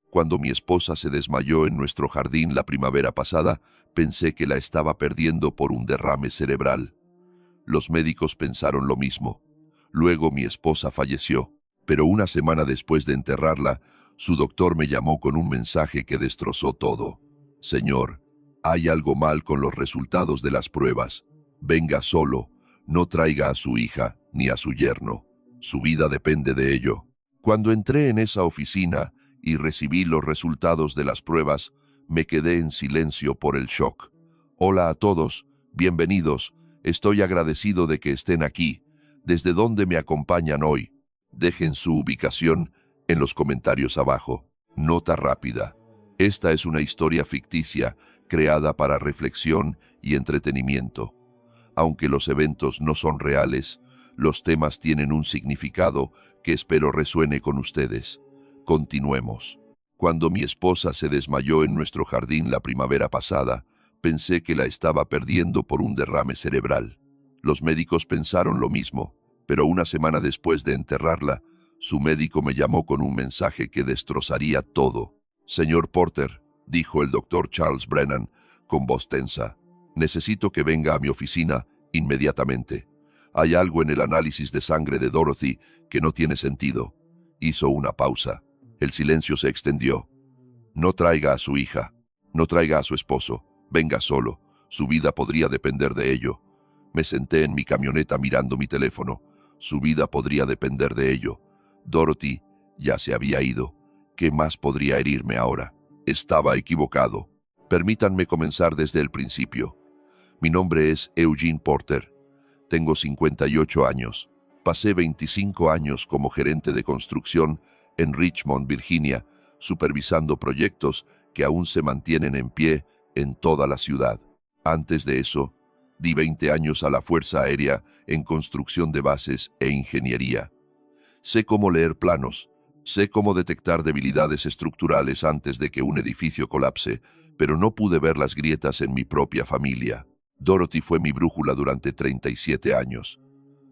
Cuando mi esposa se desmayó en nuestro jardín la primavera pasada, pensé que la estaba perdiendo por un derrame cerebral. Los médicos pensaron lo mismo. Luego mi esposa falleció, pero una semana después de enterrarla, su doctor me llamó con un mensaje que destrozó todo. Señor, hay algo mal con los resultados de las pruebas. Venga solo, no traiga a su hija ni a su yerno. Su vida depende de ello. Cuando entré en esa oficina y recibí los resultados de las pruebas, me quedé en silencio por el shock. Hola a todos, bienvenidos, estoy agradecido de que estén aquí. ¿Desde dónde me acompañan hoy? Dejen su ubicación en los comentarios abajo. Nota rápida. Esta es una historia ficticia creada para reflexión y entretenimiento. Aunque los eventos no son reales, los temas tienen un significado que espero resuene con ustedes. Continuemos. Cuando mi esposa se desmayó en nuestro jardín la primavera pasada, pensé que la estaba perdiendo por un derrame cerebral. Los médicos pensaron lo mismo, pero una semana después de enterrarla, su médico me llamó con un mensaje que destrozaría todo. Señor Porter, dijo el doctor Charles Brennan con voz tensa, necesito que venga a mi oficina inmediatamente. Hay algo en el análisis de sangre de Dorothy que no tiene sentido. Hizo una pausa. El silencio se extendió. No traiga a su hija, no traiga a su esposo, venga solo, su vida podría depender de ello. Me senté en mi camioneta mirando mi teléfono. Su vida podría depender de ello. Dorothy ya se había ido. ¿Qué más podría herirme ahora? Estaba equivocado. Permítanme comenzar desde el principio. Mi nombre es Eugene Porter. Tengo 58 años. Pasé 25 años como gerente de construcción en Richmond, Virginia, supervisando proyectos que aún se mantienen en pie en toda la ciudad. Antes de eso, di 20 años a la Fuerza Aérea en construcción de bases e ingeniería. Sé cómo leer planos, sé cómo detectar debilidades estructurales antes de que un edificio colapse, pero no pude ver las grietas en mi propia familia. Dorothy fue mi brújula durante 37 años.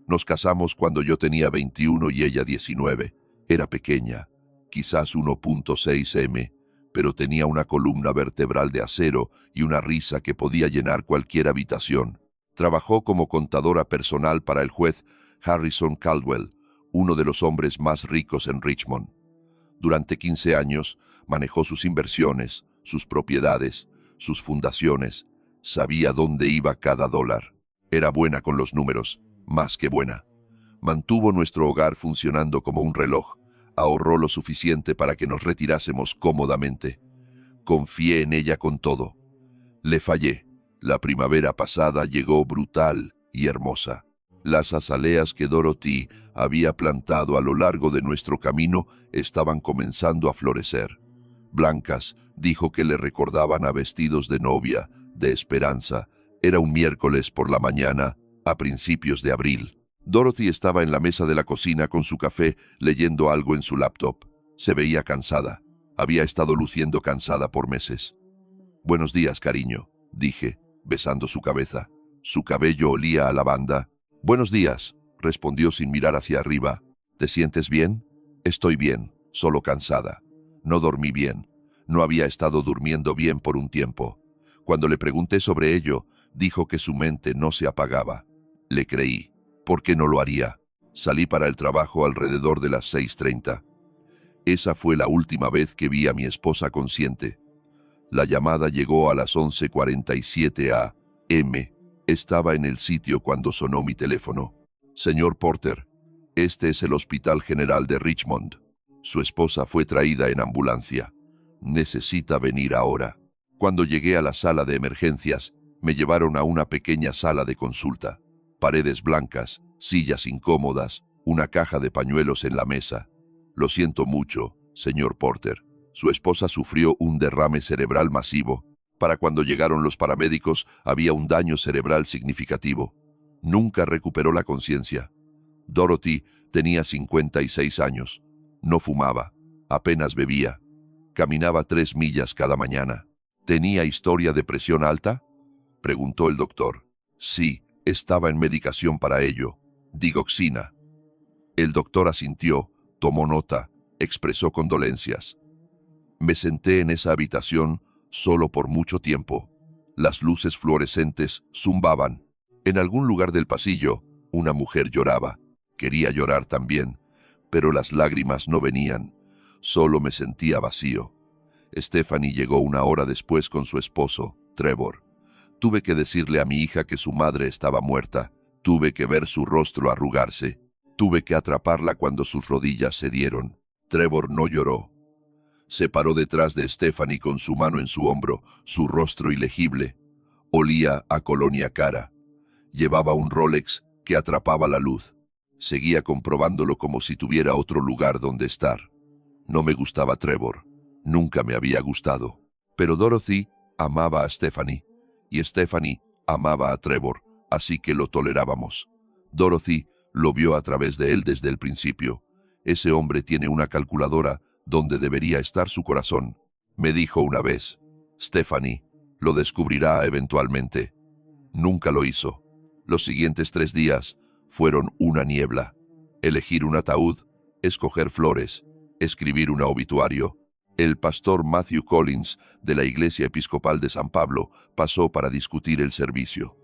Nos casamos cuando yo tenía 21 y ella 19. Era pequeña, quizás 1.6 m, pero tenía una columna vertebral de acero y una risa que podía llenar cualquier habitación. Trabajó como contadora personal para el juez Harrison Caldwell, uno de los hombres más ricos en Richmond. Durante 15 años manejó sus inversiones, sus propiedades, sus fundaciones. Sabía dónde iba cada dólar. Era buena con los números, más que buena. Mantuvo nuestro hogar funcionando como un reloj. Ahorró lo suficiente para que nos retirásemos cómodamente. Confié en ella con todo. Le fallé. La primavera pasada llegó brutal y hermosa. Las azaleas que Dorothy había plantado a lo largo de nuestro camino estaban comenzando a florecer. Blancas, dijo que le recordaban a vestidos de novia, de esperanza. Era un miércoles por la mañana, a principios de abril. Dorothy estaba en la mesa de la cocina con su café, leyendo algo en su laptop. Se veía cansada. Había estado luciendo cansada por meses. «Buenos días, cariño», dije, besando su cabeza. Su cabello olía a lavanda. «Buenos días», respondió sin mirar hacia arriba. «¿Te sientes bien?» «Estoy bien, solo cansada. No dormí bien. No había estado durmiendo bien por un tiempo». Cuando le pregunté sobre ello, dijo que su mente no se apagaba. Le creí. ¿Por qué no lo haría? Salí para el trabajo alrededor de las 6:30. Esa fue la última vez que vi a mi esposa consciente. La llamada llegó a las 11:47 a.m. Estaba en el sitio cuando sonó mi teléfono. «Señor Porter, este es el Hospital General de Richmond. Su esposa fue traída en ambulancia. Necesita venir ahora». Cuando llegué a la sala de emergencias, me llevaron a una pequeña sala de consulta. Paredes blancas, sillas incómodas, una caja de pañuelos en la mesa. «Lo siento mucho, señor Porter. Su esposa sufrió un derrame cerebral masivo. Para cuando llegaron los paramédicos, había un daño cerebral significativo. Nunca recuperó la conciencia. Dorothy tenía 56 años. No fumaba, apenas bebía. Caminaba 3 millas cada mañana. ¿Tenía historia de presión alta?», preguntó el doctor. «Sí, estaba en medicación para ello. Digoxina». El doctor asintió, tomó nota, expresó condolencias. Me senté en esa habitación solo por mucho tiempo. Las luces fluorescentes zumbaban. En algún lugar del pasillo, una mujer lloraba. Quería llorar también, pero las lágrimas no venían. Solo me sentía vacío. Stephanie llegó una hora después con su esposo, Trevor. Tuve que decirle a mi hija que su madre estaba muerta. Tuve que ver su rostro arrugarse. Tuve que atraparla cuando sus rodillas cedieron. Trevor no lloró. Se paró detrás de Stephanie con su mano en su hombro, su rostro ilegible. Olía a colonia cara. Llevaba un Rolex que atrapaba la luz. Seguía comprobándolo como si tuviera otro lugar donde estar. No me gustaba Trevor. Nunca me había gustado. Pero Dorothy amaba a Stephanie. Y Stephanie amaba a Trevor, así que lo tolerábamos. Dorothy lo vio a través de él desde el principio. Ese hombre tiene una calculadora donde debería estar su corazón. Me dijo una vez, Stephanie lo descubrirá eventualmente. Nunca lo hizo. Los siguientes 3 días fueron una niebla. Elegir un ataúd, escoger flores, escribir un obituario. El pastor Matthew Collins de la Iglesia Episcopal de San Pablo pasó para discutir el servicio.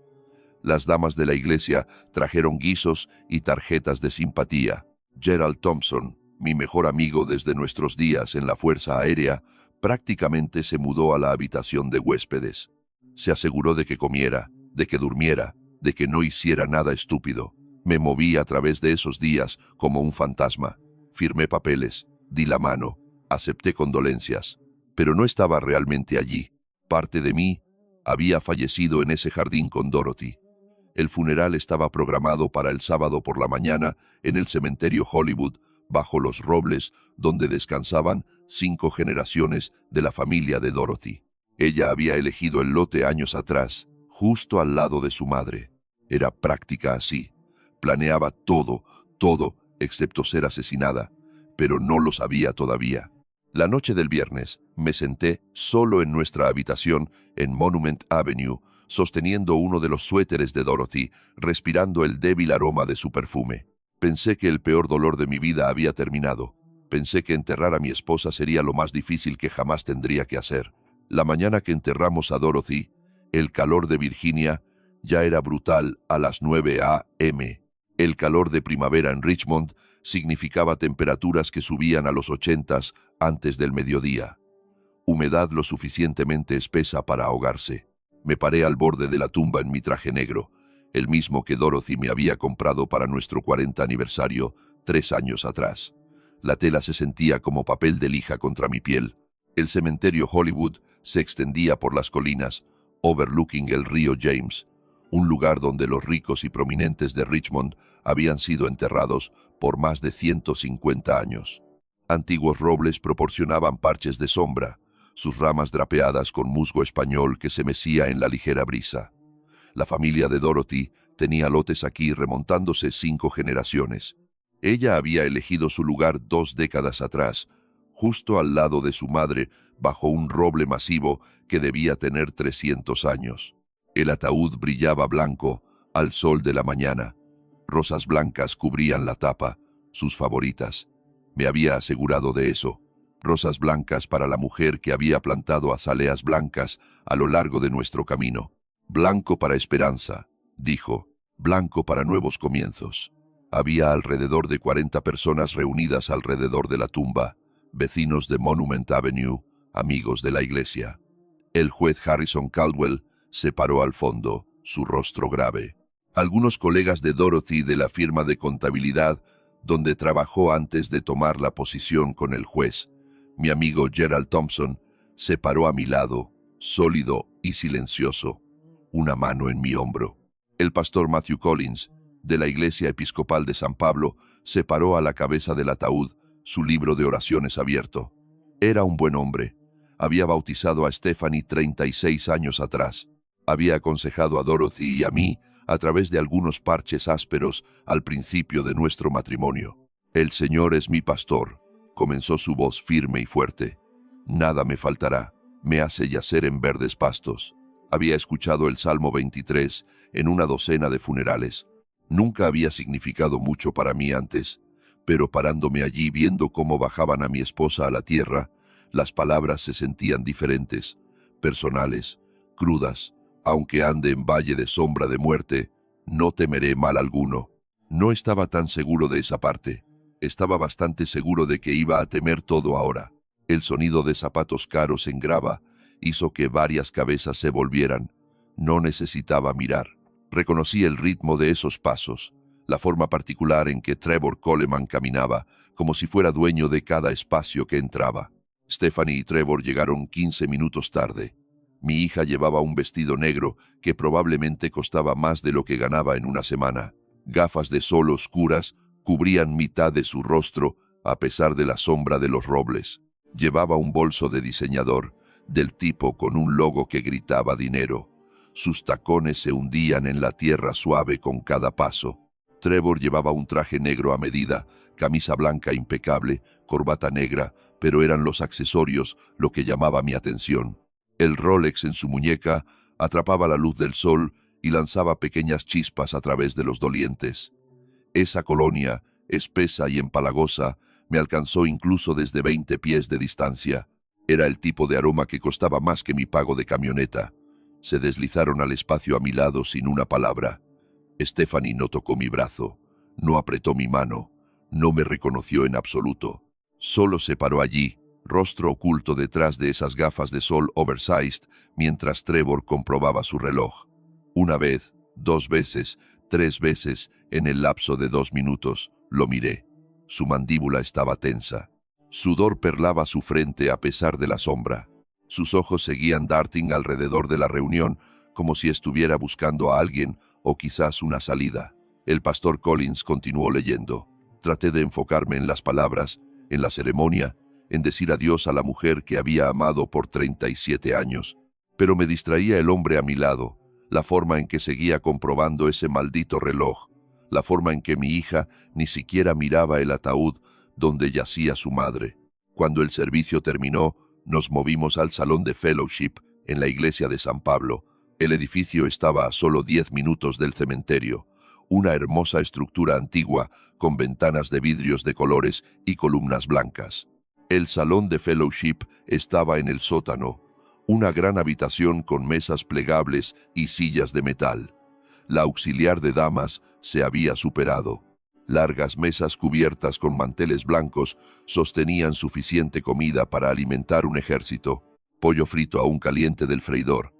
Las damas de la iglesia trajeron guisos y tarjetas de simpatía. Gerald Thompson, mi mejor amigo desde nuestros días en la Fuerza Aérea, prácticamente se mudó a la habitación de huéspedes. Se aseguró de que comiera, de que durmiera, de que no hiciera nada estúpido. Me moví a través de esos días como un fantasma. Firmé papeles, di la mano, acepté condolencias, pero no estaba realmente allí. Parte de mí había fallecido en ese jardín con Dorothy. El funeral estaba programado para el sábado por la mañana en el cementerio Hollywood, bajo los robles donde descansaban 5 generaciones de la familia de Dorothy. Ella había elegido el lote años atrás, justo al lado de su madre. Era práctica así. Planeaba todo, excepto ser asesinada, pero no lo sabía todavía. La noche del viernes me senté solo en nuestra habitación en Monument Avenue, sosteniendo uno de los suéteres de Dorothy, respirando el débil aroma de su perfume. Pensé que el peor dolor de mi vida había terminado. Pensé que enterrar a mi esposa sería lo más difícil que jamás tendría que hacer. La mañana que enterramos a Dorothy, el calor de Virginia ya era brutal a las 9 a.m. El calor de primavera en Richmond significaba temperaturas que subían a los 80s antes del mediodía. Humedad lo suficientemente espesa para ahogarse. Me paré al borde de la tumba en mi traje negro, el mismo que Dorothy me había comprado para nuestro 40 aniversario 3 años atrás. La tela se sentía como papel de lija contra mi piel. El cementerio Hollywood se extendía por las colinas, overlooking el río James, un lugar donde los ricos y prominentes de Richmond habían sido enterrados por más de 150 años. Antiguos robles proporcionaban parches de sombra, sus ramas drapeadas con musgo español que se mecía en la ligera brisa. La familia de Dorothy tenía lotes aquí remontándose 5 generaciones. Ella había elegido su lugar 2 décadas atrás, justo al lado de su madre, bajo un roble masivo que debía tener 300 años. El ataúd brillaba blanco al sol de la mañana. Rosas blancas cubrían la tapa, sus favoritas. Me había asegurado de eso. Rosas blancas para la mujer que había plantado azaleas blancas a lo largo de nuestro camino. Blanco para esperanza, dijo, blanco para nuevos comienzos. Había alrededor de 40 personas reunidas alrededor de la tumba, vecinos de Monument Avenue, amigos de la iglesia. El juez Harrison Caldwell se paró al fondo, su rostro grave. Algunos colegas de Dorothy de la firma de contabilidad donde trabajó antes de tomar la posición con el juez, mi amigo Gerald Thompson, se paró a mi lado, sólido y silencioso, una mano en mi hombro. El pastor Matthew Collins, de la Iglesia Episcopal de San Pablo, se paró a la cabeza del ataúd, su libro de oraciones abierto. Era un buen hombre. Había bautizado a Stephanie 36 años atrás. Había aconsejado a Dorothy y a mí a través de algunos parches ásperos al principio de nuestro matrimonio. El Señor es mi pastor, comenzó su voz firme y fuerte. Nada me faltará, me hace yacer en verdes pastos. Había escuchado el Salmo 23 en una docena de funerales. Nunca había significado mucho para mí antes, pero parándome allí viendo cómo bajaban a mi esposa a la tierra, Las palabras se sentían diferentes, personales, crudas. Aunque ande en valle de sombra de muerte, no temeré mal alguno. No estaba tan seguro de esa parte. Estaba bastante seguro de que iba a temer todo ahora. El sonido de zapatos caros en grava hizo que varias cabezas se volvieran. No necesitaba mirar. Reconocí el ritmo de esos pasos, la forma particular en que Trevor Coleman caminaba, como si fuera dueño de cada espacio que entraba. Stephanie y Trevor llegaron 15 minutos tarde. Mi hija llevaba un vestido negro que probablemente costaba más de lo que ganaba en una semana. Gafas de sol oscuras cubrían mitad de su rostro a pesar de la sombra de los robles. Llevaba un bolso de diseñador, del tipo con un logo que gritaba dinero. Sus tacones se hundían en la tierra suave con cada paso. Trevor llevaba un traje negro a medida, camisa blanca impecable, corbata negra, pero eran los accesorios lo que llamaba mi atención. El Rolex en su muñeca atrapaba la luz del sol y lanzaba pequeñas chispas a través de los dolientes. Esa colonia, espesa y empalagosa, me alcanzó incluso desde 20 pies de distancia. Era el tipo de aroma que costaba más que mi pago de camioneta. Se deslizaron al espacio a mi lado sin una palabra. Stephanie no tocó mi brazo, no apretó mi mano, no me reconoció en absoluto. Solo se paró allí, rostro oculto detrás de esas gafas de sol oversized, mientras Trevor comprobaba su reloj. Una vez, 2 veces, 3 veces, en el lapso de 2 minutos, lo miré. Su mandíbula estaba tensa. Sudor perlaba su frente a pesar de la sombra. Sus ojos seguían darting alrededor de la reunión, como si estuviera buscando a alguien o quizás una salida. El pastor Collins continuó leyendo. Traté de enfocarme en las palabras, en la ceremonia, en decir adiós a la mujer que había amado por 37 años. Pero me distraía el hombre a mi lado, la forma en que seguía comprobando ese maldito reloj, la forma en que mi hija ni siquiera miraba el ataúd donde yacía su madre. Cuando el servicio terminó, nos movimos al salón de fellowship en la iglesia de San Pablo. El edificio estaba a solo 10 minutos del cementerio, una hermosa estructura antigua con ventanas de vidrios de colores y columnas blancas. El salón de fellowship estaba en el sótano, una gran habitación con mesas plegables y sillas de metal. La auxiliar de damas se había superado. Largas mesas cubiertas con manteles blancos sostenían suficiente comida para alimentar un ejército. Pollo frito aún caliente del freidor,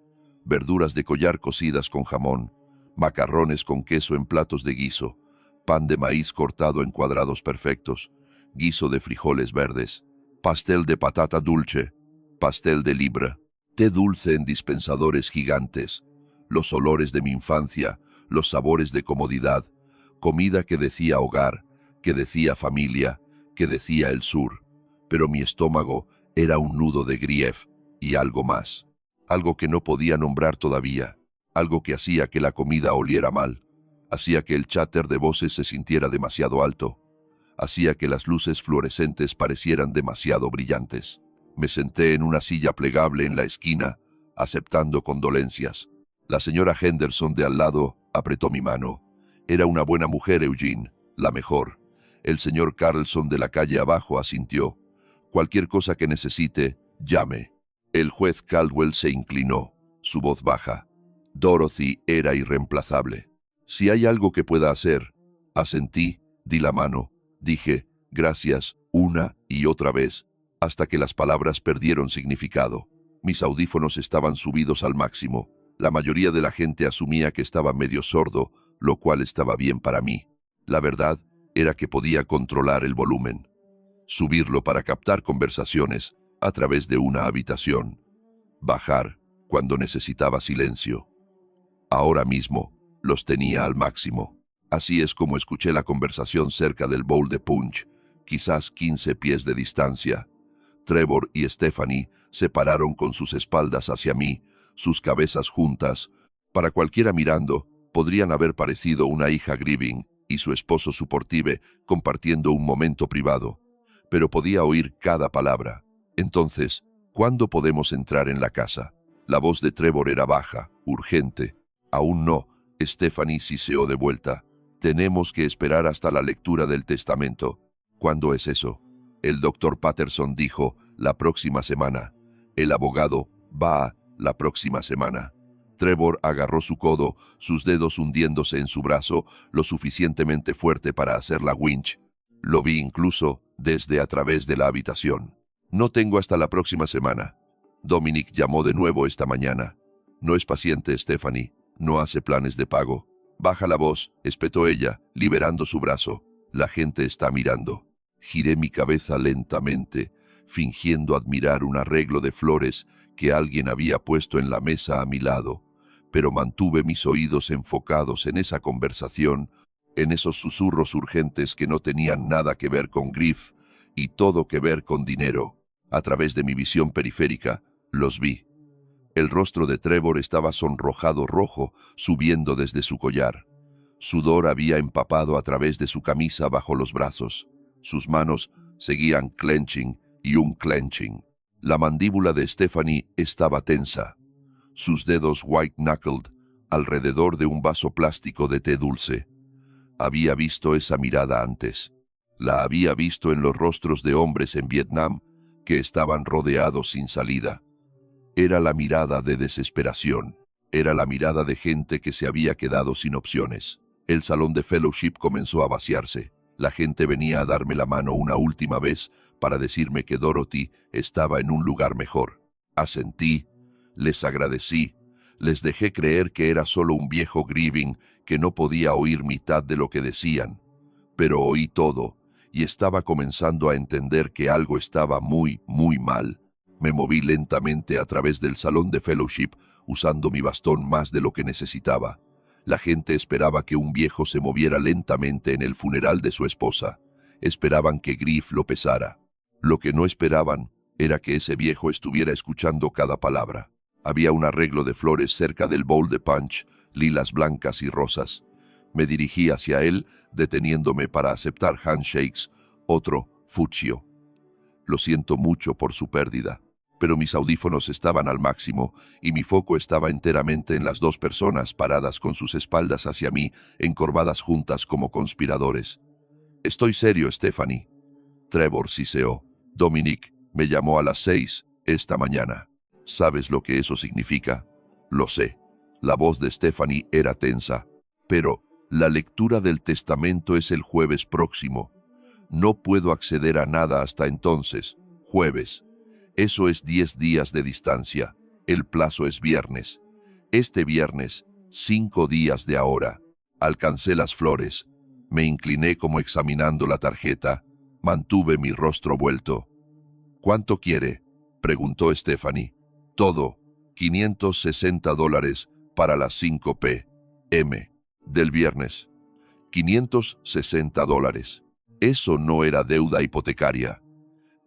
verduras de collar cocidas con jamón, macarrones con queso en platos de guiso, pan de maíz cortado en cuadrados perfectos, guiso de frijoles verdes, pastel de patata dulce, pastel de libra, té dulce en dispensadores gigantes, los olores de mi infancia, los sabores de comodidad, comida que decía hogar, que decía familia, que decía el sur, pero mi estómago era un nudo de grief y algo más, algo que no podía nombrar todavía, algo que hacía que la comida oliera mal, hacía que el cháter de voces se sintiera demasiado alto, hacía que las luces fluorescentes parecieran demasiado brillantes. Me senté en una silla plegable en la esquina, aceptando condolencias. La señora Henderson de al lado apretó mi mano. Era una buena mujer, Eugene, la mejor. El señor Carlson de la calle abajo asintió. Cualquier cosa que necesite, llame. El juez Caldwell se inclinó, su voz baja. Dorothy era irreemplazable. Si hay algo que pueda hacer, asentí, di la mano, dije, gracias, una y otra vez, hasta que las palabras perdieron significado. Mis audífonos estaban subidos al máximo. La mayoría de la gente asumía que estaba medio sordo, lo cual estaba bien para mí. La verdad era que podía controlar el volumen, subirlo para captar conversaciones a través de una habitación, bajar cuando necesitaba silencio. Ahora mismo los tenía al máximo. Así es como escuché la conversación cerca del bowl de punch, quizás 15 pies de distancia. Trevor y Stephanie se pararon con sus espaldas hacia mí, sus cabezas juntas. Para cualquiera mirando, podrían haber parecido una hija Grieving y su esposo Supportive compartiendo un momento privado, pero podía oír cada palabra. Entonces, ¿cuándo podemos entrar en la casa? La voz de Trevor era baja, urgente. Aún no, Stephanie siseó de vuelta. Tenemos que esperar hasta la lectura del testamento. ¿Cuándo es eso? El doctor Patterson dijo, la próxima semana. El abogado va la próxima semana. Trevor agarró su codo, sus dedos hundiéndose en su brazo, lo suficientemente fuerte para hacer la winch. Lo vi incluso desde a través de la habitación. No tengo hasta la próxima semana. Dominic llamó de nuevo esta mañana. No es paciente, Stephanie. No hace planes de pago. Baja la voz, espetó ella, liberando su brazo. La gente está mirando. Giré mi cabeza lentamente, fingiendo admirar un arreglo de flores que alguien había puesto en la mesa a mi lado, pero mantuve mis oídos enfocados en esa conversación, en esos susurros urgentes que no tenían nada que ver con Griff y todo que ver con dinero. A través de mi visión periférica, los vi. El rostro de Trevor estaba sonrojado rojo, subiendo desde su collar. Sudor había empapado a través de su camisa bajo los brazos. Sus manos seguían clenching y un clenching. La mandíbula de Stephanie estaba tensa. Sus dedos white-knuckled alrededor de un vaso plástico de té dulce. Había visto esa mirada antes. La había visto en los rostros de hombres en Vietnam que estaban rodeados sin salida. Era la mirada de desesperación. Era la mirada de gente que se había quedado sin opciones. El salón de fellowship comenzó a vaciarse. La gente venía a darme la mano una última vez para decirme que Dorothy estaba en un lugar mejor. Asentí, les agradecí, les dejé creer que era solo un viejo grieving que no podía oír mitad de lo que decían. Pero oí todo y estaba comenzando a entender que algo estaba muy mal. Me moví lentamente a través del salón de fellowship, usando mi bastón más de lo que necesitaba. La gente esperaba que un viejo se moviera lentamente en el funeral de su esposa. Esperaban que Griff lo pesara. Lo que no esperaban era que ese viejo estuviera escuchando cada palabra. Había un arreglo de flores cerca del bowl de punch, lilas blancas y rosas. Me dirigí hacia él, deteniéndome para aceptar handshakes, otro fuccio. Lo siento mucho por su pérdida, pero mis audífonos estaban al máximo y mi foco estaba enteramente en las dos personas paradas con sus espaldas hacia mí, encorvadas juntas como conspiradores. Estoy serio, Stephanie. Trevor siseó. Dominic me llamó a las 6 esta mañana. ¿Sabes lo que eso significa? Lo sé. La voz de Stephanie era tensa. Pero la lectura del testamento es el jueves próximo. No puedo acceder a nada hasta entonces. Jueves. Eso es 10 días de distancia. El plazo es viernes. Este viernes, 5 días de ahora. Alcancé las flores. Me incliné como examinando la tarjeta. Mantuve mi rostro vuelto. ¿Cuánto quiere?, preguntó Stephanie. Todo. $560 para las 5 p.m. del viernes. $560. Eso no era deuda hipotecaria.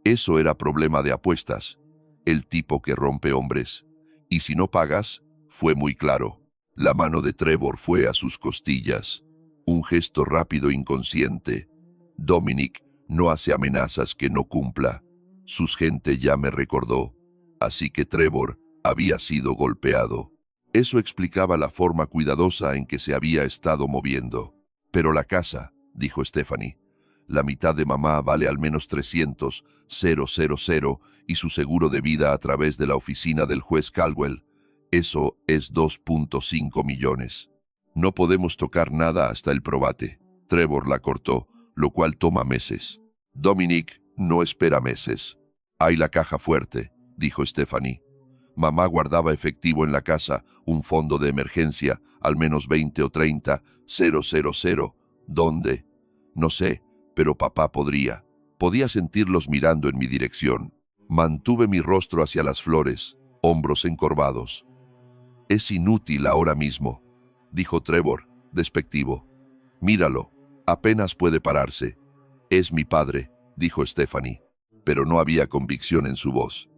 Eso era problema de apuestas. El tipo que rompe hombres. Y si no pagas, fue muy claro. La mano de Trevor fue a sus costillas. Un gesto rápido inconsciente. Dominic no hace amenazas que no cumpla. Sus gente ya me recordó. Así que Trevor había sido golpeado. Eso explicaba la forma cuidadosa en que se había estado moviendo. Pero la casa, dijo Stephanie. La mitad de mamá vale al menos 300,000 y su seguro de vida a través de la oficina del juez Caldwell. Eso es 2.5 millones. No podemos tocar nada hasta el probate. Trevor la cortó, lo cual toma meses. Dominic no espera meses. Hay la caja fuerte, dijo Stephanie. Mamá guardaba efectivo en la casa, un fondo de emergencia, al menos 20 o 30,000. ¿Dónde? No sé, pero papá podría. Podía sentirlos mirando en mi dirección. Mantuve mi rostro hacia las flores, hombros encorvados. Es inútil ahora mismo, dijo Trevor, despectivo. Míralo, apenas puede pararse. Es mi padre, dijo Stephanie, pero no había convicción en su voz.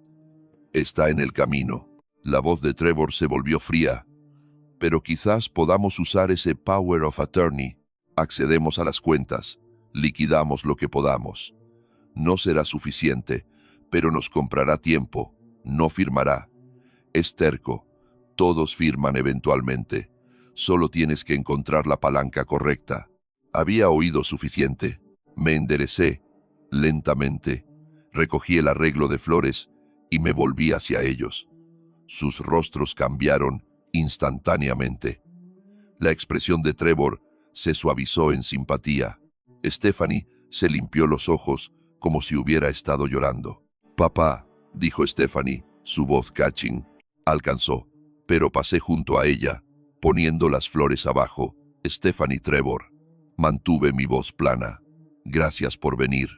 Está en el camino. La voz de Trevor se volvió fría. Pero quizás podamos usar ese power of attorney. Accedemos a las cuentas, liquidamos lo que podamos. No será suficiente, pero nos comprará tiempo. No firmará. Es terco. Todos firman eventualmente. Solo tienes que encontrar la palanca correcta. Había oído suficiente. Me enderecé, lentamente. Recogí el arreglo de flores y me volví hacia ellos. Sus rostros cambiaron instantáneamente. La expresión de Trevor se suavizó en simpatía. Stephanie se limpió los ojos como si hubiera estado llorando. «Papá», dijo Stephanie, su voz catching. Alcanzó, pero pasé junto a ella, poniendo las flores abajo. «Stephanie Trevor». Mantuve mi voz plana. «Gracias por venir».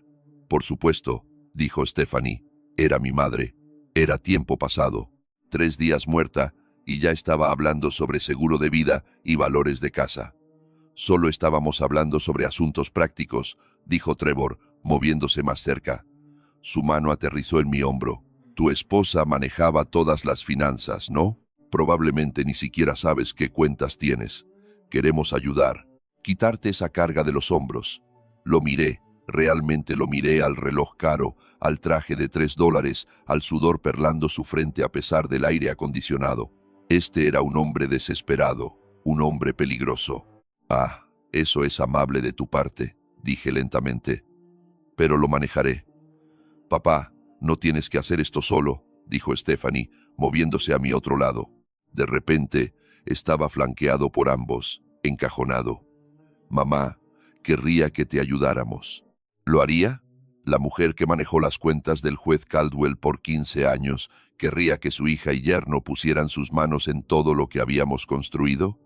«Por supuesto», dijo Stephanie. «Era mi madre. Era tiempo pasado. 3 días muerta y ya estaba hablando sobre seguro de vida y valores de casa». «Solo estábamos hablando sobre asuntos prácticos», dijo Trevor, moviéndose más cerca. Su mano aterrizó en mi hombro. «Tu esposa manejaba todas las finanzas, ¿no? Probablemente ni siquiera sabes qué cuentas tienes. Queremos ayudar. Quitarte esa carga de los hombros». Lo miré, realmente lo miré, al reloj caro, al traje de $3, al sudor perlando su frente a pesar del aire acondicionado. Este era un hombre desesperado, un hombre peligroso. «Ah, eso es amable de tu parte», dije lentamente. «Pero lo manejaré». «Papá, no tienes que hacer esto solo», dijo Stephanie, moviéndose a mi otro lado. De repente, estaba flanqueado por ambos, encajonado. «Mamá, querría que te ayudáramos». «¿Lo haría?» La mujer que manejó las cuentas del juez Caldwell por 15 años, ¿querría que su hija y yerno pusieran sus manos en todo lo que habíamos construido?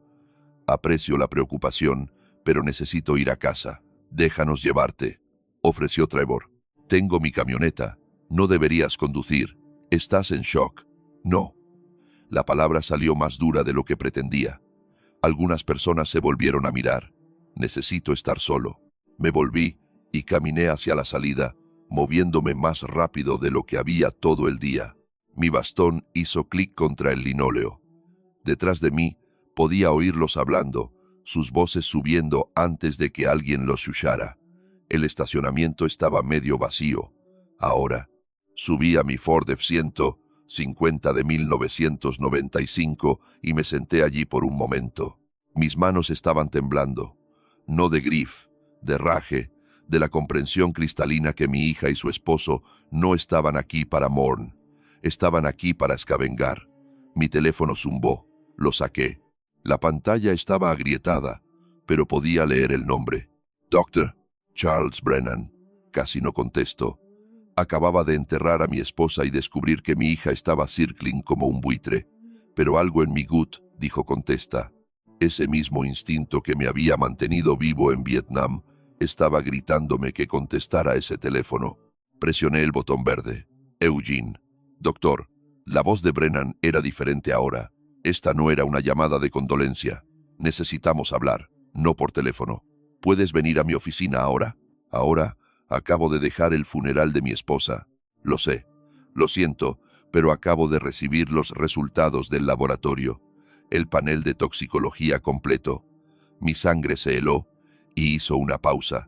«Aprecio la preocupación, pero necesito ir a casa». «Déjanos llevarte», ofreció Trevor. «Tengo mi camioneta. No deberías conducir. Estás en shock». «No». La palabra salió más dura de lo que pretendía. Algunas personas se volvieron a mirar. «Necesito estar solo». Me volví y caminé hacia la salida, moviéndome más rápido de lo que había todo el día. Mi bastón hizo clic contra el linóleo. Detrás de mí podía oírlos hablando, sus voces subiendo antes de que alguien los shusara. El estacionamiento estaba medio vacío. Ahora subí a mi Ford F-150 de 1995 y me senté allí por un momento. Mis manos estaban temblando, no de grif, de raje, de la comprensión cristalina que mi hija y su esposo no estaban aquí para mourn, estaban aquí para escavengar. Mi teléfono zumbó, lo saqué. La pantalla estaba agrietada, pero podía leer el nombre. «Dr. Charles Brennan». Casi no contesto. Acababa de enterrar a mi esposa y descubrir que mi hija estaba circling como un buitre. Pero algo en mi gut dijo «contesta». Ese mismo instinto que me había mantenido vivo en Vietnam estaba gritándome que contestara ese teléfono. Presioné el botón verde. «Eugene». «Doctor». La voz de Brennan era diferente ahora. Esta no era una llamada de condolencia. «Necesitamos hablar, no por teléfono. ¿Puedes venir a mi oficina ahora?» «Ahora acabo de dejar el funeral de mi esposa». «Lo sé. Lo siento, pero acabo de recibir los resultados del laboratorio. El panel de toxicología completo». Mi sangre se heló y hizo una pausa.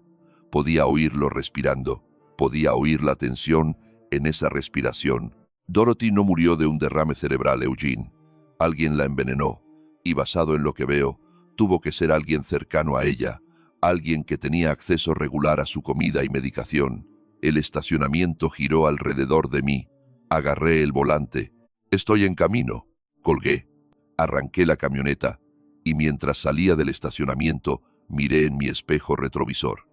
Podía oírlo respirando. Podía oír la tensión en esa respiración. «Dorothy no murió de un derrame cerebral, Eugene. Alguien la envenenó, y basado en lo que veo, tuvo que ser alguien cercano a ella, alguien que tenía acceso regular a su comida y medicación». El estacionamiento giró alrededor de mí. Agarré el volante. «Estoy en camino». Colgué. Arranqué la camioneta, y mientras salía del estacionamiento, miré en mi espejo retrovisor.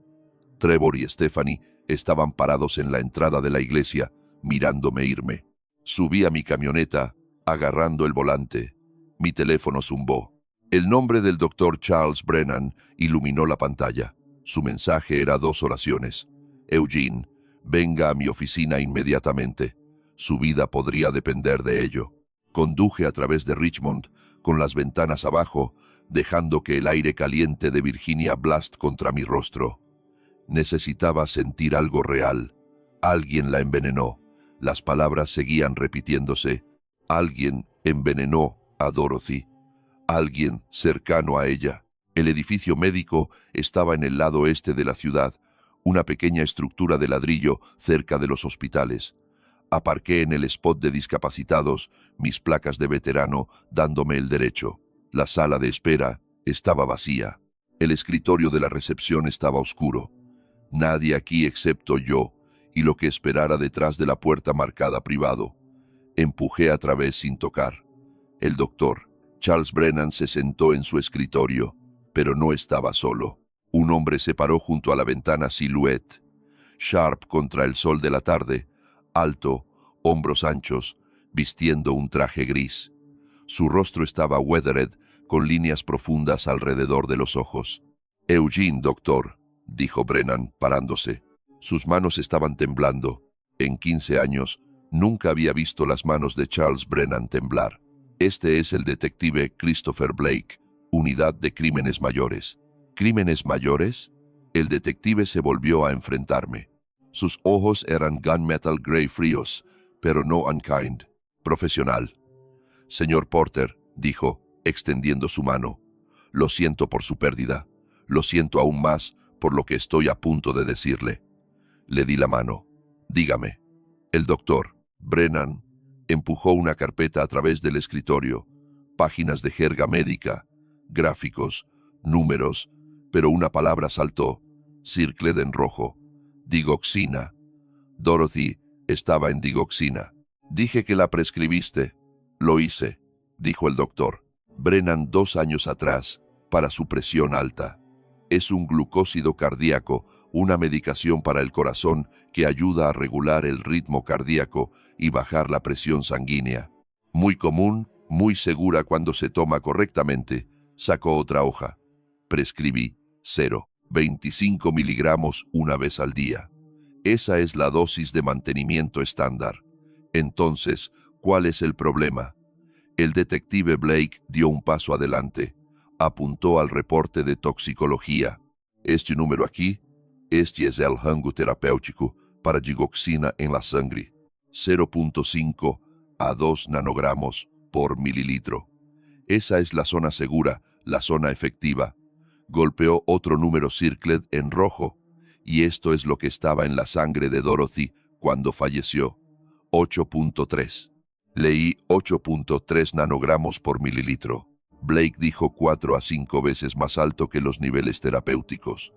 Trevor y Stephanie estaban parados en la entrada de la iglesia, mirándome irme. Subí a mi camioneta, agarrando el volante. Mi teléfono zumbó. El nombre del Dr. Charles Brennan iluminó la pantalla. Su mensaje era 2 oraciones. «Eugene, venga a mi oficina inmediatamente. Su vida podría depender de ello». Conduje a través de Richmond, con las ventanas abajo, dejando que el aire caliente de Virginia blast contra mi rostro. Necesitaba sentir algo real. Alguien la envenenó. Las palabras seguían repitiéndose. Alguien envenenó a Dorothy. Alguien cercano a ella. El edificio médico estaba en el lado este de la ciudad, una pequeña estructura de ladrillo cerca de los hospitales. Aparqué en el spot de discapacitados, mis placas de veterano dándome el derecho. La sala de espera estaba vacía. El escritorio de la recepción estaba oscuro. Nadie aquí excepto yo y lo que esperara detrás de la puerta marcada privado. Empujé a través sin tocar. El doctor Charles Brennan se sentó en su escritorio, pero no estaba solo. Un hombre se paró junto a la ventana silhouette, sharp contra el sol de la tarde, alto, hombros anchos, vistiendo un traje gris. Su rostro estaba weathered, con líneas profundas alrededor de los ojos. «Eugene, doctor», dijo Brennan, parándose. Sus manos estaban temblando. En 15 años, nunca había visto las manos de Charles Brennan temblar. «Este es el detective Christopher Blake, Unidad de Crímenes Mayores». «¿Crímenes mayores?». El detective se volvió a enfrentarme. Sus ojos eran gunmetal gray fríos, pero no unkind. «Profesional». «Señor Porter», dijo, extendiendo su mano, «lo siento por su pérdida. Lo siento aún más por lo que estoy a punto de decirle». Le di la mano. «Dígame». El doctor Brennan empujó una carpeta a través del escritorio, páginas de jerga médica, gráficos, números, pero una palabra saltó, circled en rojo. «Digoxina». Dorothy estaba en digoxina. «Dije que la prescribiste». «Lo hice», dijo el doctor Brennan 2 años atrás, para su presión alta. Es un glucósido cardíaco, una medicación para el corazón que ayuda a regular el ritmo cardíaco y bajar la presión sanguínea. Muy común, muy segura cuando se toma correctamente. Sacó otra hoja. Prescribí 0,25 miligramos una vez al día. Esa es la dosis de mantenimiento estándar. Entonces, ¿cuál es el problema? El detective Blake dio un paso adelante. Apuntó al reporte de toxicología. «Este número aquí, este es el rango terapéutico para digoxina en la sangre. 0,5 a 2 nanogramos por mililitro. Esa es la zona segura, la zona efectiva». Golpeó otro número circled en rojo, y esto es lo que estaba en la sangre de Dorothy cuando falleció. 8,3. Leí 8,3 nanogramos por mililitro. Blake dijo 4 a 5 veces más alto que los niveles terapéuticos.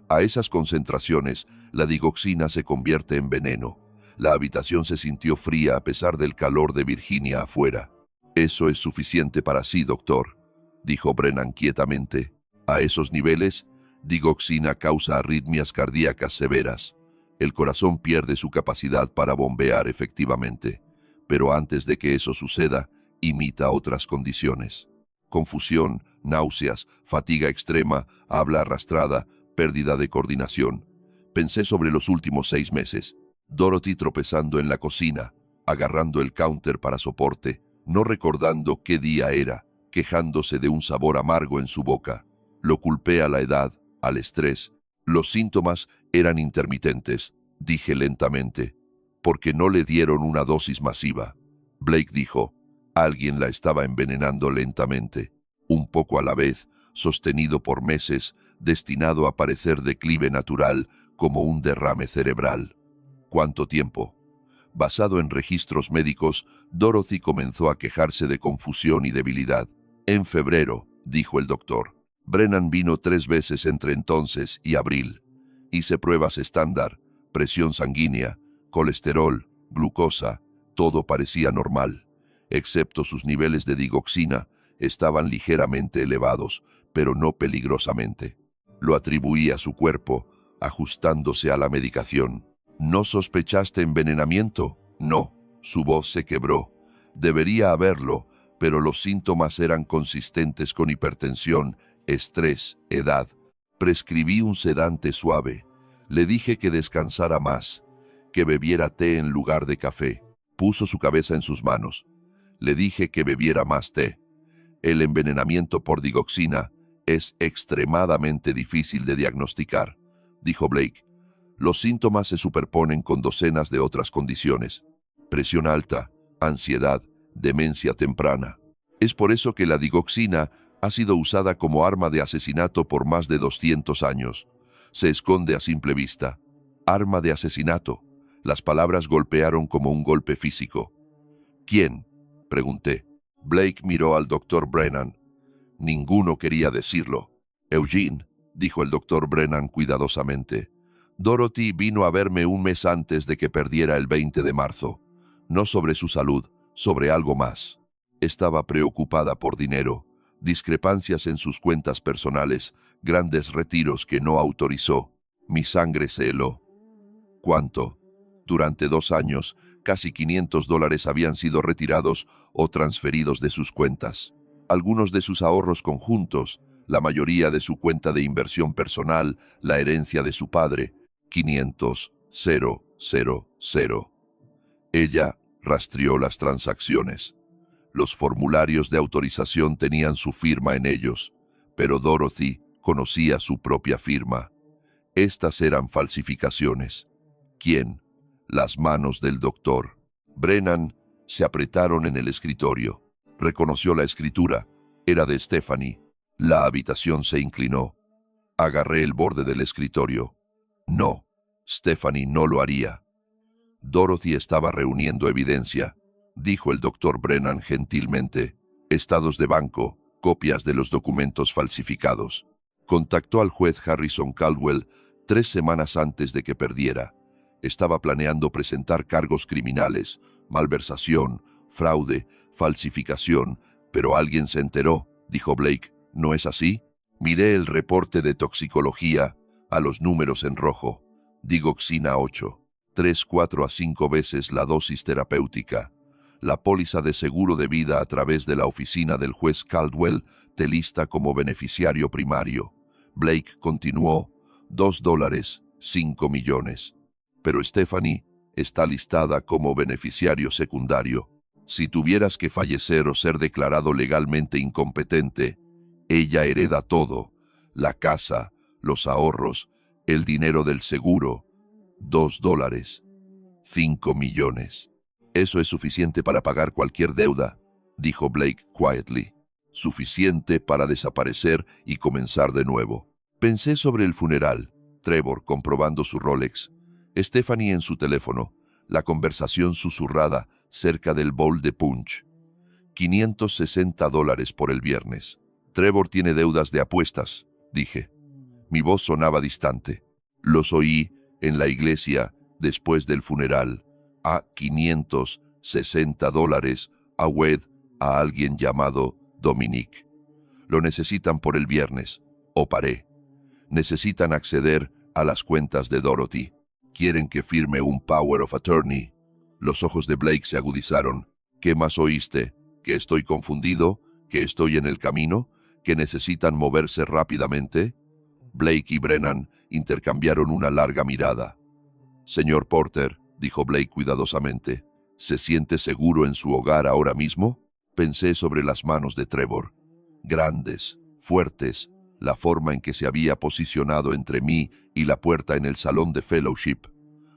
A esas concentraciones, la digoxina se convierte en veneno. La habitación se sintió fría a pesar del calor de Virginia afuera. «Eso es suficiente para sí, doctor», dijo Brennan quietamente. «A esos niveles, digoxina causa arritmias cardíacas severas. El corazón pierde su capacidad para bombear efectivamente. Pero antes de que eso suceda, imita otras condiciones. Confusión, náuseas, fatiga extrema, habla arrastrada, pérdida de coordinación. Pensé sobre los últimos 6 meses. Dorothy tropezando en la cocina, agarrando el counter para soporte, no recordando qué día era, quejándose de un sabor amargo en su boca. Lo culpé a la edad, al estrés. Los síntomas eran intermitentes, dije lentamente, porque no le dieron una dosis masiva. Blake dijo, alguien la estaba envenenando lentamente, un poco a la vez, sostenido por meses, destinado a parecer declive natural como un derrame cerebral. ¿Cuánto tiempo? Basado en registros médicos, Dorothy comenzó a quejarse de confusión y debilidad. En febrero, dijo el doctor. Brennan vino 3 veces entre entonces y abril. Hice pruebas estándar, presión sanguínea, colesterol, glucosa, todo parecía normal, excepto sus niveles de digoxina estaban ligeramente elevados, pero no peligrosamente. Lo atribuí a su cuerpo, ajustándose a la medicación. ¿No sospechaste envenenamiento? No. Su voz se quebró. Debería haberlo, pero los síntomas eran consistentes con hipertensión, estrés, edad. Prescribí un sedante suave. Le dije que descansara más, que bebiera té en lugar de café. Puso su cabeza en sus manos. Le dije que bebiera más té. El envenenamiento por digoxina es extremadamente difícil de diagnosticar, dijo Blake. Los síntomas se superponen con docenas de otras condiciones. Presión alta, ansiedad, demencia temprana. Es por eso que la digoxina ha sido usada como arma de asesinato por más de 200 años. Se esconde a simple vista. Arma de asesinato. Las palabras golpearon como un golpe físico. ¿Quién?, pregunté. Blake miró al doctor Brennan. Ninguno quería decirlo. Eugene, dijo el doctor Brennan cuidadosamente. Dorothy vino a verme un mes antes de que perdiera el 20 de marzo. No sobre su salud, sobre algo más. Estaba preocupada por dinero, discrepancias en sus cuentas personales, grandes retiros que no autorizó. Mi sangre se heló. ¿Cuánto? Durante 2 años, casi $500 habían sido retirados o transferidos de sus cuentas. Algunos de sus ahorros conjuntos, la mayoría de su cuenta de inversión personal, la herencia de su padre, 500, 0, 0, 0. Ella rastreó las transacciones. Los formularios de autorización tenían su firma en ellos, pero Dorothy conocía su propia firma. Estas eran falsificaciones. ¿Quién? Las manos del doctor. Brennan se apretaron en el escritorio. Reconoció la escritura. Era de Stephanie. La habitación se inclinó. Agarré el borde del escritorio. No, Stephanie no lo haría. Dorothy estaba reuniendo evidencia, dijo el doctor Brennan gentilmente. Estados de banco, copias de los documentos falsificados. Contactó al juez Harrison Caldwell 3 semanas antes de que perdiera. Estaba planeando presentar cargos criminales, malversación, fraude, falsificación, pero alguien se enteró, dijo Blake. ¿No es así? Miré el reporte de toxicología, a los números en rojo. Digoxina 8, 3, 4 a 5 veces la dosis terapéutica. La póliza de seguro de vida a través de la oficina del juez Caldwell te lista como beneficiario primario. Blake continuó, $2, 5 millones. Pero Stephanie está listada como beneficiario secundario. Si tuvieras que fallecer o ser declarado legalmente incompetente, ella hereda todo, la casa, los ahorros, el dinero del seguro, $2, 5 millones. Eso es suficiente para pagar cualquier deuda, dijo Blake quietly. Suficiente para desaparecer y comenzar de nuevo. Pensé sobre el funeral, Trevor comprobando su Rolex, Stephanie en su teléfono, la conversación susurrada cerca del bowl de punch. $560 por el viernes. Trevor tiene deudas de apuestas, dije. Mi voz sonaba distante. Los oí en la iglesia después del funeral. A $560 a Wed, a alguien llamado Dominic. Lo necesitan por el viernes. O paré. Necesitan acceder a las cuentas de Dorothy. Quieren que firme un power of attorney. Los ojos de Blake se agudizaron. ¿Qué más oíste? ¿Que estoy confundido? ¿Que estoy en el camino? ¿Que necesitan moverse rápidamente? Blake y Brennan intercambiaron una larga mirada. Señor Porter, dijo Blake cuidadosamente, ¿se siente seguro en su hogar ahora mismo? Pensé sobre las manos de Trevor. Grandes, fuertes, la forma en que se había posicionado entre mí y la puerta en el salón de fellowship.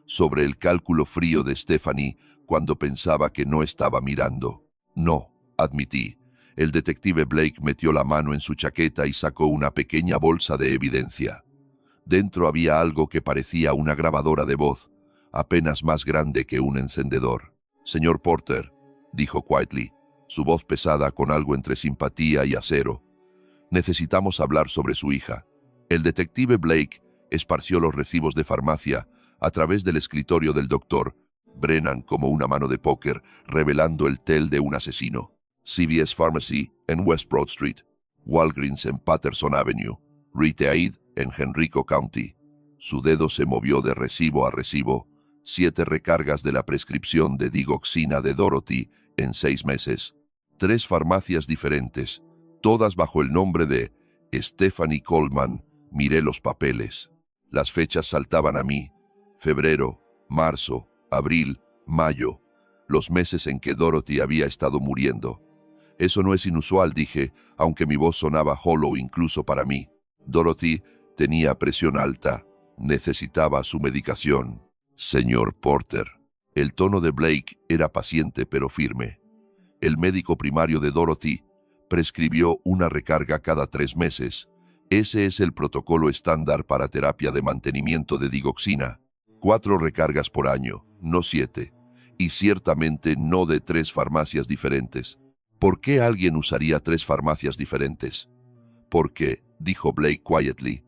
Sobre el cálculo frío de Stephanie cuando pensaba que no estaba mirando. No, admití. El detective Blake metió la mano en su chaqueta y sacó una pequeña bolsa de evidencia. Dentro había algo que parecía una grabadora de voz, apenas más grande que un encendedor. Señor Porter, dijo quietly, su voz pesada con algo entre simpatía y acero. Necesitamos hablar sobre su hija. El detective Blake esparció los recibos de farmacia a través del escritorio del doctor Brennan como una mano de póker, revelando el tel de un asesino. CVS Pharmacy en West Broad Street, Walgreens en Patterson Avenue, Rite Aid en Henrico County. Su dedo se movió de recibo a recibo, 7 recargas de la prescripción de digoxina de Dorothy en 6 meses. 3 farmacias diferentes, todas bajo el nombre de Stephanie Coleman. Miré los papeles. Las fechas saltaban a mí. Febrero, marzo, abril, mayo. Los meses en que Dorothy había estado muriendo. Eso no es inusual, dije, aunque mi voz sonaba hollow incluso para mí. Dorothy tenía presión alta. Necesitaba su medicación. Señor Porter. El tono de Blake era paciente pero firme. El médico primario de Dorothy prescribió una recarga cada 3 meses. Ese es el protocolo estándar para terapia de mantenimiento de digoxina. 4 recargas por año, no 7. Y ciertamente no de 3 farmacias diferentes. ¿Por qué alguien usaría 3 farmacias diferentes? Porque, dijo Blake quietly,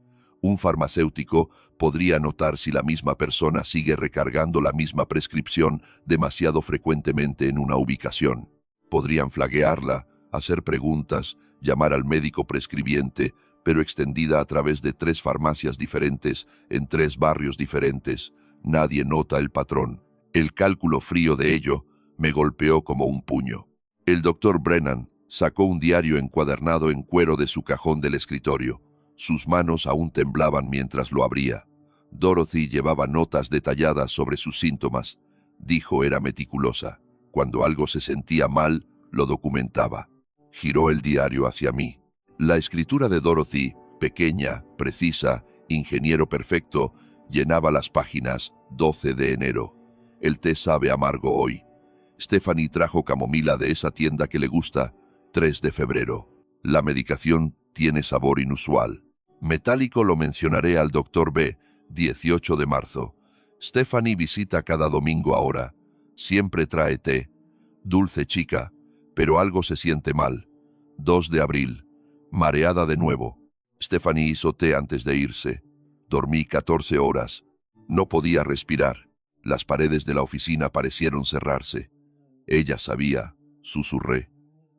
Un farmacéutico podría notar si la misma persona sigue recargando la misma prescripción demasiado frecuentemente en una ubicación. Podrían flaguearla, hacer preguntas, llamar al médico prescribiente, pero extendida a través de 3 farmacias diferentes, en 3 barrios diferentes. Nadie nota el patrón. El cálculo frío de ello me golpeó como un puño. El doctor Brennan sacó un diario encuadernado en cuero de su cajón del escritorio. Sus manos aún temblaban mientras lo abría. Dorothy llevaba notas detalladas sobre sus síntomas. Dijo era meticulosa. Cuando algo se sentía mal, lo documentaba. Giró el diario hacia mí. La escritura de Dorothy, pequeña, precisa, ingeniero perfecto, llenaba las páginas. 12 de enero. El té sabe amargo hoy. Stephanie trajo camomila de esa tienda que le gusta. 3 de febrero. La medicación tiene sabor inusual. Metálico lo mencionaré al Dr. B. 18 de marzo. Stephanie visita cada domingo ahora. Siempre trae té. Dulce chica, pero algo se siente mal. 2 de abril. Mareada de nuevo. Stephanie hizo té antes de irse. Dormí 14 horas. No podía respirar. Las paredes de la oficina parecieron cerrarse. Ella sabía, susurré.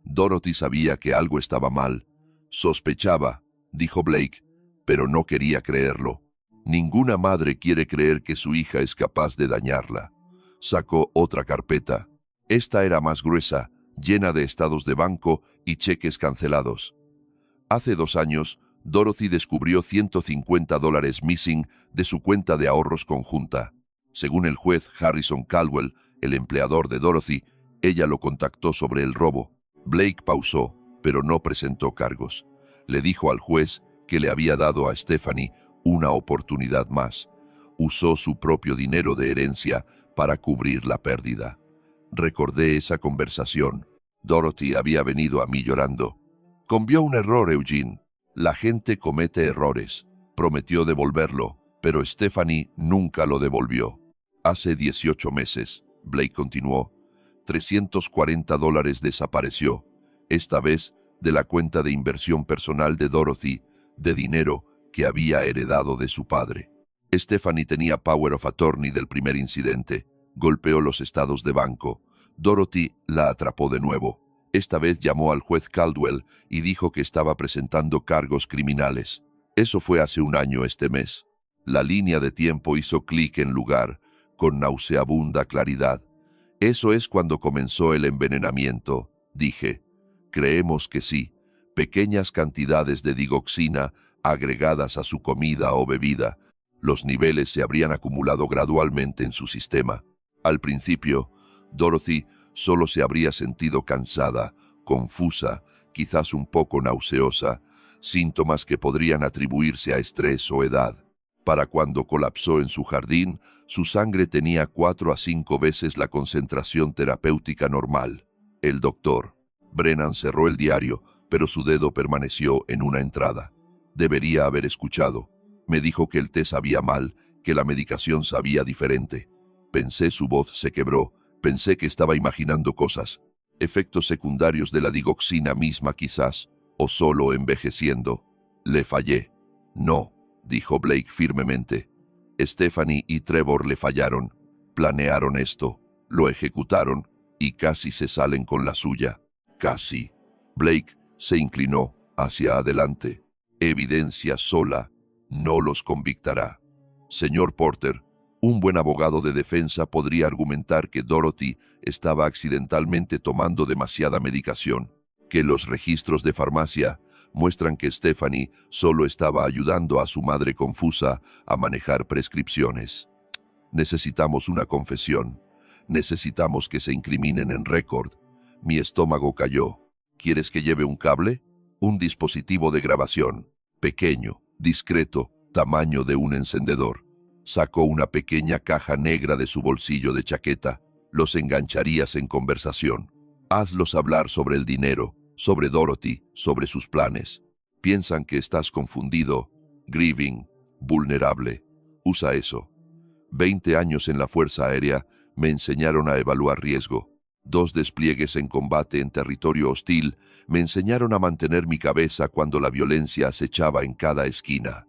Dorothy sabía que algo estaba mal. Sospechaba, dijo Blake, pero no quería creerlo. Ninguna madre quiere creer que su hija es capaz de dañarla. Sacó otra carpeta. Esta era más gruesa, llena de estados de banco y cheques cancelados. Hace 2 años, Dorothy descubrió $150 missing de su cuenta de ahorros conjunta. Según el juez Harrison Caldwell, el empleador de Dorothy, ella lo contactó sobre el robo. Blake pausó, pero no presentó cargos. Le dijo al juez que le había dado a Stephanie una oportunidad más. Usó su propio dinero de herencia para cubrir la pérdida. Recordé esa conversación. Dorothy había venido a mí llorando. Cometió un error, Eugene. La gente comete errores. Prometió devolverlo, pero Stephanie nunca lo devolvió. Hace 18 meses, Blake continuó, $340 desapareció, esta vez de la cuenta de inversión personal de Dorothy, de dinero que había heredado de su padre. Stephanie tenía power of attorney del primer incidente. Golpeó los estados de banco. Dorothy la atrapó de nuevo. Esta vez llamó al juez Caldwell y dijo que estaba presentando cargos criminales. Eso fue hace 1 año este mes. La línea de tiempo hizo clic en lugar, con nauseabunda claridad. Eso es cuando comenzó el envenenamiento, dije. Creemos que sí. Pequeñas cantidades de digoxina agregadas a su comida o bebida. Los niveles se habrían acumulado gradualmente en su sistema. Al principio, Dorothy solo se habría sentido cansada, confusa, quizás un poco nauseosa, síntomas que podrían atribuirse a estrés o edad. Para cuando colapsó en su jardín, su sangre tenía 4 a 5 veces la concentración terapéutica normal. El doctor Brennan cerró el diario, pero su dedo permaneció en una entrada. Debería haber escuchado. Me dijo que el té sabía mal, que la medicación sabía diferente. Pensé su voz se quebró. Pensé que estaba imaginando cosas. Efectos secundarios de la digoxina misma quizás, o solo envejeciendo. Le fallé. No, dijo Blake firmemente. Stephanie y Trevor le fallaron. Planearon esto, lo ejecutaron, y casi se salen con la suya. Casi. Blake se inclinó hacia adelante. Evidencia sola no los convictará. Señor Porter, un buen abogado de defensa podría argumentar que Dorothy estaba accidentalmente tomando demasiada medicación, que los registros de farmacia muestran que Stephanie solo estaba ayudando a su madre confusa a manejar prescripciones. Necesitamos una confesión. Necesitamos que se incriminen en récord. Mi estómago cayó. ¿Quieres que lleve un cable? Un dispositivo de grabación. Pequeño, discreto, tamaño de un encendedor. Sacó una pequeña caja negra de su bolsillo de chaqueta. Los engancharías en conversación. Hazlos hablar sobre el dinero, sobre Dorothy, sobre sus planes. Piensan que estás confundido, grieving, vulnerable. Usa eso. 20 años en la Fuerza Aérea me enseñaron a evaluar riesgo. 2 despliegues en combate en territorio hostil me enseñaron a mantener mi cabeza cuando la violencia acechaba en cada esquina.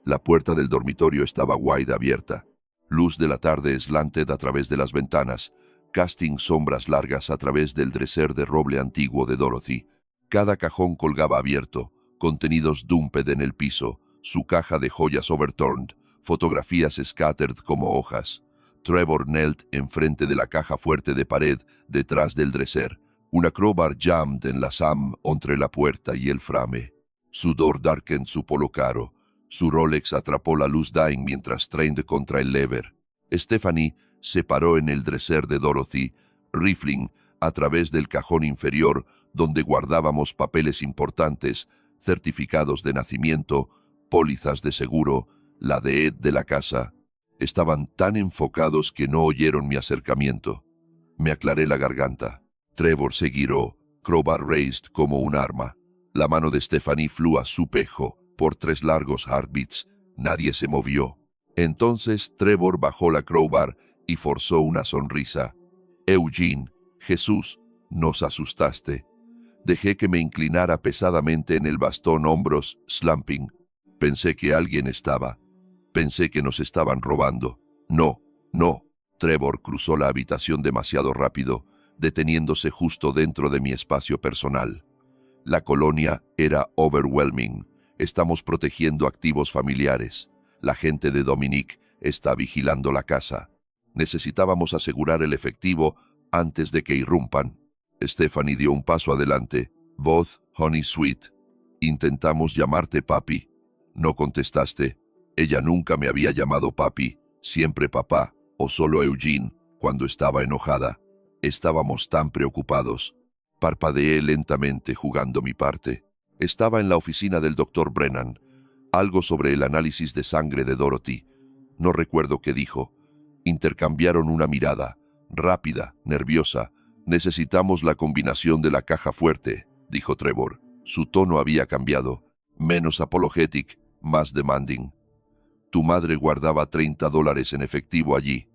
La puerta del dormitorio estaba wide abierta. Luz de la tarde slanted a través de las ventanas, casting sombras largas a través del dresser de roble antiguo de Dorothy. Cada cajón colgaba abierto, contenidos dumped en el piso, su caja de joyas overturned, fotografías scattered como hojas. Trevor knelt enfrente de la caja fuerte de pared, detrás del dresser. Una crowbar jammed en la sam entre la puerta y el frame. Sudor darkened su polo caro. Su Rolex atrapó la luz dying mientras trained contra el lever. Stephanie se paró en el dresser de Dorothy, rifling a través del cajón inferior donde guardábamos papeles importantes, certificados de nacimiento, pólizas de seguro, la de Ed de la casa. Estaban tan enfocados que no oyeron mi acercamiento. Me aclaré la garganta. Trevor se giró, crowbar raised como un arma. La mano de Stephanie flew a su pecho por 3 largos heartbeats. Nadie se movió. Entonces Trevor bajó la crowbar y forzó una sonrisa. Eugene, Jesús, nos asustaste. Dejé que me inclinara pesadamente en el bastón hombros, slumping. Pensé que alguien estaba. Pensé que nos estaban robando. No, no. Trevor cruzó la habitación demasiado rápido, deteniéndose justo dentro de mi espacio personal. La colonia era overwhelming. Estamos protegiendo activos familiares. La gente de Dominique está vigilando la casa. Necesitábamos asegurar el efectivo antes de que irrumpan. Stephanie dio un paso adelante. Voz, honey sweet. Intentamos llamarte papi. No contestaste. Ella nunca me había llamado papi, siempre papá, o solo Eugene, cuando estaba enojada. Estábamos tan preocupados. Parpadeé lentamente jugando mi parte. Estaba en la oficina del Dr. Brennan. Algo sobre el análisis de sangre de Dorothy. No recuerdo qué dijo. Intercambiaron una mirada, rápida, nerviosa. Necesitamos la combinación de la caja fuerte, dijo Trevor. Su tono había cambiado. Menos apologetic, más demanding. Tu madre guardaba $30 en efectivo allí.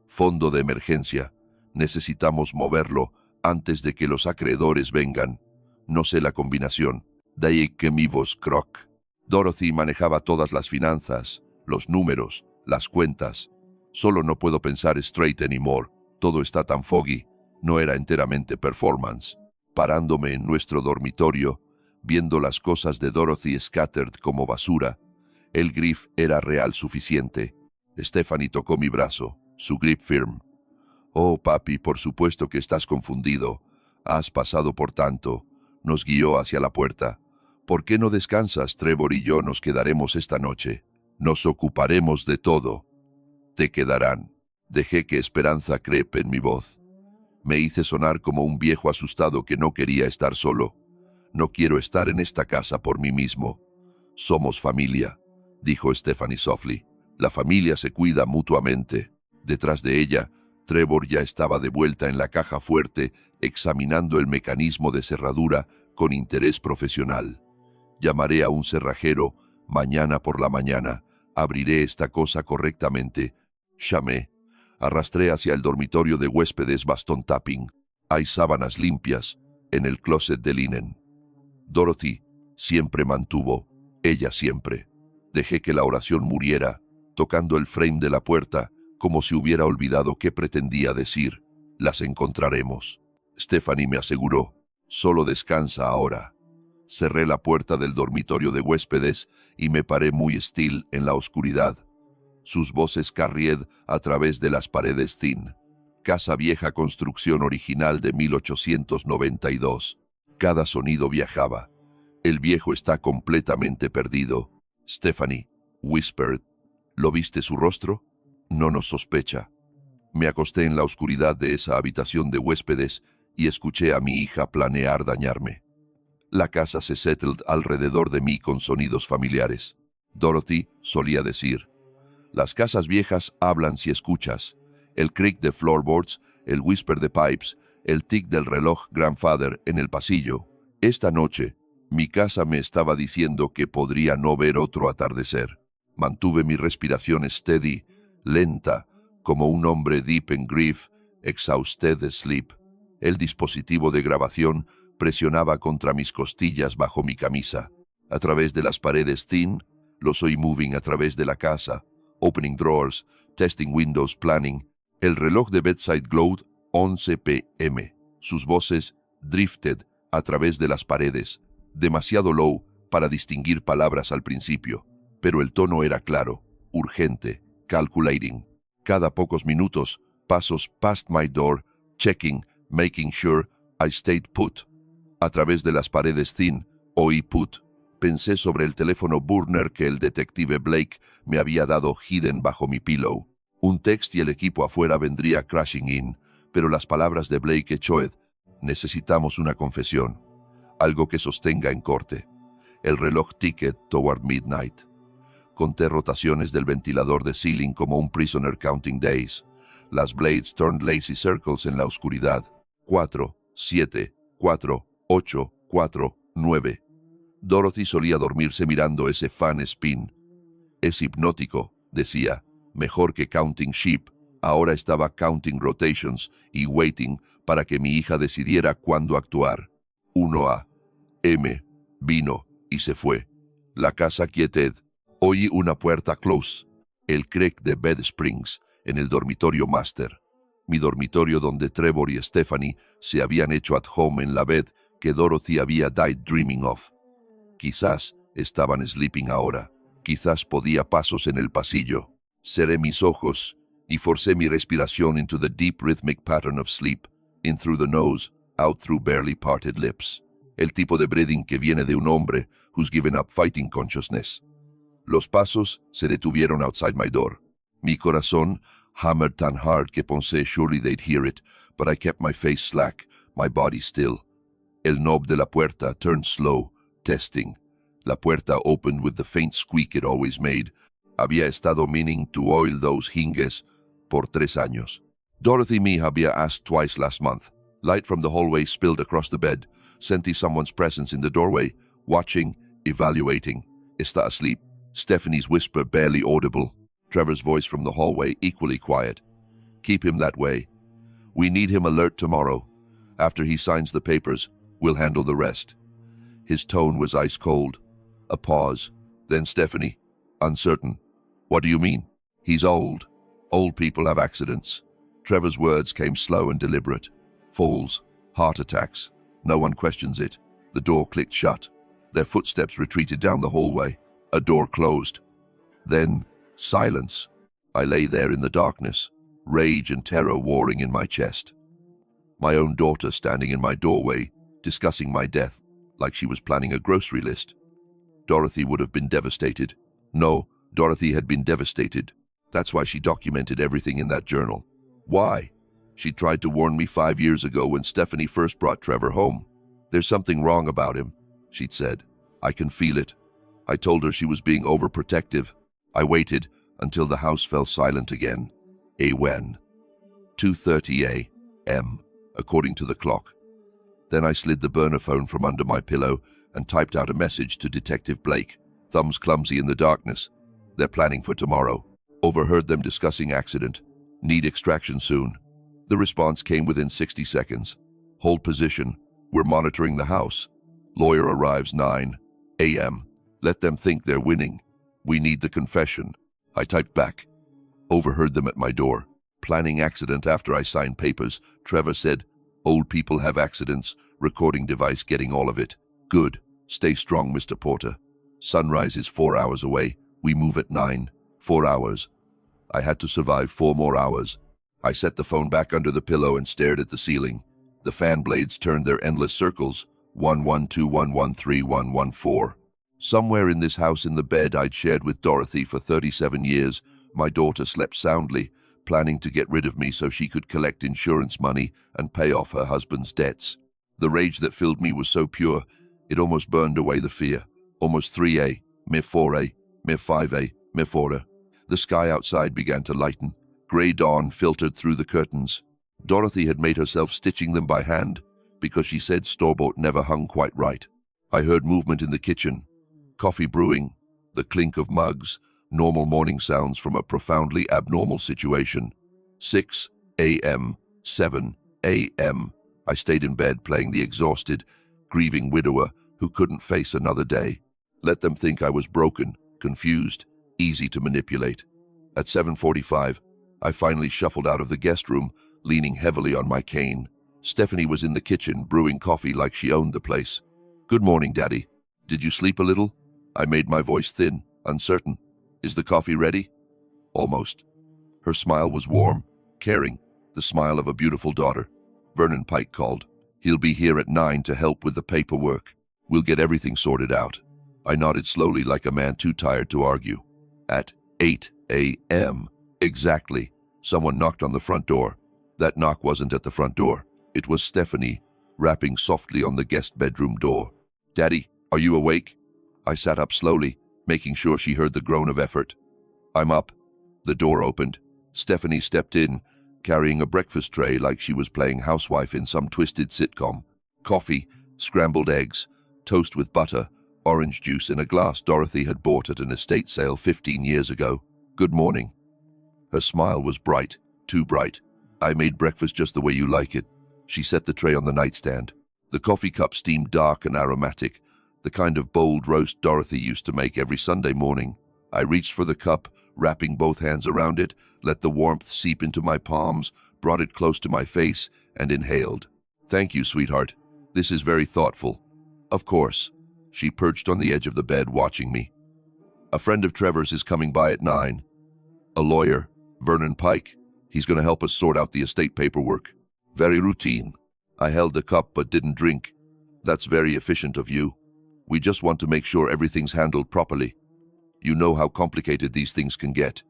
Fondo de emergencia. Necesitamos moverlo antes de que los acreedores vengan. No sé la combinación. De ahí que mi voz croc. Dorothy manejaba todas las finanzas, los números, las cuentas. Solo no puedo pensar straight anymore. Todo está tan foggy. No era enteramente performance. Parándome en nuestro dormitorio, viendo las cosas de Dorothy scattered como basura, el grip era real suficiente. Stephanie tocó mi brazo, su grip firm. Oh, papi, por supuesto que estás confundido. Has pasado por tanto. Nos guió hacia la puerta. ¿Por qué no descansas? Trevor y yo nos quedaremos esta noche. Nos ocuparemos de todo. Te quedarán. Dejé que esperanza crepe en mi voz. Me hice sonar como un viejo asustado que no quería estar solo. No quiero estar en esta casa por mí mismo. Somos familia, dijo Stephanie softly. La familia se cuida mutuamente. Detrás de ella, Trevor ya estaba de vuelta en la caja fuerte, examinando el mecanismo de cerradura con interés profesional. Llamaré a un cerrajero mañana por la mañana. Abriré esta cosa correctamente. Llamé. Arrastré hacia el dormitorio de huéspedes bastón tapping. Hay sábanas limpias en el closet de linen. Dorothy siempre mantuvo, ella siempre. Dejé que la oración muriera, tocando el frame de la puerta, como si hubiera olvidado qué pretendía decir. Las encontraremos. Stephanie me aseguró. Solo descansa ahora. Cerré la puerta del dormitorio de huéspedes y me paré muy still en la oscuridad. Sus voces carried a través de las paredes thin. Casa vieja, construcción original de 1892. Cada sonido viajaba. El viejo está completamente perdido. Stephanie whispered. ¿Lo viste su rostro? No nos sospecha. Me acosté en la oscuridad de esa habitación de huéspedes y escuché a mi hija planear dañarme. La casa se settled alrededor de mí con sonidos familiares. Dorothy solía decir, las casas viejas hablan si escuchas. El creak de floorboards, el whisper de pipes, el tic del reloj grandfather en el pasillo. Esta noche, mi casa me estaba diciendo que podría no ver otro atardecer. Mantuve mi respiración steady, lenta, como un hombre deep in grief, exhausted de sleep. El dispositivo de grabación presionaba contra mis costillas bajo mi camisa. A través de las paredes thin, Los oí moving a través de la casa, opening drawers, testing windows, planning. El reloj de bedside glowed 11 p.m. Sus voces drifted a través de las paredes, demasiado low para distinguir palabras al principio, pero el tono era claro, urgente, calculating. Cada pocos minutos, pasos past my door, checking, making sure I stayed put. A través de las paredes thin, oí put. Pensé sobre el teléfono burner que el detective Blake me había dado hidden bajo mi pillow. Un text y el equipo afuera vendría crashing in, pero las palabras de Blake echoed: necesitamos una confesión, algo que sostenga en corte. El reloj ticket toward midnight. Conté rotaciones del ventilador de ceiling como un prisoner counting days. Las blades turned lazy circles en la oscuridad. 4, 7, 4, 8, 4, 9. Dorothy solía dormirse mirando ese fan spin. Es hipnótico, decía, mejor que counting sheep. Ahora estaba counting rotations y waiting para que mi hija decidiera cuándo actuar. 1 a.m. Vino y se fue. La casa quieted. Oí una puerta close. El creak de bed springs en el dormitorio master. Mi dormitorio donde Trevor y Stephanie se habían hecho at home en la bed que Dorothy había died dreaming of. Quizás estaban sleeping ahora. Quizás podía pasos en el pasillo. Cerré mis ojos y forcé mi respiración into the deep rhythmic pattern of sleep, in through the nose, out through barely parted lips. El tipo de breathing que viene de un hombre who's given up fighting consciousness. Los pasos se detuvieron outside my door. Mi corazón hammered tan hard que pensé surely they'd hear it, but I kept my face slack, my body still. El knob de la puerta turned slow, testing. La puerta opened with the faint squeak it always made. Había estado meaning to oil those hinges por 3 años. Dorothy me había asked twice last month. Light from the hallway spilled across the bed. Sentí someone's presence in the doorway, watching, evaluating. Está asleep. Stephanie's whisper barely audible. Trevor's voice from the hallway equally quiet. Keep him that way. We need him alert tomorrow. After he signs the papers, we'll handle the rest. His tone was ice cold. A pause. Then Stephanie, uncertain. What do you mean? He's old. Old people have accidents. Trevor's words came slow and deliberate. Falls. Heart attacks. No one questions it. The door clicked shut. Their footsteps retreated down the hallway. A door closed. Then, silence. I lay there in the darkness, rage and terror warring in my chest. My own daughter standing in my doorway, discussing my death, like she was planning a grocery list. Dorothy would have been devastated. No, Dorothy had been devastated. That's why she documented everything in that journal. Why? She tried to warn me 5 years ago when Stephanie first brought Trevor home. There's something wrong about him, she'd said. I can feel it. I told her she was being overprotective. I waited until the house fell silent again. When? 2:30 a.m., according to the clock. Then I slid the burner phone from under my pillow and typed out a message to Detective Blake, thumbs clumsy in the darkness. They're planning for tomorrow. Overheard them discussing accident. Need extraction soon. The response came within 60 seconds. Hold position. We're monitoring the house. Lawyer arrives 9 a.m. Let them think they're winning. We need the confession. I typed back. Overheard them at my door. Planning accident after I signed papers. Trevor said, old people have accidents. Recording device getting all of it. Good. Stay strong, Mr. Porter. Sunrise is 4 hours away. We move at 9. 4 hours. I had to survive 4 more hours. I set the phone back under the pillow and stared at the ceiling. The fan blades turned their endless circles. 112, 113, 114. Somewhere in this house in the bed I'd shared with Dorothy for 37 years, my daughter slept soundly, planning to get rid of me so she could collect insurance money and pay off her husband's debts. The rage that filled me was so pure, it almost burned away the fear. Almost 3 mere 4 mere 5 mere 4. The sky outside began to lighten. Grey dawn filtered through the curtains. Dorothy had made herself stitching them by hand, because she said store-bought never hung quite right. I heard movement in the kitchen. Coffee brewing, the clink of mugs, normal morning sounds from a profoundly abnormal situation. 6 a.m., 7 a.m. I stayed in bed playing the exhausted, grieving widower who couldn't face another day. Let them think I was broken. confused, easy to manipulate. At 7:45, I finally shuffled out of the guest room, leaning heavily on my cane. Stephanie was in the kitchen, brewing coffee like she owned the place. "Good morning, Daddy. Did you sleep a little?" I made my voice thin, uncertain. "Is the coffee ready?" "Almost." Her smile was warm, caring, the smile of a beautiful daughter. Vernon Pike called. "He'll be here at 9 to help with the paperwork. We'll get everything sorted out." I nodded slowly like a man too tired to argue. At 8 a.m. exactly, someone knocked on the front door. That knock wasn't at the front door. It was Stephanie, rapping softly on the guest bedroom door. "Daddy, are you awake?" I sat up slowly, making sure she heard the groan of effort. "I'm up." The door opened. Stephanie stepped in, carrying a breakfast tray like she was playing housewife in some twisted sitcom. Coffee, scrambled eggs, toast with butter, orange juice in a glass Dorothy had bought at an estate sale 15 years ago. "Good morning." Her smile was bright, too bright. "I made breakfast just the way you like it." She set the tray on the nightstand. The coffee cup steamed dark and aromatic, the kind of bold roast Dorothy used to make every Sunday morning. I reached for the cup, wrapping both hands around it, let the warmth seep into my palms, brought it close to my face, and inhaled. "Thank you, sweetheart. This is very thoughtful." "Of course." She perched on the edge of the bed, watching me. "A friend of Trevor's is coming by at 9. A lawyer, Vernon Pike. He's going to help us sort out the estate paperwork." "Very routine." I held the cup but didn't drink. "That's very efficient of you. We just want to make sure everything's handled properly. You know how complicated these things can get."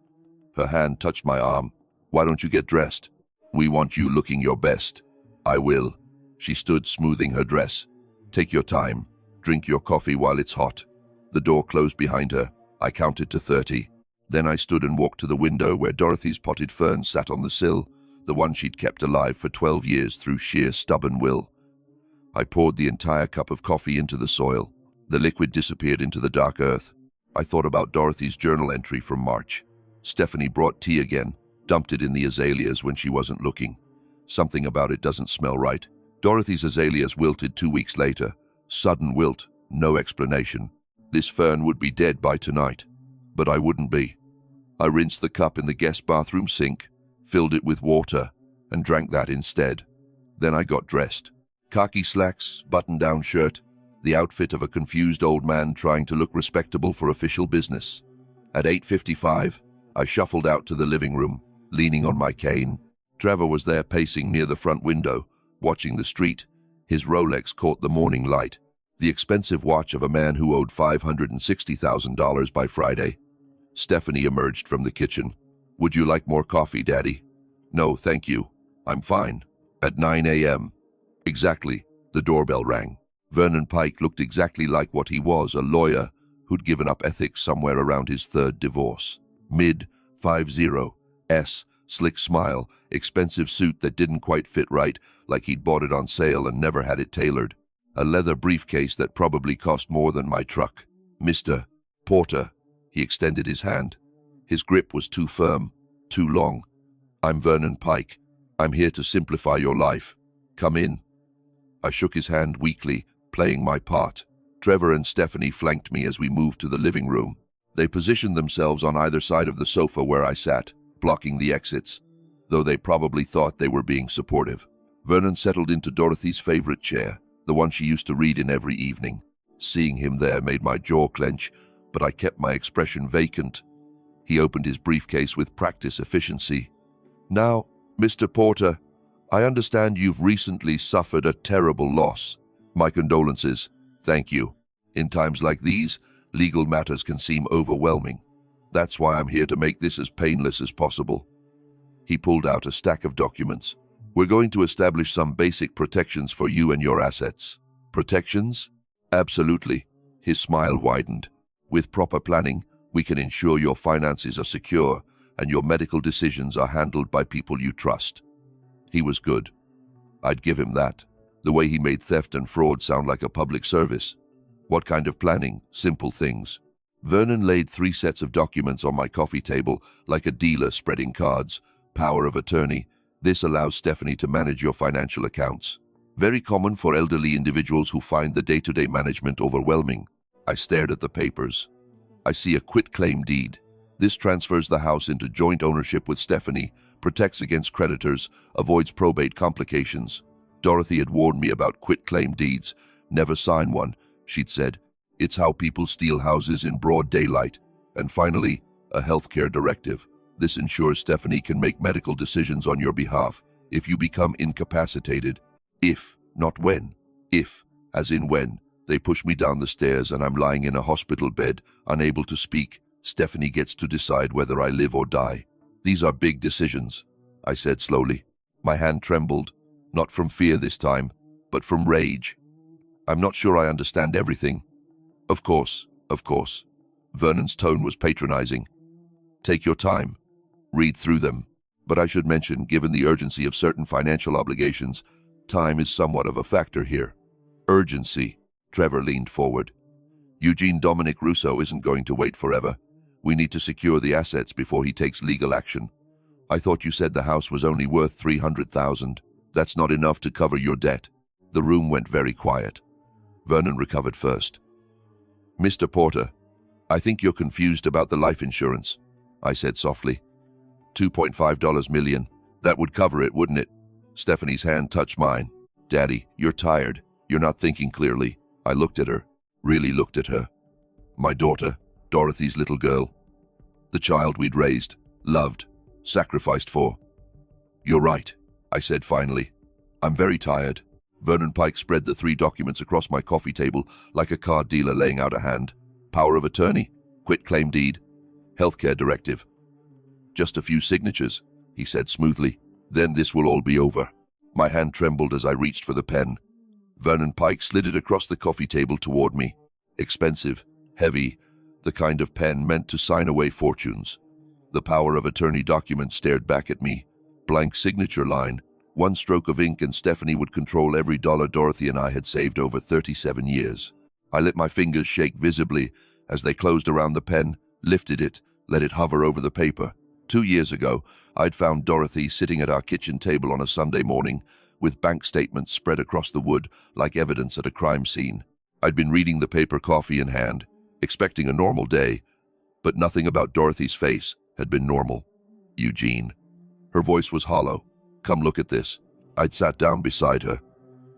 Her hand touched my arm. "Why don't you get dressed? We want you looking your best." "I will." She stood, smoothing her dress. "Take your time. Drink your coffee while it's hot." The door closed behind her. I counted to 30. Then I stood and walked to the window where Dorothy's potted fern sat on the sill, the one she'd kept alive for 12 years through sheer stubborn will. I poured the entire cup of coffee into the soil. The liquid disappeared into the dark earth. I thought about Dorothy's journal entry from March. Stephanie brought tea again, dumped it in the azaleas when she wasn't looking. Something about it doesn't smell right. Dorothy's azaleas wilted 2 weeks later. Sudden wilt, no explanation. This fern would be dead by tonight. But I wouldn't be. I rinsed the cup in the guest bathroom sink, filled it with water, and drank that instead. Then I got dressed. Khaki slacks, button-down shirt, the outfit of a confused old man trying to look respectable for official business. At 8:55, I shuffled out to the living room, leaning on my cane. Trevor was there pacing near the front window, watching the street. His Rolex caught the morning light, the expensive watch of a man who owed $560,000 by Friday. Stephanie emerged from the kitchen. "Would you like more coffee, Daddy?" "No, thank you. I'm fine." At 9 a.m. exactly, the doorbell rang. Vernon Pike looked exactly like what he was, a lawyer who'd given up ethics somewhere around his third divorce. Mid-50s, slick smile, expensive suit that didn't quite fit right, like he'd bought it on sale and never had it tailored. A leather briefcase that probably cost more than my truck. "Mr. Porter," he extended his hand. His grip was too firm, too long. "I'm Vernon Pike. I'm here to simplify your life. Come in." I shook his hand weakly, playing my part. Trevor and Stephanie flanked me as we moved to the living room. They positioned themselves on either side of the sofa where I sat, blocking the exits, though they probably thought they were being supportive. Vernon settled into Dorothy's favorite chair, the one she used to read in every evening. Seeing him there made my jaw clench, but I kept my expression vacant. He opened his briefcase with practice efficiency. "Now, Mr. Porter, I understand you've recently suffered a terrible loss. My condolences. Thank you. In times like these, legal matters can seem overwhelming. That's why I'm here to make this as painless as possible." He pulled out a stack of documents. "We're going to establish some basic protections for you and your assets." "Protections?" "Absolutely." His smile widened. "With proper planning, we can ensure your finances are secure and your medical decisions are handled by people you trust." He was good. I'd give him that. The way he made theft and fraud sound like a public service. What kind of planning? Simple things. Vernon laid 3 sets of documents on my coffee table, like a dealer spreading cards. Power of attorney. This allows Stephanie to manage your financial accounts. Very common for elderly individuals who find the day-to-day management overwhelming. I stared at the papers. I see a quitclaim deed. This transfers the house into joint ownership with Stephanie, protects against creditors, avoids probate complications. Dorothy had warned me about quitclaim deeds. Never sign one, she'd said. It's how people steal houses in broad daylight. And finally, a healthcare directive. This ensures Stephanie can make medical decisions on your behalf if you become incapacitated. If, not when. If, as in when. They push me down the stairs and I'm lying in a hospital bed, unable to speak. Stephanie gets to decide whether I live or die. These are big decisions, I said slowly. My hand trembled, not from fear this time, but from rage. I'm not sure I understand everything. Of course, of course. Vernon's tone was patronizing. Take your time. Read through them. But I should mention, given the urgency of certain financial obligations, time is somewhat of a factor here. Urgency. Trevor leaned forward. Eugene Dominic Russo isn't going to wait forever. We need to secure the assets before he takes legal action. I thought you said the house was only worth $300,000. That's not enough to cover your debt. The room went very quiet. Vernon recovered first. Mr. Porter, I think you're confused about the life insurance, I said softly. $2.5 million. That would cover it, wouldn't it? Stephanie's hand touched mine. Daddy, you're tired. You're not thinking clearly. I looked at her, really looked at her. My daughter, Dorothy's little girl. The child we'd raised, loved, sacrificed for. You're right, I said finally. I'm very tired. Vernon Pike spread the 3 documents across my coffee table like a card dealer laying out a hand. Power of attorney, quitclaim deed, healthcare directive. Just a few signatures, he said smoothly. Then this will all be over. My hand trembled as I reached for the pen. Vernon Pike slid it across the coffee table toward me. Expensive, heavy, the kind of pen meant to sign away fortunes. The power of attorney document stared back at me. Blank signature line. 1 stroke of ink and Stephanie would control every dollar Dorothy and I had saved over 37 years. I let my fingers shake visibly as they closed around the pen, lifted it, let it hover over the paper. 2 years ago, I'd found Dorothy sitting at our kitchen table on a Sunday morning, with bank statements spread across the wood like evidence at a crime scene. I'd been reading the paper, coffee in hand, expecting a normal day, but nothing about Dorothy's face had been normal. Eugene. Her voice was hollow. Come look at this. I'd sat down beside her.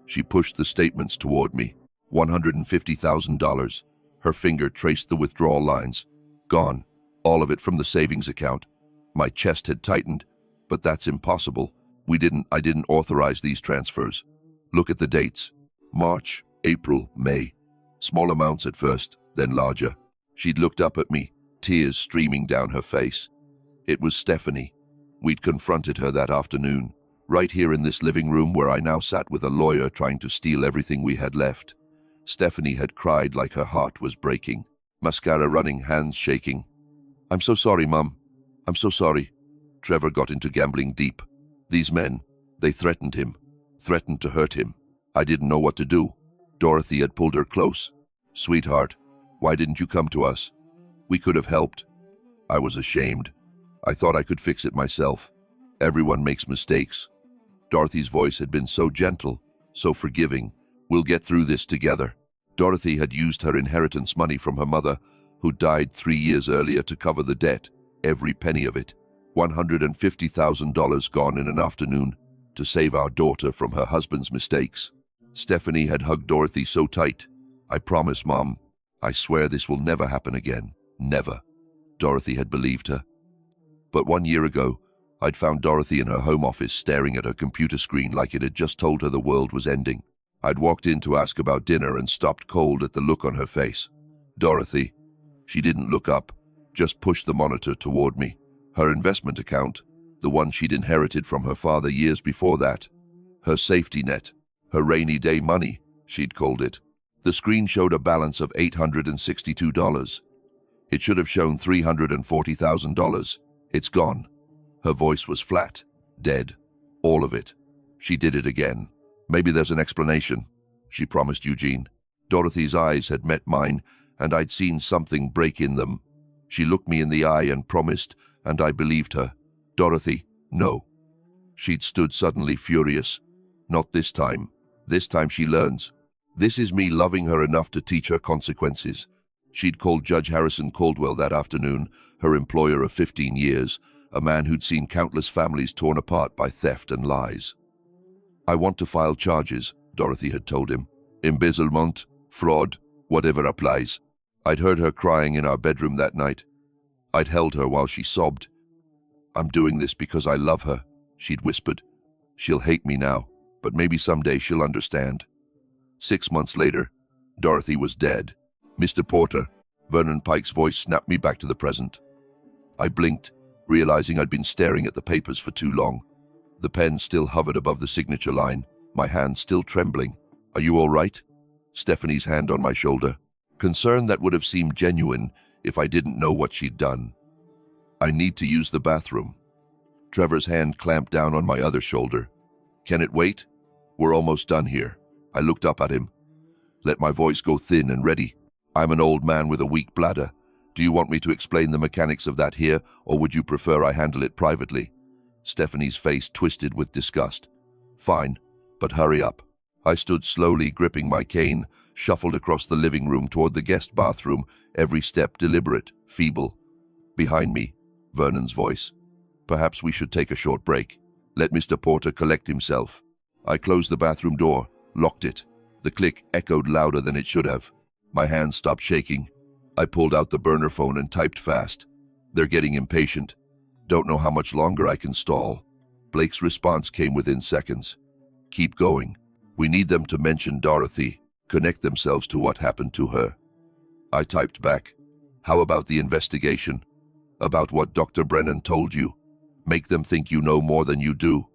She pushed the statements toward me. $150,000. Her finger traced the withdrawal lines. Gone. All of it from the savings account. My chest had tightened. But that's impossible. I didn't authorize these transfers. Look at the dates. March, April, May. Small amounts at first, then larger. She'd looked up at me, tears streaming down her face. It was Stephanie. We'd confronted her that afternoon, right here in this living room where I now sat with a lawyer trying to steal everything we had left. Stephanie had cried like her heart was breaking, mascara running, hands shaking. I'm so sorry, Mum. I'm so sorry. Trevor got into gambling deep. These men, they threatened him, threatened to hurt him. I didn't know what to do. Dorothy had pulled her close. Sweetheart, why didn't you come to us? We could have helped. I was ashamed. I thought I could fix it myself. Everyone makes mistakes. Dorothy's voice had been so gentle, so forgiving. We'll get through this together. Dorothy had used her inheritance money from her mother, who died 3 years earlier, to cover the debt, every penny of it. $150,000 gone in an afternoon to save our daughter from her husband's mistakes. Stephanie had hugged Dorothy so tight. I promise, Mom. I swear this will never happen again. Never. Dorothy had believed her. But 1 year ago, I'd found Dorothy in her home office staring at her computer screen like it had just told her the world was ending. I'd walked in to ask about dinner and stopped cold at the look on her face. Dorothy. She didn't look up, just pushed the monitor toward me. Her investment account, the one she'd inherited from her father years before that. Her safety net, her rainy day money, she'd called it. The screen showed a balance of $862. It should have shown $340,000. It's gone. Her voice was flat, dead. All of it. She did it again. Maybe there's an explanation, she promised Eugene. Dorothy's eyes had met mine, and I'd seen something break in them. She looked me in the eye and promised, and I believed her. Dorothy, no. She'd stood suddenly furious. Not this time. This time she learns. This is me loving her enough to teach her consequences. She'd called Judge Harrison Caldwell that afternoon, her employer of 15 years, a man who'd seen countless families torn apart by theft and lies. "I want to file charges," Dorothy had told him. "Embezzlement, fraud, whatever applies." I'd heard her crying in our bedroom that night. I'd held her while she sobbed. "I'm doing this because I love her," she'd whispered. "She'll hate me now, but maybe someday she'll understand." 6 months later, Dorothy was dead. "Mr. Porter," Vernon Pike's voice snapped me back to the present. I blinked, realizing I'd been staring at the papers for too long. The pen still hovered above the signature line, my hand still trembling. "Are you all right?" Stephanie's hand on my shoulder. Concern that would have seemed genuine if I didn't know what she'd done. "I need to use the bathroom." Trevor's hand clamped down on my other shoulder. "Can it wait? We're almost done here." I looked up at him. Let my voice go thin and ready. "I'm an old man with a weak bladder. Do you want me to explain the mechanics of that here, or would you prefer I handle it privately?" Stephanie's face twisted with disgust. "Fine, but hurry up." I stood slowly, gripping my cane, shuffled across the living room toward the guest bathroom, every step deliberate, feeble. Behind me, Vernon's voice. "Perhaps we should take a short break. Let Mr. Porter collect himself." I closed the bathroom door, locked it. The click echoed louder than it should have. My hands stopped shaking. I pulled out the burner phone and typed fast. "They're getting impatient. Don't know how much longer I can stall." Blake's response came within seconds. "Keep going. We need them to mention Dorothy, connect themselves to what happened to her." I typed back. "How about the investigation? About what Dr. Brennan told you? Make them think you know more than you do.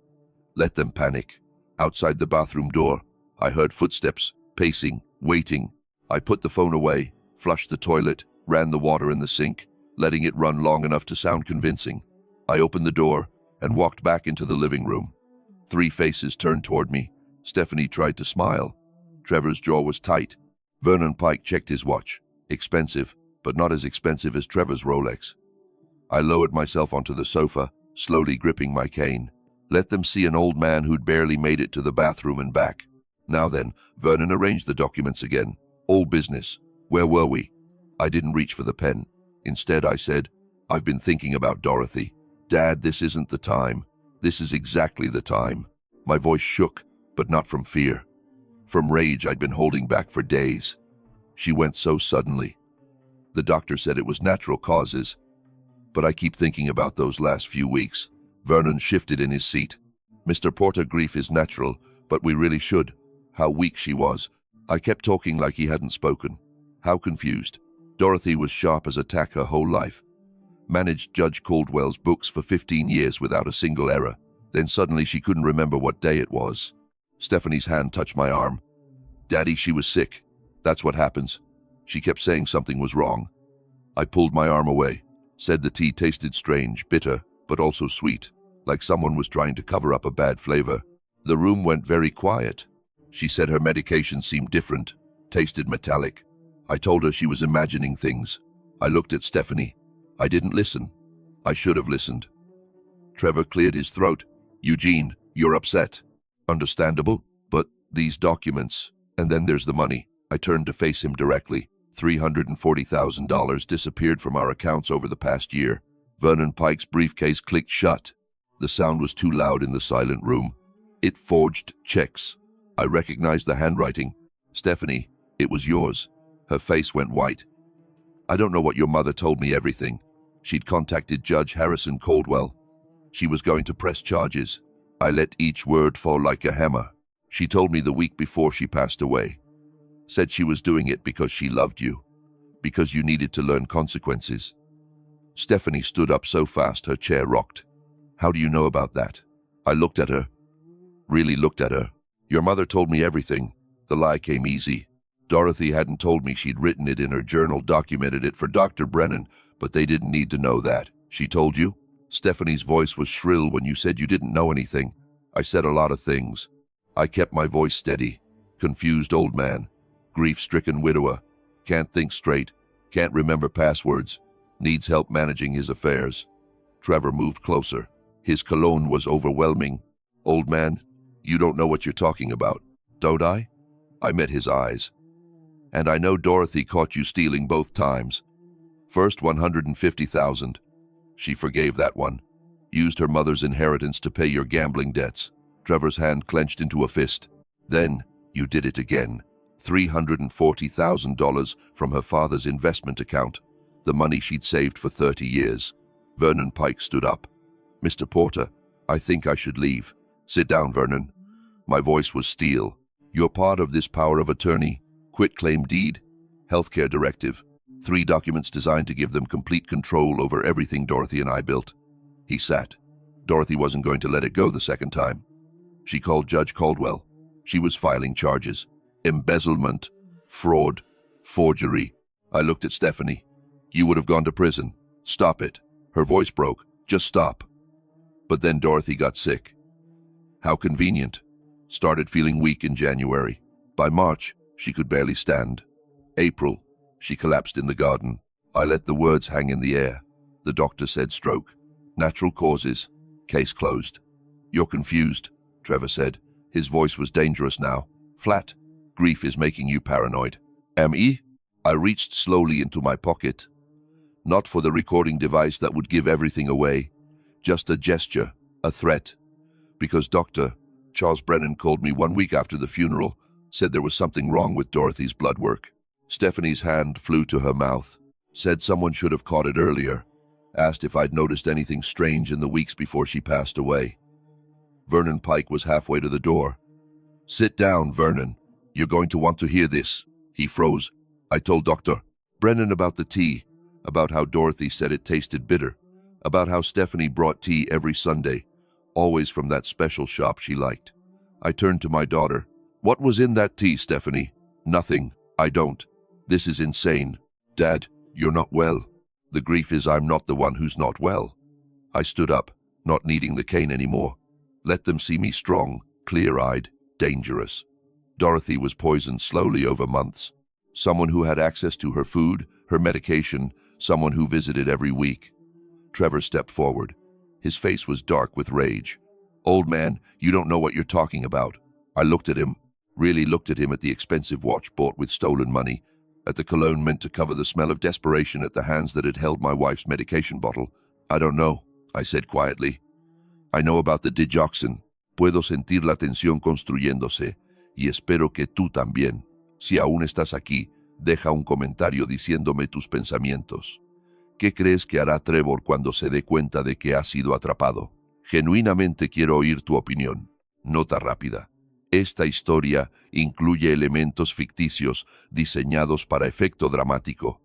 Let them panic." Outside the bathroom door, I heard footsteps, pacing, waiting. I put the phone away, flushed the toilet, ran the water in the sink, letting it run long enough to sound convincing. I opened the door and walked back into the living room. 3 faces turned toward me. Stephanie tried to smile. Trevor's jaw was tight. Vernon Pike checked his watch. Expensive, but not as expensive as Trevor's Rolex. I lowered myself onto the sofa, slowly gripping my cane. Let them see an old man who'd barely made it to the bathroom and back. Now then, Vernon arranged the documents again. All business. Where were we? I didn't reach for the pen. Instead, I said, "I've been thinking about Dorothy. Dad, this isn't the time. This is exactly the time." My voice shook, but not from fear. From rage I'd been holding back for days. She went so suddenly. The doctor said it was natural causes. But I keep thinking about those last few weeks. Vernon shifted in his seat. "Mr. Porter, grief is natural, but we really should." How weak she was. I kept talking like he hadn't spoken. How confused. Dorothy was sharp as a tack her whole life. Managed Judge Caldwell's books for 15 years without a single error. Then suddenly she couldn't remember what day it was. Stephanie's hand touched my arm. "Daddy, she was sick. That's what happens." She kept saying something was wrong. I pulled my arm away. Said the tea tasted strange, bitter, but also sweet, like someone was trying to cover up a bad flavor. The room went very quiet. She said her medication seemed different, tasted metallic. I told her she was imagining things. I looked at Stephanie. I didn't listen. I should have listened. Trevor cleared his throat. "Eugene, you're upset." "Understandable, but these documents, and then there's the money." I turned to face him directly. $340,000 disappeared from our accounts over the past year. Vernon Pike's briefcase clicked shut. The sound was too loud in the silent room. It forged checks. I recognized the handwriting. "Stephanie, it was yours." Her face went white. "I don't know what your mother told me everything. She'd contacted Judge Harrison Caldwell. She was going to press charges. I let each word fall like a hammer. She told me the week before she passed away. Said she was doing it because she loved you. Because you needed to learn consequences." Stephanie stood up so fast her chair rocked. "How do you know about that?" I looked at her. Really looked at her. "Your mother told me everything." The lie came easy. Dorothy hadn't told me she'd written it in her journal, documented it for Dr. Brennan, but they didn't need to know that. "She told you?" Stephanie's voice was shrill. "When you said you didn't know anything, I said a lot of things." I kept my voice steady. Confused old man. Grief-stricken widower. Can't think straight. Can't remember passwords. Needs help managing his affairs. Trevor moved closer. His cologne was overwhelming. "Old man, you don't know what you're talking about." "Don't I?" I met his eyes. And I know Dorothy caught you stealing both times. First 150,000. She forgave that one. Used her mother's inheritance to pay your gambling debts. Trevor's hand clenched into a fist. Then you did it again. $340,000 from her father's investment account, the money she'd saved for 30 years. Vernon Pike stood up. Mr. Porter, I think I should leave. Sit down, Vernon. My voice was steel. You're part of this power of attorney, quitclaim deed, healthcare directive, 3 documents designed to give them complete control over everything Dorothy and I built. He sat. Dorothy wasn't going to let it go the second time. She called Judge Caldwell. She was filing charges. Embezzlement, fraud, forgery. I looked at Stephanie. You would have gone to prison. Stop it. Her voice broke. Just stop. But then Dorothy got sick. How convenient. Started feeling weak in January. By March, she could barely stand. April, she collapsed in the garden. I let the words hang in the air. The doctor said stroke. Natural causes. Case closed. You're confused, Trevor said. His voice was dangerous now. Flat. Grief is making you paranoid. M.E.? I reached slowly into my pocket. Not for the recording device that would give everything away. Just a gesture, a threat. Because Dr. Charles Brennan called me 1 week after the funeral, said there was something wrong with Dorothy's blood work. Stephanie's hand flew to her mouth. Said someone should have caught it earlier. Asked if I'd noticed anything strange in the weeks before she passed away. Vernon Pike was halfway to the door. Sit down, Vernon. You're going to want to hear this. He froze. I told Dr. Brennan about the tea, about how Dorothy said it tasted bitter, about how Stephanie brought tea every Sunday, always from that special shop she liked. I turned to my daughter. What was in that tea, Stephanie? Nothing. I don't. This is insane. Dad, you're not well. The grief is I'm not the one who's not well. I stood up, not needing the cane anymore. Let them see me strong, clear-eyed, dangerous. Dorothy was poisoned slowly over months. Someone who had access to her food, her medication, someone who visited every week. Trevor stepped forward. His face was dark with rage. Old man, you don't know what you're talking about. I looked at him, really looked at him, at the expensive watch bought with stolen money, at the cologne meant to cover the smell of desperation, at the hands that had held my wife's medication bottle. I don't know, I said quietly. I know about the digoxin. Puedo sentir la tensión construyéndose, y espero que tú también. Si aún estás aquí, deja un comentario diciéndome tus pensamientos. ¿Qué crees que hará Trevor cuando se dé cuenta de que ha sido atrapado? Genuinamente quiero oír tu opinión. Nota rápida. Esta historia incluye elementos ficticios diseñados para efecto dramático.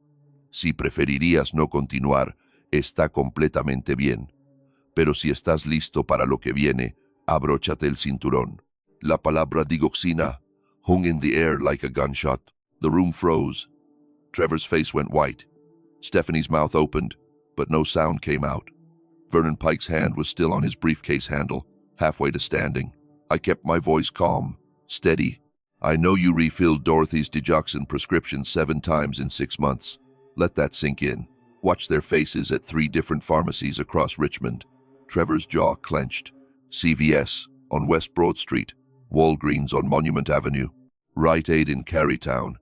Si preferirías no continuar, está completamente bien. Pero si estás listo para lo que viene, abróchate el cinturón. La palabra digoxina hung in the air like a gunshot. The room froze. Trevor's face went white. Stephanie's mouth opened, but no sound came out. Vernon Pike's hand was still on his briefcase handle, halfway to standing. I kept my voice calm, steady. I know you refilled Dorothy's digoxin prescription 7 times in 6 months. Let that sink in. Watch their faces at 3 different pharmacies across Richmond. Trevor's jaw clenched. CVS on West Broad Street, Walgreens on Monument Avenue, Rite Aid in Carytown.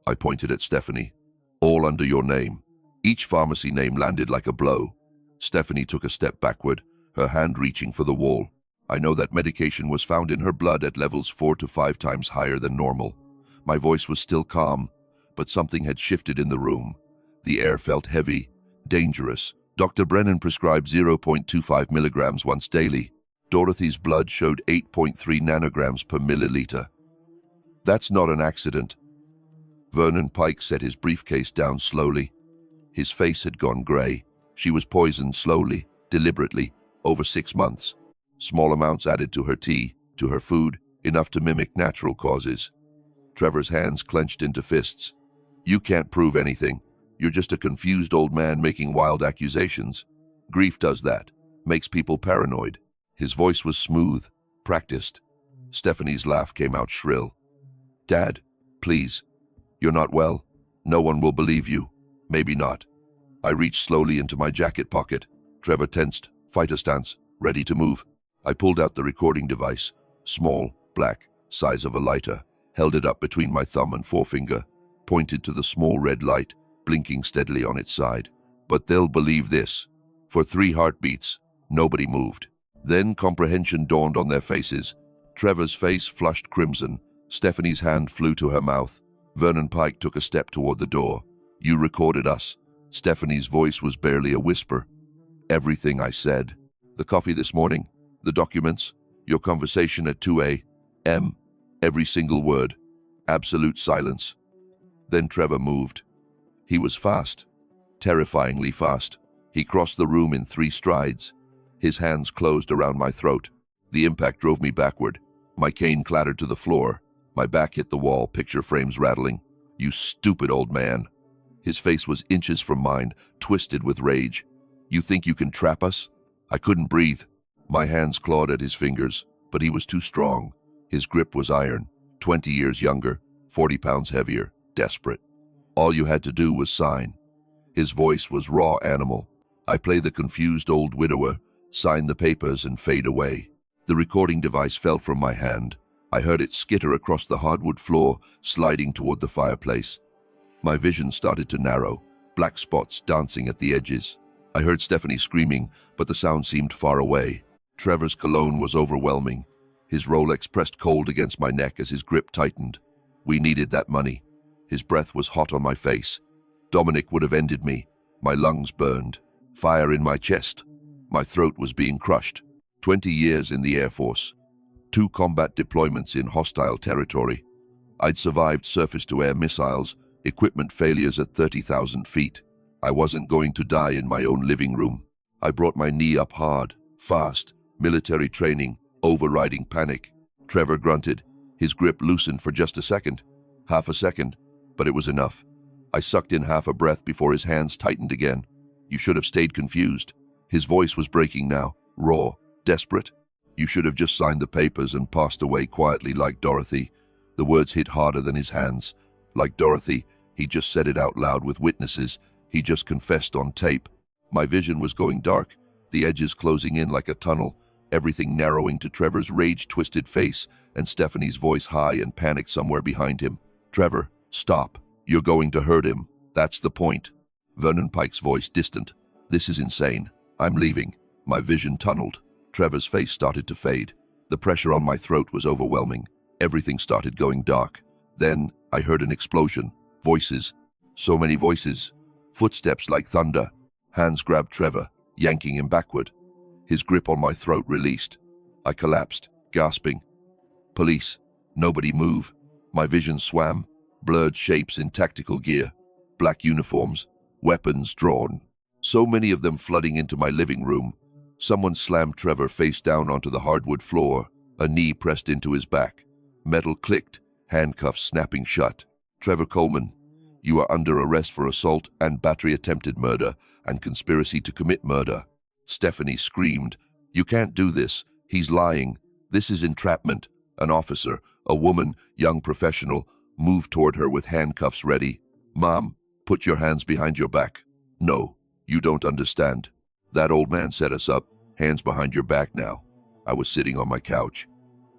I pointed at Stephanie. All under your name. Each pharmacy name landed like a blow. Stephanie took a step backward, her hand reaching for the wall. I know that medication was found in her blood at levels 4 to 5 times higher than normal. My voice was still calm, but something had shifted in the room. The air felt heavy, dangerous. Dr. Brennan prescribed 0.25 milligrams once daily. Dorothy's blood showed 8.3 nanograms per milliliter. That's not an accident. Vernon Pike set his briefcase down slowly. His face had gone gray. She was poisoned slowly, deliberately, over 6 months. Small amounts added to her tea, to her food, enough to mimic natural causes. Trevor's hands clenched into fists. You can't prove anything. You're just a confused old man making wild accusations. Grief does that, makes people paranoid. His voice was smooth, practiced. Stephanie's laugh came out shrill. Dad, please. You're not well. No one will believe you. Maybe not. I reached slowly into my jacket pocket. Trevor tensed, fighter stance, ready to move. I pulled out the recording device, small, black, size of a lighter, held it up between my thumb and forefinger. pointed to the small red light, blinking steadily on its side. But they'll believe this. For 3 heartbeats, nobody moved. Then comprehension dawned on their faces. Trevor's face flushed crimson. Stephanie's hand flew to her mouth. Vernon Pike took a step toward the door. You recorded us. Stephanie's voice was barely a whisper. Everything I said. The coffee this morning, the documents, your conversation at 2 a.m. Every single word. Absolute silence. Then Trevor moved. He was fast. Terrifyingly fast. He crossed the room in 3 strides. His hands closed around my throat. The impact drove me backward. My cane clattered to the floor. My back hit the wall, picture frames rattling. You stupid old man. His face was inches from mine, twisted with rage. You think you can trap us? I couldn't breathe. My hands clawed at his fingers, but he was too strong. His grip was iron. 20 years younger, 40 pounds heavier, desperate. All you had to do was sign. His voice was raw animal. I play the confused old widower, sign the papers and fade away. The recording device fell from my hand. I heard it skitter across the hardwood floor, sliding toward the fireplace. My vision started to narrow, black spots dancing at the edges. I heard Stephanie screaming, but the sound seemed far away. Trevor's cologne was overwhelming. His Rolex pressed cold against my neck as his grip tightened. We needed that money. His breath was hot on my face. Dominic would have ended me. My lungs burned. Fire in my chest. My throat was being crushed. 20 years in the Air Force. 2 combat deployments in hostile territory. I'd survived surface-to-air missiles, equipment failures at 30,000 feet. I wasn't going to die in my own living room. I brought my knee up hard, fast, military training, overriding panic. Trevor grunted. His grip loosened for just a second. Half a second, but it was enough. I sucked in half a breath before his hands tightened again. You should have stayed confused. His voice was breaking now, raw, desperate. You should have just signed the papers and passed away quietly like Dorothy. The words hit harder than his hands. Like Dorothy, he just said it out loud with witnesses. He just confessed on tape. My vision was going dark, the edges closing in like a tunnel, everything narrowing to Trevor's rage-twisted face and Stephanie's voice high and panic somewhere behind him. Trevor, stop. You're going to hurt him. That's the point. Vernon Pike's voice distant. This is insane. I'm leaving. My vision tunneled. Trevor's face started to fade. The pressure on my throat was overwhelming. Everything started going dark. Then I heard an explosion. Voices. So many voices. Footsteps like thunder. Hands grabbed Trevor, yanking him backward. His grip on my throat released. I collapsed, gasping. Police. Nobody move. My vision swam. Blurred shapes in tactical gear. Black uniforms. Weapons drawn. So many of them flooding into my living room. Someone slammed Trevor face down onto the hardwood floor. A knee pressed into his back. Metal clicked, handcuffs snapping shut. Trevor Coleman, you are under arrest for assault and battery attempted murder and conspiracy to commit murder. Stephanie screamed, you can't do this. He's lying. This is entrapment. An officer, a woman, young professional, moved toward her with handcuffs ready. Mom, put your hands behind your back. No, you don't understand. That old man set us up, hands behind your back now. I was sitting on my couch.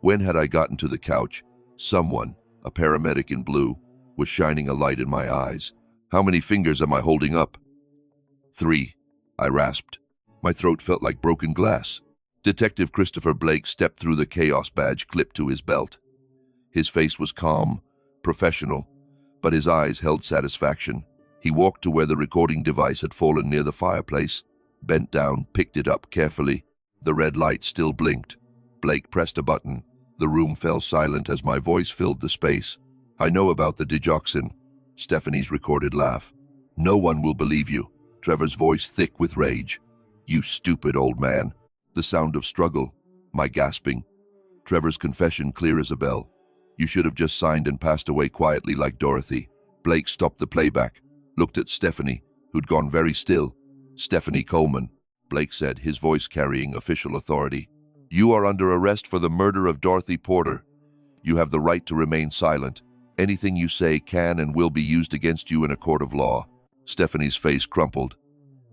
When had I gotten to the couch? Someone, a paramedic in blue, was shining a light in my eyes. How many fingers am I holding up? 3, I rasped. My throat felt like broken glass. Detective Christopher Blake stepped through the chaos badge clipped to his belt. His face was calm, professional, but his eyes held satisfaction. He walked to where the recording device had fallen near the fireplace, bent down, picked it up carefully. The red light still blinked. Blake pressed a button. The room fell silent as my voice filled the space. I know about the digoxin. Stephanie's recorded laugh. No one will believe you. Trevor's voice thick with rage. You stupid old man. The sound of struggle. My gasping. Trevor's confession clear as a bell. You should have just signed and passed away quietly like Dorothy. Blake stopped the playback, looked at Stephanie, who'd gone very still. Stephanie Coleman, Blake said, his voice carrying official authority. You are under arrest for the murder of Dorothy Porter. You have the right to remain silent. Anything you say can and will be used against you in a court of law. Stephanie's face crumpled.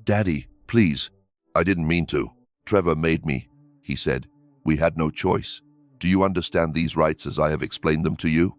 Daddy, please. I didn't mean to. Trevor made me, he said. We had no choice. Do you understand these rights as I have explained them to you?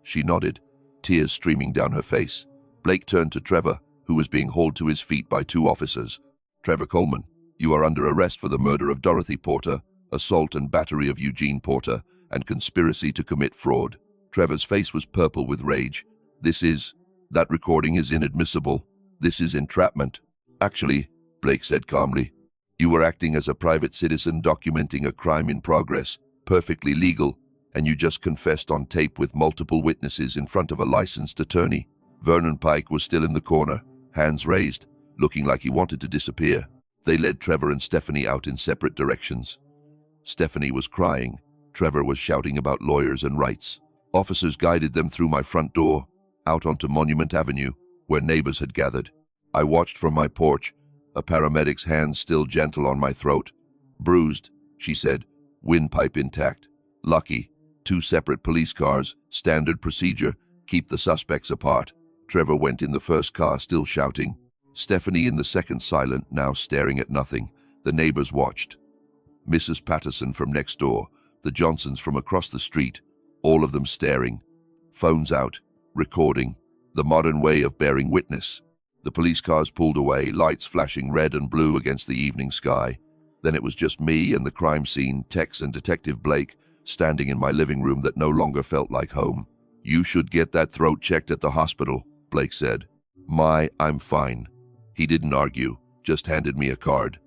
She nodded. tears streaming down her face. Blake turned to Trevor, who was being hauled to his feet by 2 officers. "Trevor Coleman, you are under arrest for the murder of Dorothy Porter, assault and battery of Eugene Porter, and conspiracy to commit fraud." Trevor's face was purple with rage. That recording is inadmissible. This is entrapment." "Actually," Blake said calmly, "you were acting as a private citizen documenting a crime in progress, perfectly legal, and you just confessed on tape with multiple witnesses in front of a licensed attorney." Vernon Pike was still in the corner, hands raised, looking like he wanted to disappear. They led Trevor and Stephanie out in separate directions. Stephanie was crying. Trevor was shouting about lawyers and rights. Officers guided them through my front door, out onto Monument Avenue, where neighbors had gathered. I watched from my porch, a paramedic's hand still gentle on my throat. "Bruised," she said, windpipe intact. "Lucky. 2 separate police cars, standard procedure, keep the suspects apart." Trevor went in the first car, still shouting. Stephanie in the second, silent, now staring at nothing. The neighbors watched. Mrs. Patterson from next door, the Johnsons from across the street, all of them staring. Phones out, recording, the modern way of bearing witness. The police cars pulled away, lights flashing red and blue against the evening sky. Then it was just me and the crime scene, Tex and Detective Blake, standing in my living room that no longer felt like home. "You should get that throat checked at the hospital," Blake said. I'm fine." He didn't argue, just handed me a card.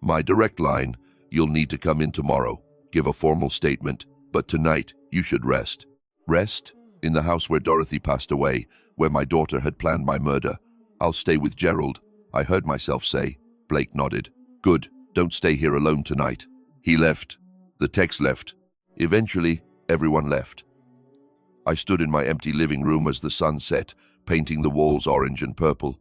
"My direct line, you'll need to come in tomorrow, give a formal statement, but tonight you should rest." "Rest? In the house where Dorothy passed away, where my daughter had planned my murder. I'll stay with Gerald," I heard myself say. Blake nodded. "Good, don't stay here alone tonight." He left. The Tex left. Eventually, everyone left. I stood in my empty living room as the sun set, painting the walls orange and purple.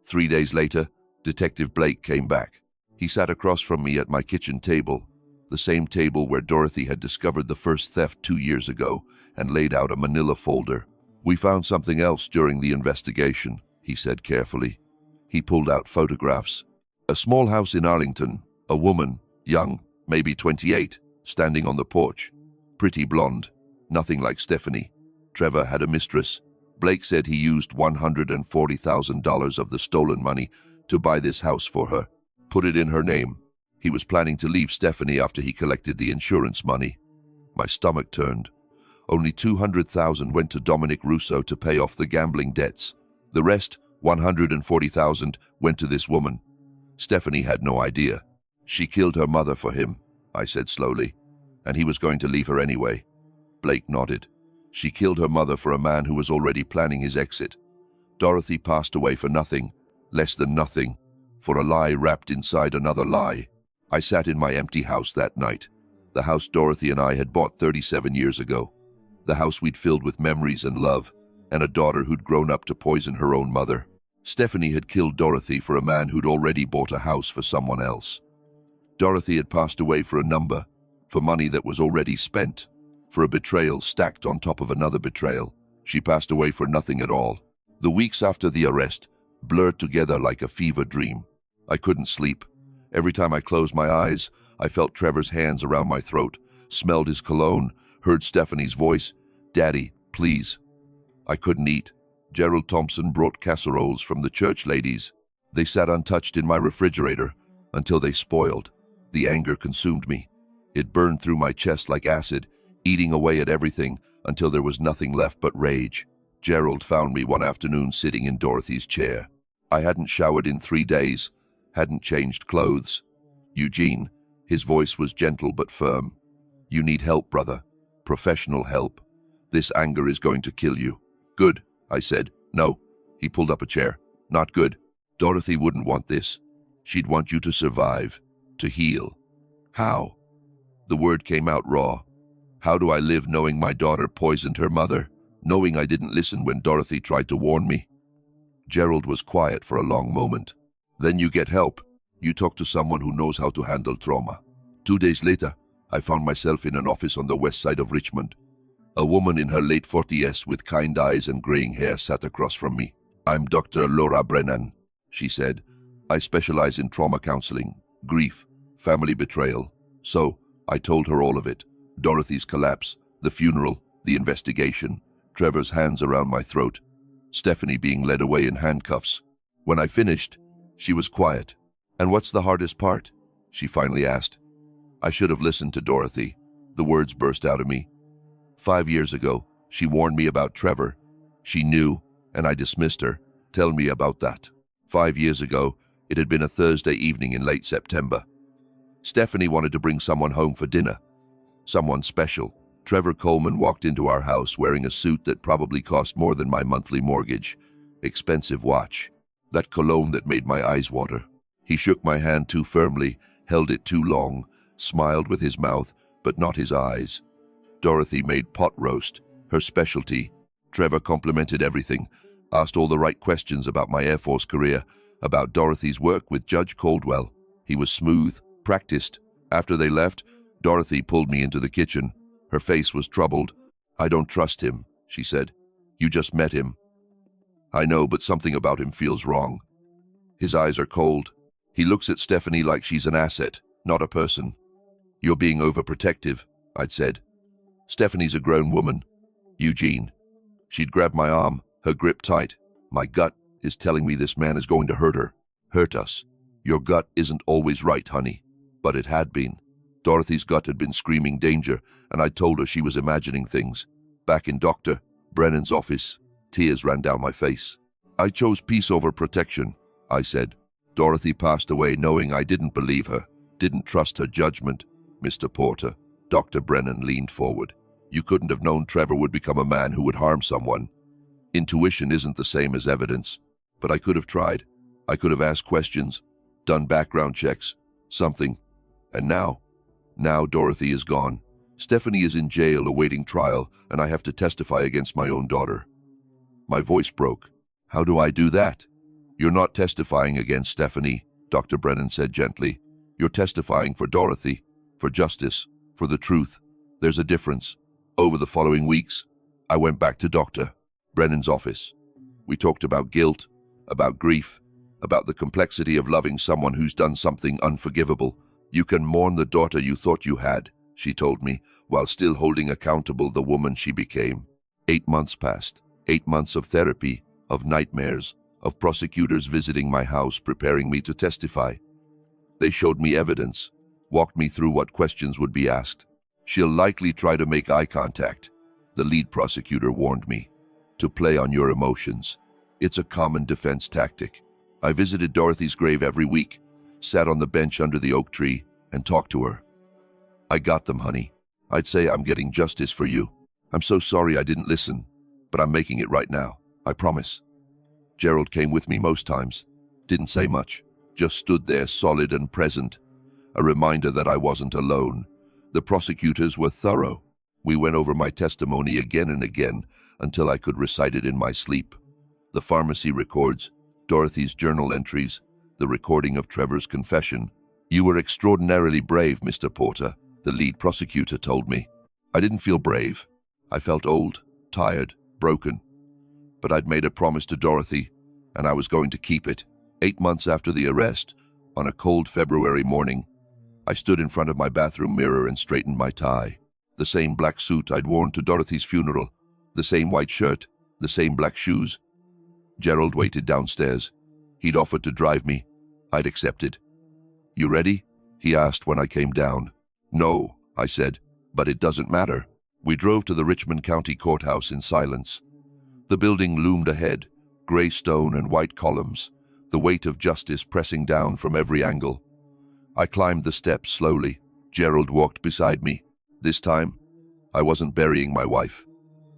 3 days later, Detective Blake came back. He sat across from me at my kitchen table, the same table where Dorothy had discovered the first theft 2 years ago, and laid out a manila folder. "We found something else during the investigation," he said carefully. He pulled out photographs. A small house in Arlington, a woman, young, maybe 28, standing on the porch. Pretty blonde, nothing like Stephanie. Trevor had a mistress. Blake said he used $140,000 of the stolen money to buy this house for her, put it in her name. He was planning to leave Stephanie after he collected the insurance money. My stomach turned. Only $200,000 went to Dominic Russo to pay off the gambling debts. The rest, $140,000, went to this woman. Stephanie had no idea. "She killed her mother for him," I said slowly, "and he was going to leave her anyway." Blake nodded. "She killed her mother for a man who was already planning his exit. Dorothy passed away for nothing, less than nothing, for a lie wrapped inside another lie." I sat in my empty house that night, the house Dorothy and I had bought 37 years ago, the house we'd filled with memories and love, and a daughter who'd grown up to poison her own mother. Stephanie had killed Dorothy for a man who'd already bought a house for someone else. Dorothy had passed away for a number, for money that was already spent, for a betrayal stacked on top of another betrayal. She passed away for nothing at all. The weeks after the arrest blurred together like a fever dream. I couldn't sleep. Every time I closed my eyes, I felt Trevor's hands around my throat, smelled his cologne, heard Stephanie's voice, "Daddy, please." I couldn't eat. Gerald Thompson brought casseroles from the church ladies. They sat untouched in my refrigerator until they spoiled. The anger consumed me. It burned through my chest like acid, eating away at everything until there was nothing left but rage. Gerald found me one afternoon sitting in Dorothy's chair. I hadn't showered in 3 days, hadn't changed clothes. "Eugene," his voice was gentle but firm. "You need help, brother. Professional help. This anger is going to kill you." "Good," I said. "No." He pulled up a chair. "Not good. Dorothy wouldn't want this. She'd want you to survive, to heal." "How?" The word came out raw. "How do I live knowing my daughter poisoned her mother, knowing I didn't listen when Dorothy tried to warn me?" Gerald was quiet for a long moment. "Then you get help. You talk to someone who knows how to handle trauma." 2 days later, I found myself in an office on the west side of Richmond. A woman in her late 40s with kind eyes and graying hair sat across from me. "I'm Dr. Laura Brennan," she said. "I specialize in trauma counseling, grief, family betrayal." So I told her all of it. Dorothy's collapse, the funeral, the investigation. Trevor's hands around my throat, Stephanie being led away in handcuffs. When I finished, she was quiet. "And what's the hardest part?" she finally asked. I should have listened to Dorothy. The words burst out of me. 5 years ago, she warned me about Trevor. She knew, and I dismissed her. Tell me about that. 5 years ago, it had been a Thursday evening in late September. Stephanie wanted to bring someone home for dinner. Someone special. Trevor Coleman walked into our house wearing a suit that probably cost more than my monthly mortgage. Expensive watch. That cologne that made my eyes water. He shook my hand too firmly, held it too long, smiled with his mouth, but not his eyes. Dorothy made pot roast, her specialty. Trevor complimented everything, asked all the right questions about my Air Force career, about Dorothy's work with Judge Caldwell. He was smooth, practiced. After they left, Dorothy pulled me into the kitchen. Her face was troubled. "I don't trust him," she said. "You just met him." "I know, but something about him feels wrong. His eyes are cold. He looks at Stephanie like she's an asset, not a person." "You're being overprotective," I'd said. "Stephanie's a grown woman." "Eugene." She'd grabbed my arm, her grip tight. "My gut is telling me this man is going to hurt her. Hurt us. Your gut isn't always right, honey." But it had been. Dorothy's gut had been screaming danger, and I told her she was imagining things. Back in Dr. Brennan's office, tears ran down my face. "I chose peace over protection," I said. "Dorothy passed away knowing I didn't believe her, didn't trust her judgment." "Mr. Porter," Dr. Brennan leaned forward. "You couldn't have known Trevor would become a man who would harm someone. Intuition isn't the same as evidence, but I could have tried. I could have asked questions, done background checks, something. And now Dorothy is gone. Stephanie is in jail awaiting trial, and I have to testify against my own daughter." My voice broke. "How do I do that?" "You're not testifying against Stephanie," Dr. Brennan said gently. "You're testifying for Dorothy, for justice, for the truth. There's a difference." Over the following weeks, I went back to Dr. Brennan's office. We talked about guilt, about grief, about the complexity of loving someone who's done something unforgivable. "You can mourn the daughter you thought you had," she told me, while still holding accountable the woman she became. 8 months passed. 8 months of therapy, of nightmares, of prosecutors visiting my house preparing me to testify. They showed me evidence, walked me through what questions would be asked. "She'll likely try to make eye contact," the lead prosecutor warned me, "to play on your emotions. It's a common defense tactic." I visited Dorothy's grave every week, sat on the bench under the oak tree, and talked to her. "I got them, honey. I'd say I'm getting justice for you. I'm so sorry I didn't listen, but I'm making it right now. I promise." Gerald came with me most times, didn't say much, just stood there solid and present, a reminder that I wasn't alone. The prosecutors were thorough. We went over my testimony again and again until I could recite it in my sleep. The pharmacy records, Dorothy's journal entries, the recording of Trevor's confession. "You were extraordinarily brave, Mr. Porter," the lead prosecutor told me. I didn't feel brave. I felt old, tired, broken. But I'd made a promise to Dorothy, and I was going to keep it. 8 months after the arrest, on a cold February morning, I stood in front of my bathroom mirror and straightened my tie. The same black suit I'd worn to Dorothy's funeral, the same white shirt, the same black shoes. Gerald waited downstairs. He'd offered to drive me. I'd accepted. "You ready?" he asked when I came down. "No," I said, "but it doesn't matter." We drove to the Richmond County Courthouse in silence. The building loomed ahead, gray stone and white columns, the weight of justice pressing down from every angle. I climbed the steps slowly. Gerald walked beside me. This time, I wasn't burying my wife.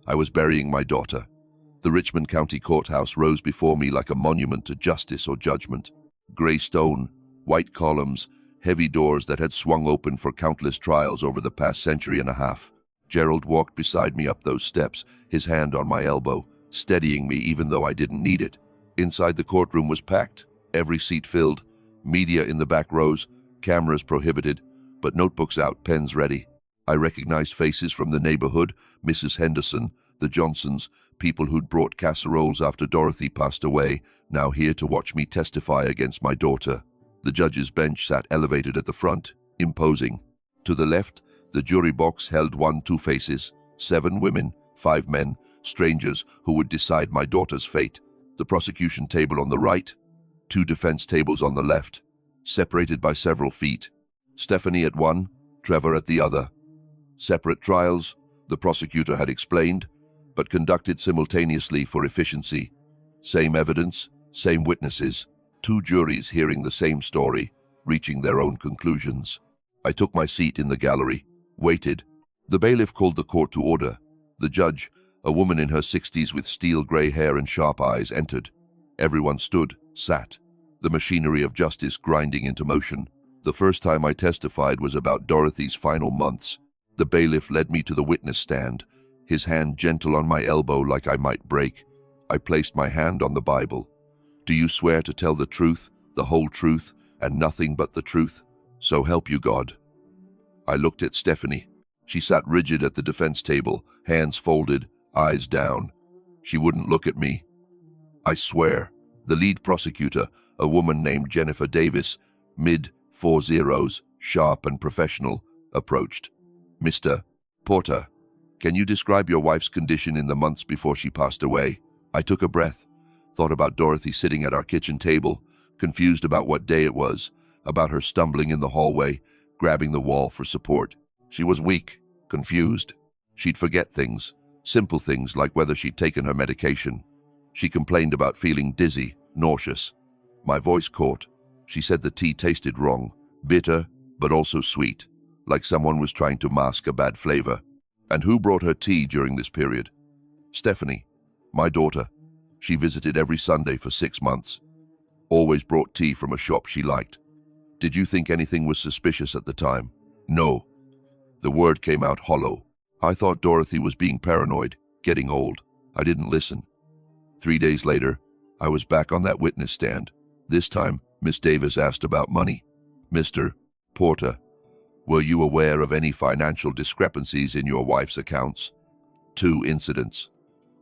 I was burying my daughter. The Richmond County Courthouse rose before me like a monument to justice or judgment. Gray stone, white columns, heavy doors that had swung open for countless trials over the past century and a half. Gerald walked beside me up those steps, his hand on my elbow, steadying me even though I didn't need it. Inside the courtroom was packed, every seat filled, media in the back rows, cameras prohibited, but notebooks out, pens ready. I recognized faces from the neighborhood, Mrs. Henderson, the Johnsons, people who'd brought casseroles after Dorothy passed away, now here to watch me testify against my daughter. The judge's bench sat elevated at the front, imposing. To the left, the jury box held 1-2 faces, 7 women, 5 men, strangers who would decide my daughter's fate. The prosecution table on the right, two defense tables on the left, separated by several feet. Stephanie at one, Trevor at the other. Separate trials, the prosecutor had explained, but conducted simultaneously for efficiency. Same evidence, same witnesses, two juries hearing the same story, reaching their own conclusions. I took my seat in the gallery, waited. The bailiff called the court to order. The judge, a woman in her 60s with steel-gray hair and sharp eyes, entered. Everyone stood, sat, the machinery of justice grinding into motion. The first time I testified was about Dorothy's final months. The bailiff led me to the witness stand, his hand gentle on my elbow like I might break. I placed my hand on the Bible. "Do you swear to tell the truth, the whole truth, and nothing but the truth? So help you God." I looked at Stephanie. She sat rigid at the defense table, hands folded, eyes down. She wouldn't look at me. "I swear." The lead prosecutor, a woman named Jennifer Davis, mid-40s, sharp and professional, approached. "Mr. Porter, can you describe your wife's condition in the months before she passed away?" I took a breath, thought about Dorothy sitting at our kitchen table, confused about what day it was, about her stumbling in the hallway, grabbing the wall for support. She was weak, confused. She'd forget things, simple things like whether she'd taken her medication. She complained about feeling dizzy, nauseous. My voice caught. She said the tea tasted wrong, bitter, but also sweet, like someone was trying to mask a bad flavor. And who brought her tea during this period? Stephanie, my daughter. She visited every Sunday for 6 months. Always brought tea from a shop she liked. Did you think anything was suspicious at the time? No. The word came out hollow. I thought Dorothy was being paranoid, getting old. I didn't listen. 3 days later, I was back on that witness stand. This time, Miss Davis asked about money. "Mr. Porter, were you aware of any financial discrepancies in your wife's accounts?" 2 incidents.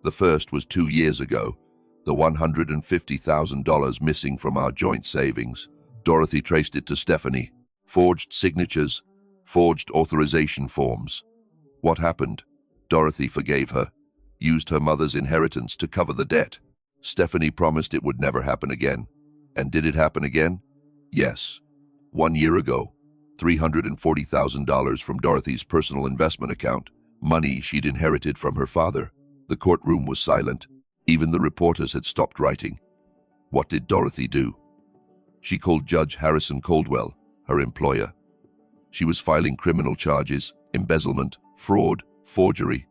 The first was 2 years ago, the $150,000 missing from our joint savings. Dorothy traced it to Stephanie. Forged signatures, forged authorization forms. What happened? Dorothy forgave her, used her mother's inheritance to cover the debt. Stephanie promised it would never happen again. And did it happen again? Yes. 1 year ago, $340,000 from Dorothy's personal investment account, money she'd inherited from her father. The courtroom was silent. Even the reporters had stopped writing. What did Dorothy do? She called Judge Harrison Caldwell, her employer. She was filing criminal charges, embezzlement, fraud, forgery.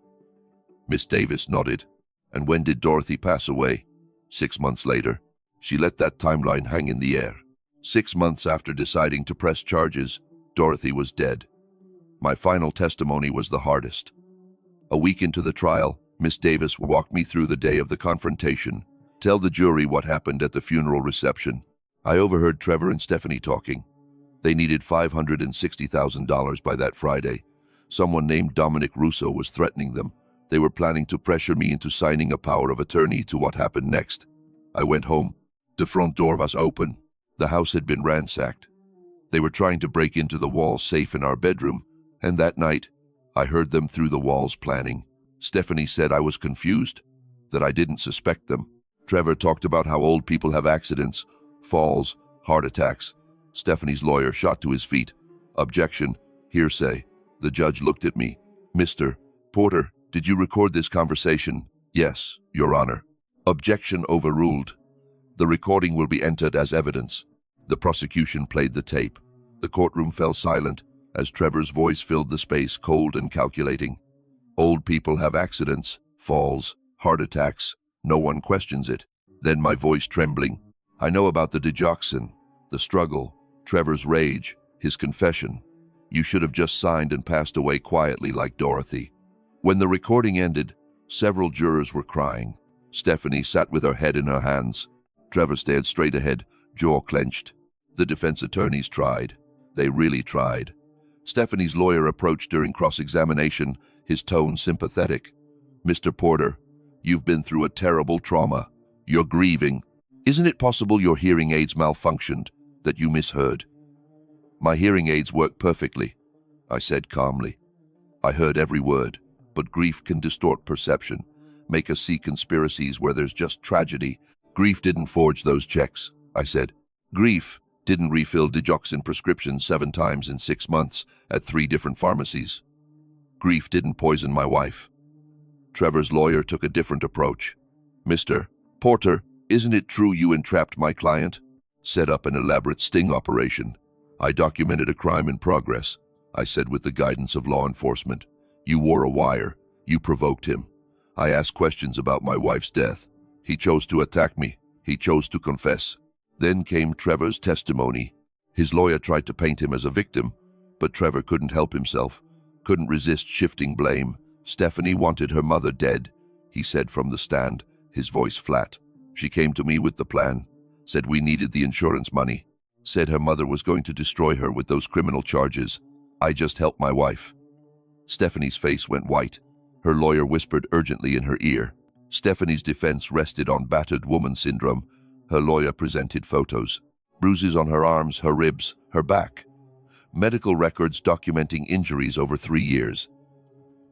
Miss Davis nodded. And when did Dorothy pass away? 6 months later. She let that timeline hang in the air. 6 months after deciding to press charges, Dorothy was dead. My final testimony was the hardest. A week into the trial, Miss Davis walked me through the day of the confrontation. Tell the jury what happened at the funeral reception. I overheard Trevor and Stephanie talking. They needed $560,000 by that Friday. Someone named Dominic Russo was threatening them. They were planning to pressure me into signing a power of attorney to what happened next. I went home. The front door was open. The house had been ransacked. They were trying to break into the wall safe in our bedroom, and that night, I heard them through the walls planning. Stephanie said I was confused, that I didn't suspect them. Trevor talked about how old people have accidents, falls, heart attacks. Stephanie's lawyer shot to his feet. Objection, hearsay. The judge looked at me. Mr. Porter, did you record this conversation? Yes, Your Honor. Objection overruled. The recording will be entered as evidence. The prosecution played the tape. The courtroom fell silent as Trevor's voice filled the space, cold and calculating. Old people have accidents, falls, heart attacks. No one questions it. Then my voice trembling. I know about the digoxin, the struggle, Trevor's rage, his confession. You should have just signed and passed away quietly like Dorothy. When the recording ended, several jurors were crying. Stephanie sat with her head in her hands. Trevor stared straight ahead, jaw clenched. The defense attorneys tried. They really tried. Stephanie's lawyer approached during cross-examination, his tone sympathetic. Mr. Porter, you've been through a terrible trauma. You're grieving. Isn't it possible your hearing aids malfunctioned, that you misheard? My hearing aids work perfectly, I said calmly. I heard every word, but grief can distort perception. make us see conspiracies where there's just tragedy. Grief didn't forge those checks, I said. Grief didn't refill digoxin prescriptions 7 times in 6 months at 3 different pharmacies. Grief didn't poison my wife. Trevor's lawyer took a different approach. Mr. Porter, isn't it true you entrapped my client? Set up an elaborate sting operation. I documented a crime in progress, I said with the guidance of law enforcement. You wore a wire. You provoked him. I asked questions about my wife's death. He chose to attack me. He chose to confess. Then came Trevor's testimony. His lawyer tried to paint him as a victim, but Trevor couldn't help himself, couldn't resist shifting blame. Stephanie wanted her mother dead, he said from the stand, his voice flat. She came to me with the plan, said we needed the insurance money, said her mother was going to destroy her with those criminal charges. I just helped my wife. Stephanie's face went white. Her lawyer whispered urgently in her ear. Stephanie's defense rested on battered woman syndrome. Her lawyer presented photos. Bruises on her arms, her ribs, her back. Medical records documenting injuries over 3 years.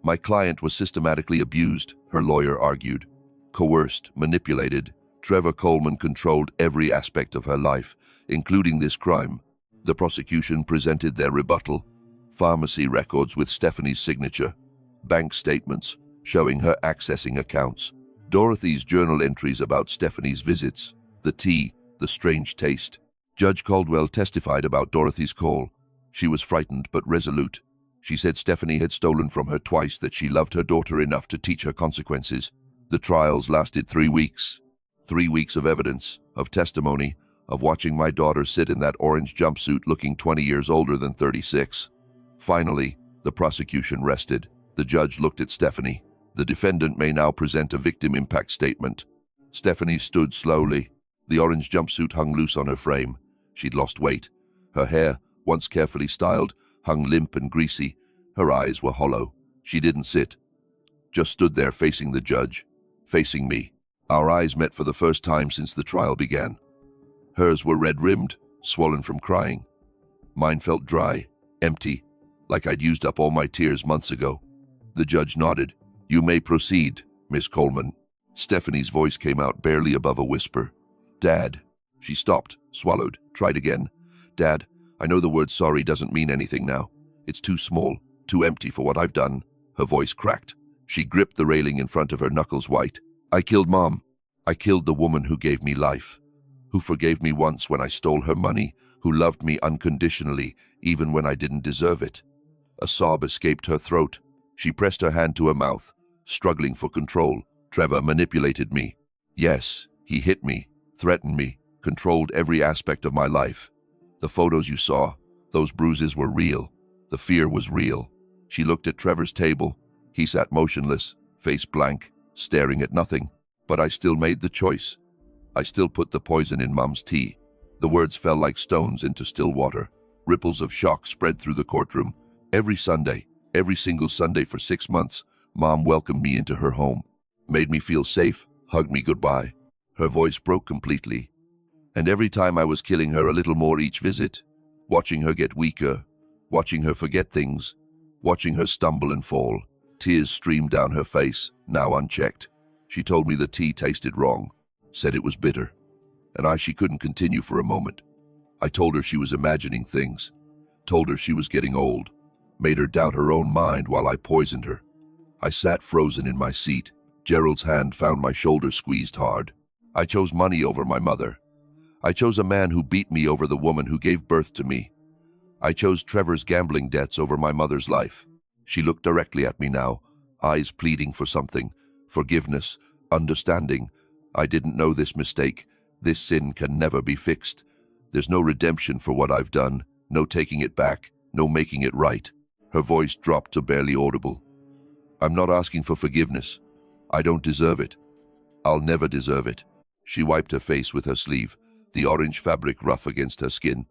My client was systematically abused, her lawyer argued. Coerced, manipulated. Trevor Coleman controlled every aspect of her life, including this crime. The prosecution presented their rebuttal. Pharmacy records with Stephanie's signature. Bank statements showing her accessing accounts. Dorothy's journal entries about Stephanie's visits. The tea, the strange taste. Judge Caldwell testified about Dorothy's call. She was frightened but resolute. She said Stephanie had stolen from her twice, that she loved her daughter enough to teach her consequences. The trials lasted 3 weeks. 3 weeks of evidence, of testimony, of watching my daughter sit in that orange jumpsuit looking 20 years older than 36. Finally, the prosecution rested. The judge looked at Stephanie. The defendant may now present a victim impact statement. Stephanie stood slowly. The orange jumpsuit hung loose on her frame. She'd lost weight. Her hair, once carefully styled, hung limp and greasy. Her eyes were hollow. She didn't sit, just stood there facing the judge, facing me. Our eyes met for the first time since the trial began. Hers were red-rimmed, swollen from crying. Mine felt dry, empty, like I'd used up all my tears months ago. The judge nodded. You may proceed, Miss Coleman. Stephanie's voice came out barely above a whisper. Dad. She stopped, swallowed, tried again. Dad, I know the word sorry doesn't mean anything now. It's too small, too empty for what I've done. Her voice cracked. She gripped the railing in front of her, knuckles white. I killed Mom. I killed the woman who gave me life, who forgave me once when I stole her money, who loved me unconditionally, even when I didn't deserve it. A sob escaped her throat. She pressed her hand to her mouth, struggling for control. Trevor manipulated me. Yes, he hit me, threatened me, controlled every aspect of my life. The photos you saw, those bruises were real. The fear was real. She looked at Trevor's table. He sat motionless, face blank, staring at nothing. But I still made the choice. I still put the poison in Mom's tea. The words fell like stones into still water. Ripples of shock spread through the courtroom. Every Sunday, every single Sunday for 6 months, Mom welcomed me into her home, made me feel safe, hugged me goodbye. Her voice broke completely. And every time I was killing her a little more each visit, watching her get weaker, watching her forget things, watching her stumble and fall. Tears streamed down her face, now unchecked. She told me the tea tasted wrong, said it was bitter, and she couldn't continue for a moment. I told her she was imagining things, told her she was getting old, made her doubt her own mind while I poisoned her. I sat frozen in my seat. Gerald's hand found my shoulder squeezed hard. I chose money over my mother. I chose a man who beat me over the woman who gave birth to me. I chose Trevor's gambling debts over my mother's life. She looked directly at me now, eyes pleading for something, forgiveness, understanding. I didn't know this mistake. This sin can never be fixed. There's no redemption for what I've done, no taking it back, no making it right. Her voice dropped to barely audible. I'm not asking for forgiveness. I don't deserve it. I'll never deserve it. She wiped her face with her sleeve, the orange fabric rough against her skin.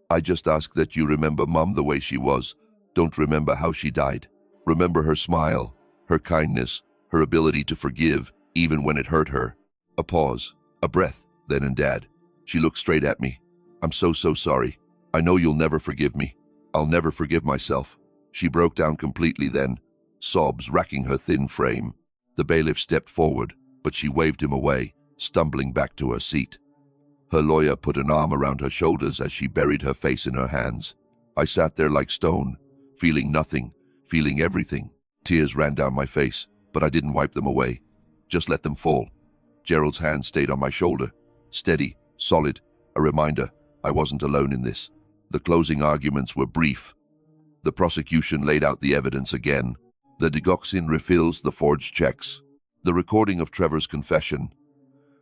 I just ask that you remember Mom the way she was. Don't remember how she died. Remember her smile, her kindness, her ability to forgive, even when it hurt her. A pause, a breath, then and Dad. She looked straight at me. I'm so sorry. I know you'll never forgive me. I'll never forgive myself. She broke down completely then, sobs racking her thin frame. The bailiff stepped forward, but she waved him away, stumbling back to her seat. Her lawyer put an arm around her shoulders as she buried her face in her hands. I sat there like stone, feeling nothing, feeling everything. Tears ran down my face, but I didn't wipe them away. Just let them fall. Gerald's hand stayed on my shoulder, steady, solid, a reminder I wasn't alone in this. The closing arguments were brief. The prosecution laid out the evidence again. The digoxin refills the forged checks. The recording of Trevor's confession.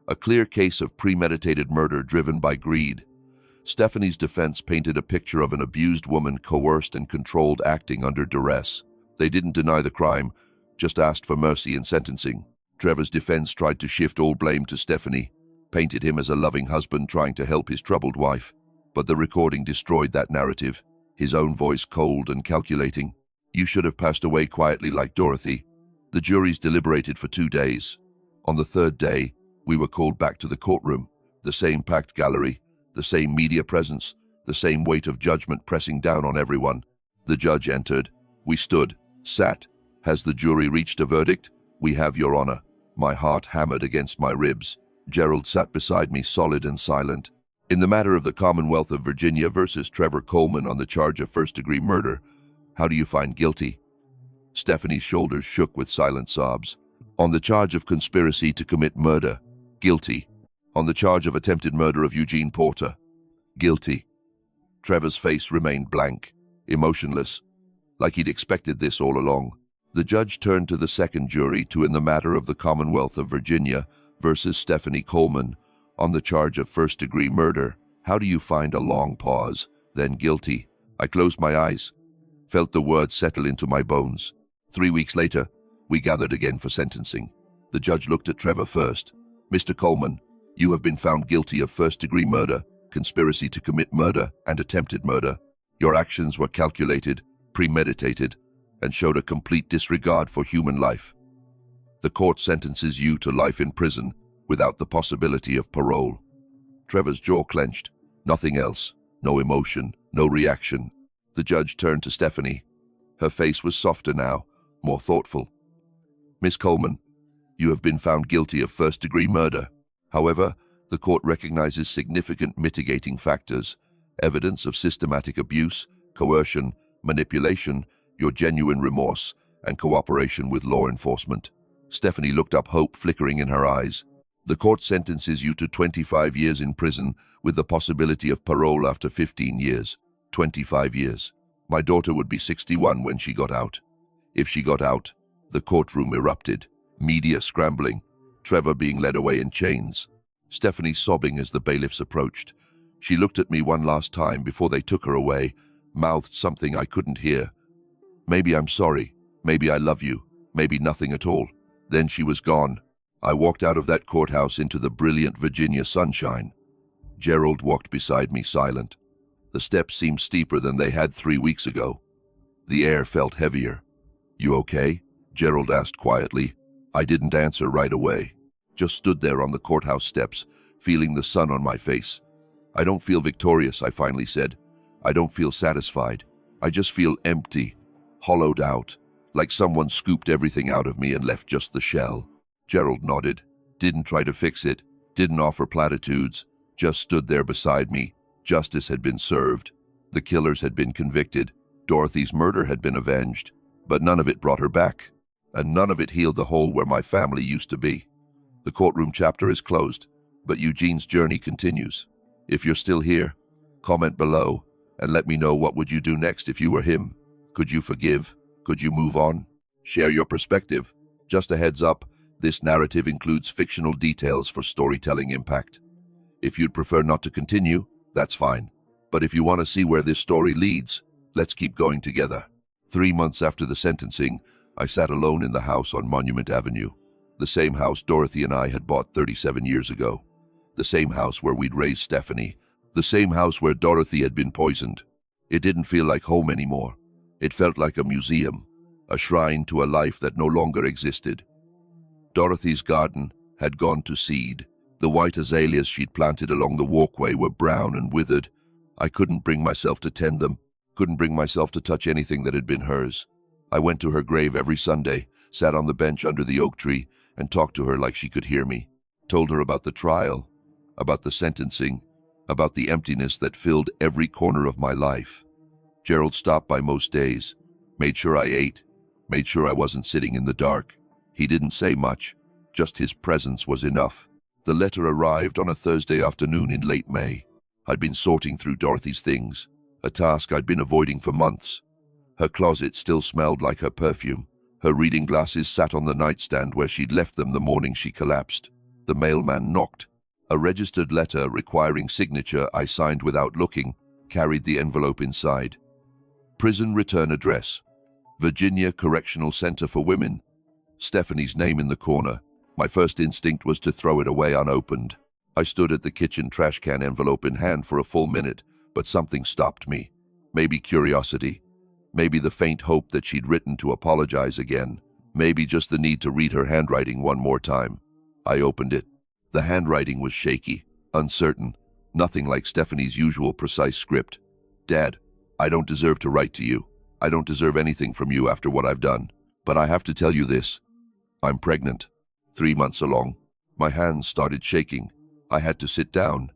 A clear case of premeditated murder driven by greed. Stephanie's defense painted a picture of an abused woman coerced and controlled acting under duress. They didn't deny the crime, just asked for mercy in sentencing. Trevor's defense tried to shift all blame to Stephanie, painted him as a loving husband trying to help his troubled wife. But the recording destroyed that narrative, his own voice cold and calculating. You should have passed away quietly like Dorothy. The juries deliberated for 2 days. On the third day, we were called back to the courtroom, the same packed gallery, the same media presence, the same weight of judgment pressing down on everyone. The judge entered. We stood, sat. Has the jury reached a verdict? We have, Your Honor. My heart hammered against my ribs. Gerald sat beside me, solid and silent. In the matter of the Commonwealth of Virginia versus Trevor Coleman on the charge of first-degree murder, how do you find guilty? Stephanie's shoulders shook with silent sobs. On the charge of conspiracy to commit murder, guilty. On the charge of attempted murder of Eugene Porter, guilty. Trevor's face remained blank, emotionless, like he'd expected this all along. The judge turned to the second jury to in the matter of the Commonwealth of Virginia versus Stephanie Coleman on the charge of first-degree murder. How do you find a long pause, then guilty? I closed my eyes, felt the words settle into my bones. 3 weeks later, we gathered again for sentencing. The judge looked at Trevor first. Mr. Coleman, you have been found guilty of first-degree murder, conspiracy to commit murder, and attempted murder. Your actions were calculated, premeditated, and showed a complete disregard for human life. The court sentences you to life in prison without the possibility of parole. Trevor's jaw clenched. Nothing else. No emotion, no reaction. The judge turned to Stephanie. Her face was softer now, more thoughtful. Miss Coleman, you have been found guilty of first-degree murder. However, the court recognizes significant mitigating factors, evidence of systematic abuse, coercion, manipulation, your genuine remorse, and cooperation with law enforcement. Stephanie looked up, hope flickering in her eyes. The court sentences you to 25 years in prison with the possibility of parole after 15 years. 25 years. My daughter would be 61 when she got out. If she got out, the courtroom erupted. Media scrambling. Trevor being led away in chains. Stephanie sobbing as the bailiffs approached. She looked at me one last time before they took her away, mouthed something I couldn't hear. Maybe I'm sorry. Maybe I love you. Maybe nothing at all. Then she was gone. I walked out of that courthouse into the brilliant Virginia sunshine. Gerald walked beside me, silent. The steps seemed steeper than they had 3 weeks ago. The air felt heavier. You okay? Gerald asked quietly. I didn't answer right away. Just stood there on the courthouse steps, feeling the sun on my face. I don't feel victorious, I finally said. I don't feel satisfied. I just feel empty, hollowed out, like someone scooped everything out of me and left just the shell. Gerald nodded, didn't try to fix it, didn't offer platitudes, just stood there beside me. Justice had been served. The killers had been convicted. Dorothy's murder had been avenged. But none of it brought her back, and none of it healed the hole where my family used to be. The courtroom chapter is closed, but Eugene's journey continues. If you're still here, comment below and let me know what would you do next if you were him. Could you forgive? Could you move on? Share your perspective. Just a heads up, this narrative includes fictional details for storytelling impact. If you'd prefer not to continue, that's fine. But if you want to see where this story leads, let's keep going together. 3 months after the sentencing, I sat alone in the house on Monument Avenue. The same house Dorothy and I had bought 37 years ago. The same house where we'd raised Stephanie. The same house where Dorothy had been poisoned. It didn't feel like home anymore. It felt like a museum, a shrine to a life that no longer existed. Dorothy's garden had gone to seed. The white azaleas she'd planted along the walkway were brown and withered. I couldn't bring myself to tend them, couldn't bring myself to touch anything that had been hers. I went to her grave every Sunday, sat on the bench under the oak tree, and talked to her like she could hear me. Told her about the trial, about the sentencing, about the emptiness that filled every corner of my life. Gerald stopped by most days, made sure I ate, made sure I wasn't sitting in the dark. He didn't say much, just his presence was enough. The letter arrived on a Thursday afternoon in late May. I'd been sorting through Dorothy's things, a task I'd been avoiding for months. Her closet still smelled like her perfume. Her reading glasses sat on the nightstand where she'd left them the morning she collapsed. The mailman knocked. A registered letter requiring signature I signed without looking carried the envelope inside. Prison return address, Virginia Correctional Center for Women. Stephanie's name in the corner. My first instinct was to throw it away unopened. I stood at the kitchen trash can, envelope in hand, for a full minute, but something stopped me. Maybe curiosity. Maybe the faint hope that she'd written to apologize again. Maybe just the need to read her handwriting one more time. I opened it. The handwriting was shaky, uncertain, nothing like Stephanie's usual precise script. Dad, I don't deserve to write to you. I don't deserve anything from you after what I've done. But I have to tell you this. I'm pregnant. 3 months along. My hands started shaking. I had to sit down.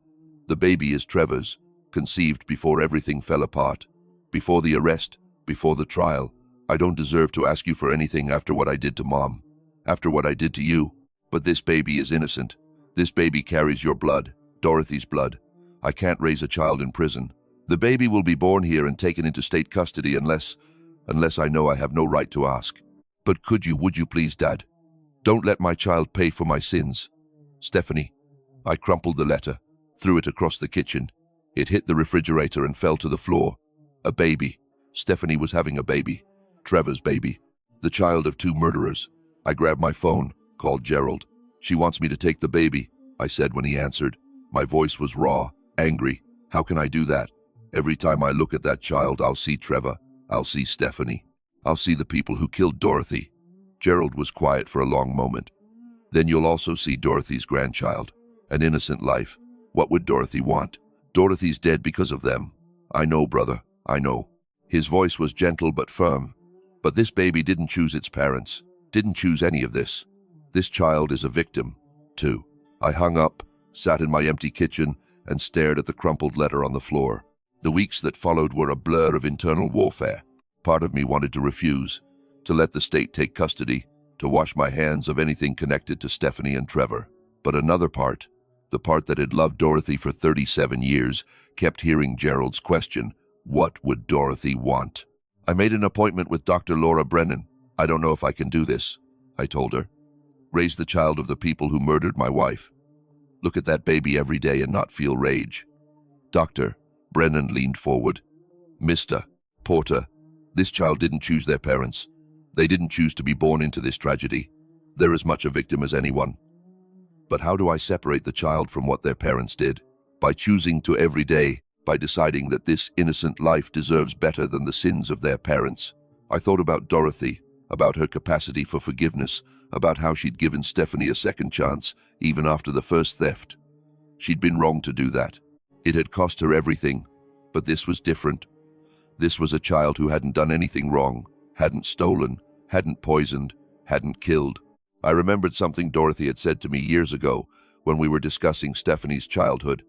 The baby is Trevor's, conceived before everything fell apart. Before the arrest, before the trial. I don't deserve to ask you for anything after what I did to Mom. After what I did to you. But this baby is innocent. This baby carries your blood, Dorothy's blood. I can't raise a child in prison. The baby will be born here and taken into state custody unless I know I have no right to ask. But would you please, Dad? Don't let my child pay for my sins. Stephanie. I crumpled the letter, threw it across the kitchen. It hit the refrigerator and fell to the floor. A baby. Stephanie was having a baby. Trevor's baby. The child of 2 murderers. I grabbed my phone, called Gerald. She wants me to take the baby, I said when he answered. My voice was raw, angry. How can I do that? Every time I look at that child, I'll see Trevor. I'll see Stephanie. I'll see the people who killed Dorothy. Gerald was quiet for a long moment. Then you'll also see Dorothy's grandchild. An innocent life. What would Dorothy want? Dorothy's dead because of them. I know, brother. I know. His voice was gentle but firm. But this baby didn't choose its parents. Didn't choose any of this. This child is a victim, too. I hung up, sat in my empty kitchen, and stared at the crumpled letter on the floor. The weeks that followed were a blur of internal warfare. Part of me wanted to refuse, to let the state take custody, to wash my hands of anything connected to Stephanie and Trevor. But another part, the part that had loved Dorothy for 37 years, kept hearing Gerald's question, what would Dorothy want? I made an appointment with Dr. Laura Brennan. I don't know if I can do this, I told her. Raise the child of the people who murdered my wife. Look at that baby every day and not feel rage. Dr. Brennan leaned forward. Mr. Porter, this child didn't choose their parents. They didn't choose to be born into this tragedy. They're as much a victim as anyone. But how do I separate the child from what their parents did? By choosing to every day, by deciding that this innocent life deserves better than the sins of their parents. I thought about Dorothy, about her capacity for forgiveness, about how she'd given Stephanie a second chance, even after the first theft. She'd been wrong to do that. It had cost her everything, but this was different. This was a child who hadn't done anything wrong, hadn't stolen, hadn't poisoned, hadn't killed. I remembered something Dorothy had said to me years ago when we were discussing Stephanie's childhood.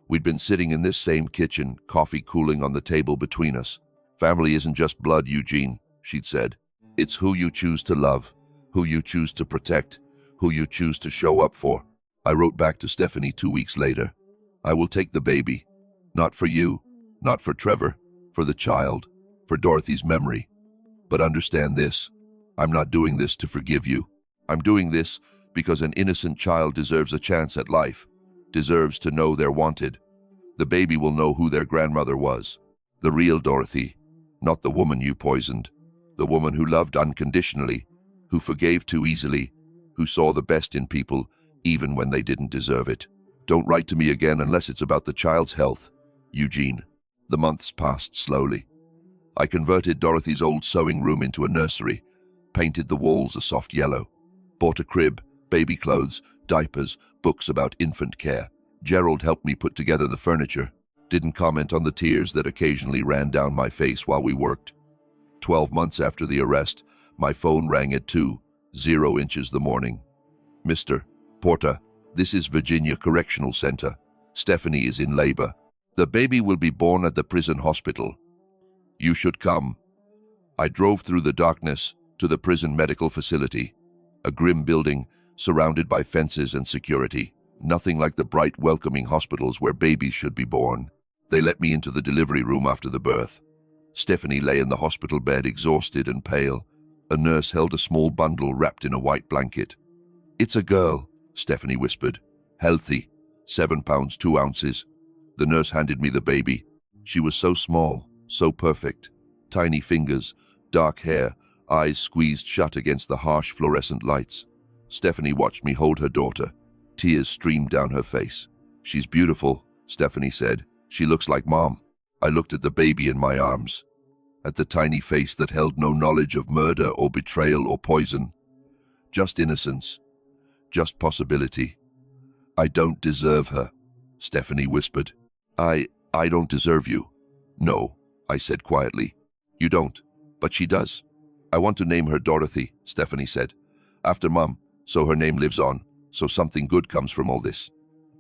We'd been sitting in this same kitchen, coffee cooling on the table between us. Family isn't just blood, Eugene, she'd said. It's who you choose to love, who you choose to protect, who you choose to show up for. I wrote back to Stephanie 2 weeks later. I will take the baby. Not for you, not for Trevor, for the child, for Dorothy's memory. But understand this. I'm not doing this to forgive you. I'm doing this because an innocent child deserves a chance at life, deserves to know they're wanted. The baby will know who their grandmother was. The real Dorothy, not the woman you poisoned. The woman who loved unconditionally, who forgave too easily, who saw the best in people even when they didn't deserve it. Don't write to me again unless it's about the child's health. Eugene. The months passed slowly. I converted Dorothy's old sewing room into a nursery, painted the walls a soft yellow, bought a crib, baby clothes, diapers, books about infant care. Gerald helped me put together the furniture, didn't comment on the tears that occasionally ran down my face while we worked. 12 months after the arrest, my phone rang at 2, 0 inches the morning. Mr. Porter, this is Virginia Correctional Center. Stephanie is in labor. The baby will be born at the prison hospital. You should come. I drove through the darkness to the prison medical facility, a grim building surrounded by fences and security. Nothing like the bright, welcoming hospitals where babies should be born. They let me into the delivery room after the birth. Stephanie lay in the hospital bed, exhausted and pale. A nurse held a small bundle wrapped in a white blanket. It's a girl, Stephanie whispered. Healthy, 7 pounds 2 ounces. The nurse handed me the baby. She was so small, so perfect. Tiny fingers, dark hair, eyes squeezed shut against the harsh fluorescent lights. Stephanie watched me hold her daughter. Tears streamed down her face. She's beautiful, Stephanie said. She looks like Mom. I looked at the baby in my arms, at the tiny face that held no knowledge of murder or betrayal or poison. Just innocence, just possibility. I don't deserve her, Stephanie whispered. I don't deserve you. No, I said quietly. You don't, but she does. I want to name her Dorothy, Stephanie said. After Mom, so her name lives on, so something good comes from all this.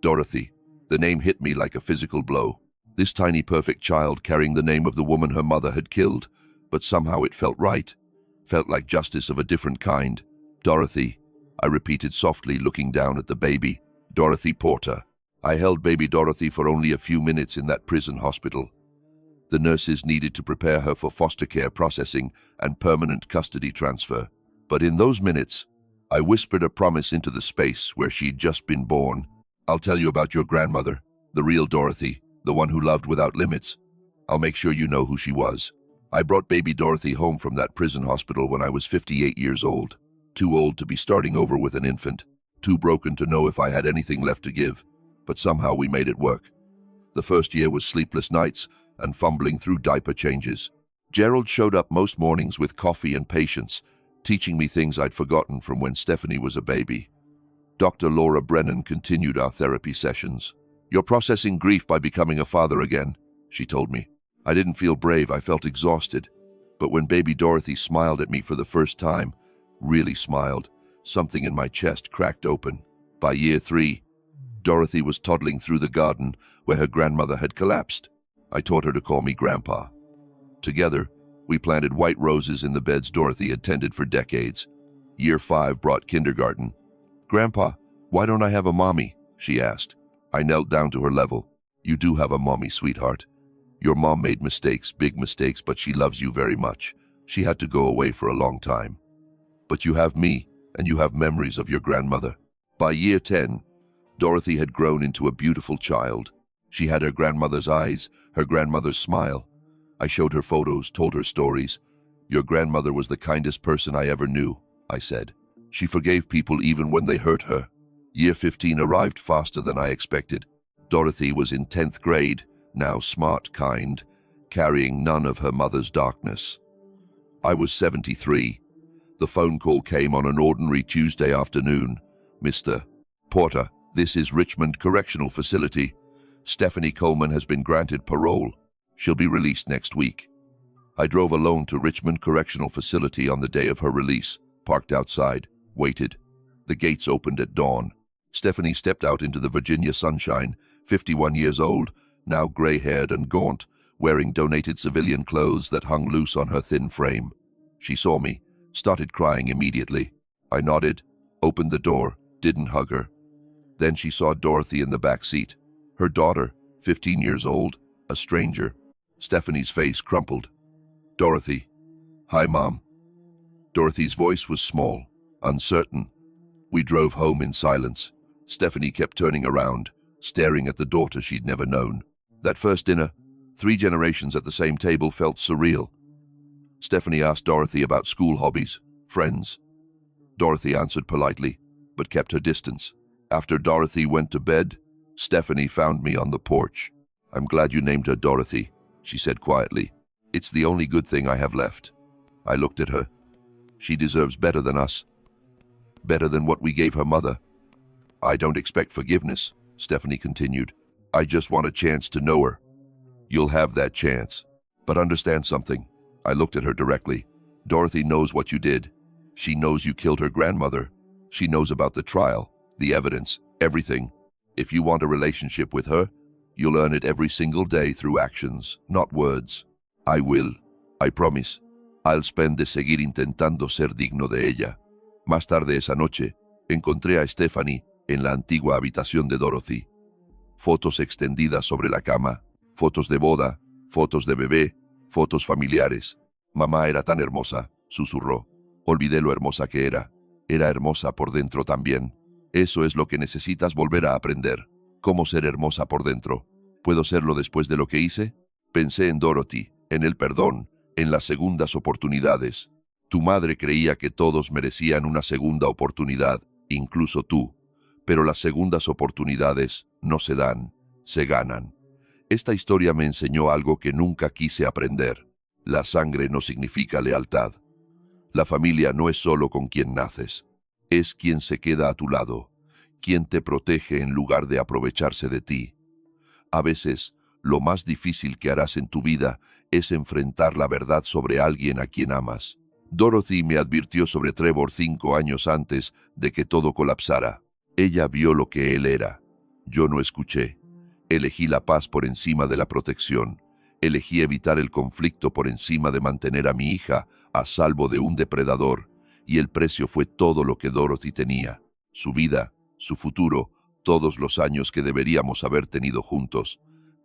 Dorothy. The name hit me like a physical blow. This tiny perfect child carrying the name of the woman her mother had killed, but somehow it felt right. Felt like justice of a different kind. Dorothy, I repeated softly, looking down at the baby. Dorothy Porter. I held baby Dorothy for only a few minutes in that prison hospital. The nurses needed to prepare her for foster care processing and permanent custody transfer. But in those minutes, I whispered a promise into the space where she'd just been born. I'll tell you about your grandmother, the real Dorothy, the one who loved without limits. I'll make sure you know who she was. I brought baby Dorothy home from that prison hospital when I was 58 years old. Too old to be starting over with an infant. Too broken to know if I had anything left to give. But somehow we made it work. The first year was sleepless nights and fumbling through diaper changes. Gerald showed up most mornings with coffee and patience, teaching me things I'd forgotten from when Stephanie was a baby. Dr. Laura Brennan continued our therapy sessions. You're processing grief by becoming a father again, she told me. I didn't feel brave, I felt exhausted. But when baby Dorothy smiled at me for the first time, really smiled, something in my chest cracked open. By year 3, Dorothy was toddling through the garden where her grandmother had collapsed. I taught her to call me Grandpa. Together, we planted white roses in the beds Dorothy had tended for decades. Year 5 brought kindergarten. Grandpa, why don't I have a mommy? She asked. I knelt down to her level. You do have a mommy, sweetheart. Your mom made mistakes, big mistakes, but she loves you very much. She had to go away for a long time. But you have me, and you have memories of your grandmother. By year 10, Dorothy had grown into a beautiful child. She had her grandmother's eyes, her grandmother's smile. I showed her photos, told her stories. Your grandmother was the kindest person I ever knew, I said. She forgave people even when they hurt her. Year 15 arrived faster than I expected. Dorothy was in 10th grade, now smart, kind, carrying none of her mother's darkness. I was 73. The phone call came on an ordinary Tuesday afternoon. Mr. Porter, this is Richmond Correctional Facility. Stephanie Coleman has been granted parole. She'll be released next week. I drove alone to Richmond Correctional Facility on the day of her release, parked outside, waited. The gates opened at dawn. Stephanie stepped out into the Virginia sunshine, 51 years old, now gray-haired and gaunt, wearing donated civilian clothes that hung loose on her thin frame. She saw me, started crying immediately. I nodded, opened the door, didn't hug her. Then she saw Dorothy in the back seat. Her daughter, 15 years old, a stranger. Stephanie's face crumpled. Dorothy. Hi, Mom. Dorothy's voice was small, uncertain. We drove home in silence. Stephanie kept turning around, staring at the daughter she'd never known. That first dinner, 3 generations at the same table, felt surreal. Stephanie asked Dorothy about school hobbies, friends. Dorothy answered politely, but kept her distance. After Dorothy went to bed, Stephanie found me on the porch. I'm glad you named her Dorothy, she said quietly. It's the only good thing I have left. I looked at her. She deserves better than us. Better than what we gave her mother. I don't expect forgiveness, Stephanie continued. I just want a chance to know her. You'll have that chance. But understand something. I looked at her directly. Dorothy knows what you did. She knows you killed her grandmother. She knows about the trial, the evidence, everything. If you want a relationship with her, you'll earn it every single day through actions, not words. I will. I promise. I'll spend de seguir intentando ser digno de ella. Más tarde esa noche, encontré a Stephanie en la antigua habitación de Dorothy. Fotos extendidas sobre la cama, fotos de boda, fotos de bebé, fotos familiares. Mamá era tan hermosa, susurró. Olvidé lo hermosa que era. Era hermosa por dentro también. Eso es lo que necesitas volver a aprender. ¿Cómo ser hermosa por dentro? ¿Puedo serlo después de lo que hice? Pensé en Dorothy, en el perdón, en las segundas oportunidades. Tu madre creía que todos merecían una segunda oportunidad, incluso tú. Pero las segundas oportunidades no se dan, se ganan. Esta historia me enseñó algo que nunca quise aprender. La sangre no significa lealtad. La familia no es solo con quien naces. Es quien se queda a tu lado, quien te protege en lugar de aprovecharse de ti. A veces, lo más difícil que harás en tu vida es enfrentar la verdad sobre alguien a quien amas. Dorothy me advirtió sobre Trevor 5 años antes de que todo colapsara. Ella vio lo que él era. Yo no escuché. Elegí la paz por encima de la protección. Elegí evitar el conflicto por encima de mantener a mi hija a salvo de un depredador, y el precio fue todo lo que Dorothy tenía. Su vida, su futuro, todos los años que deberíamos haber tenido juntos.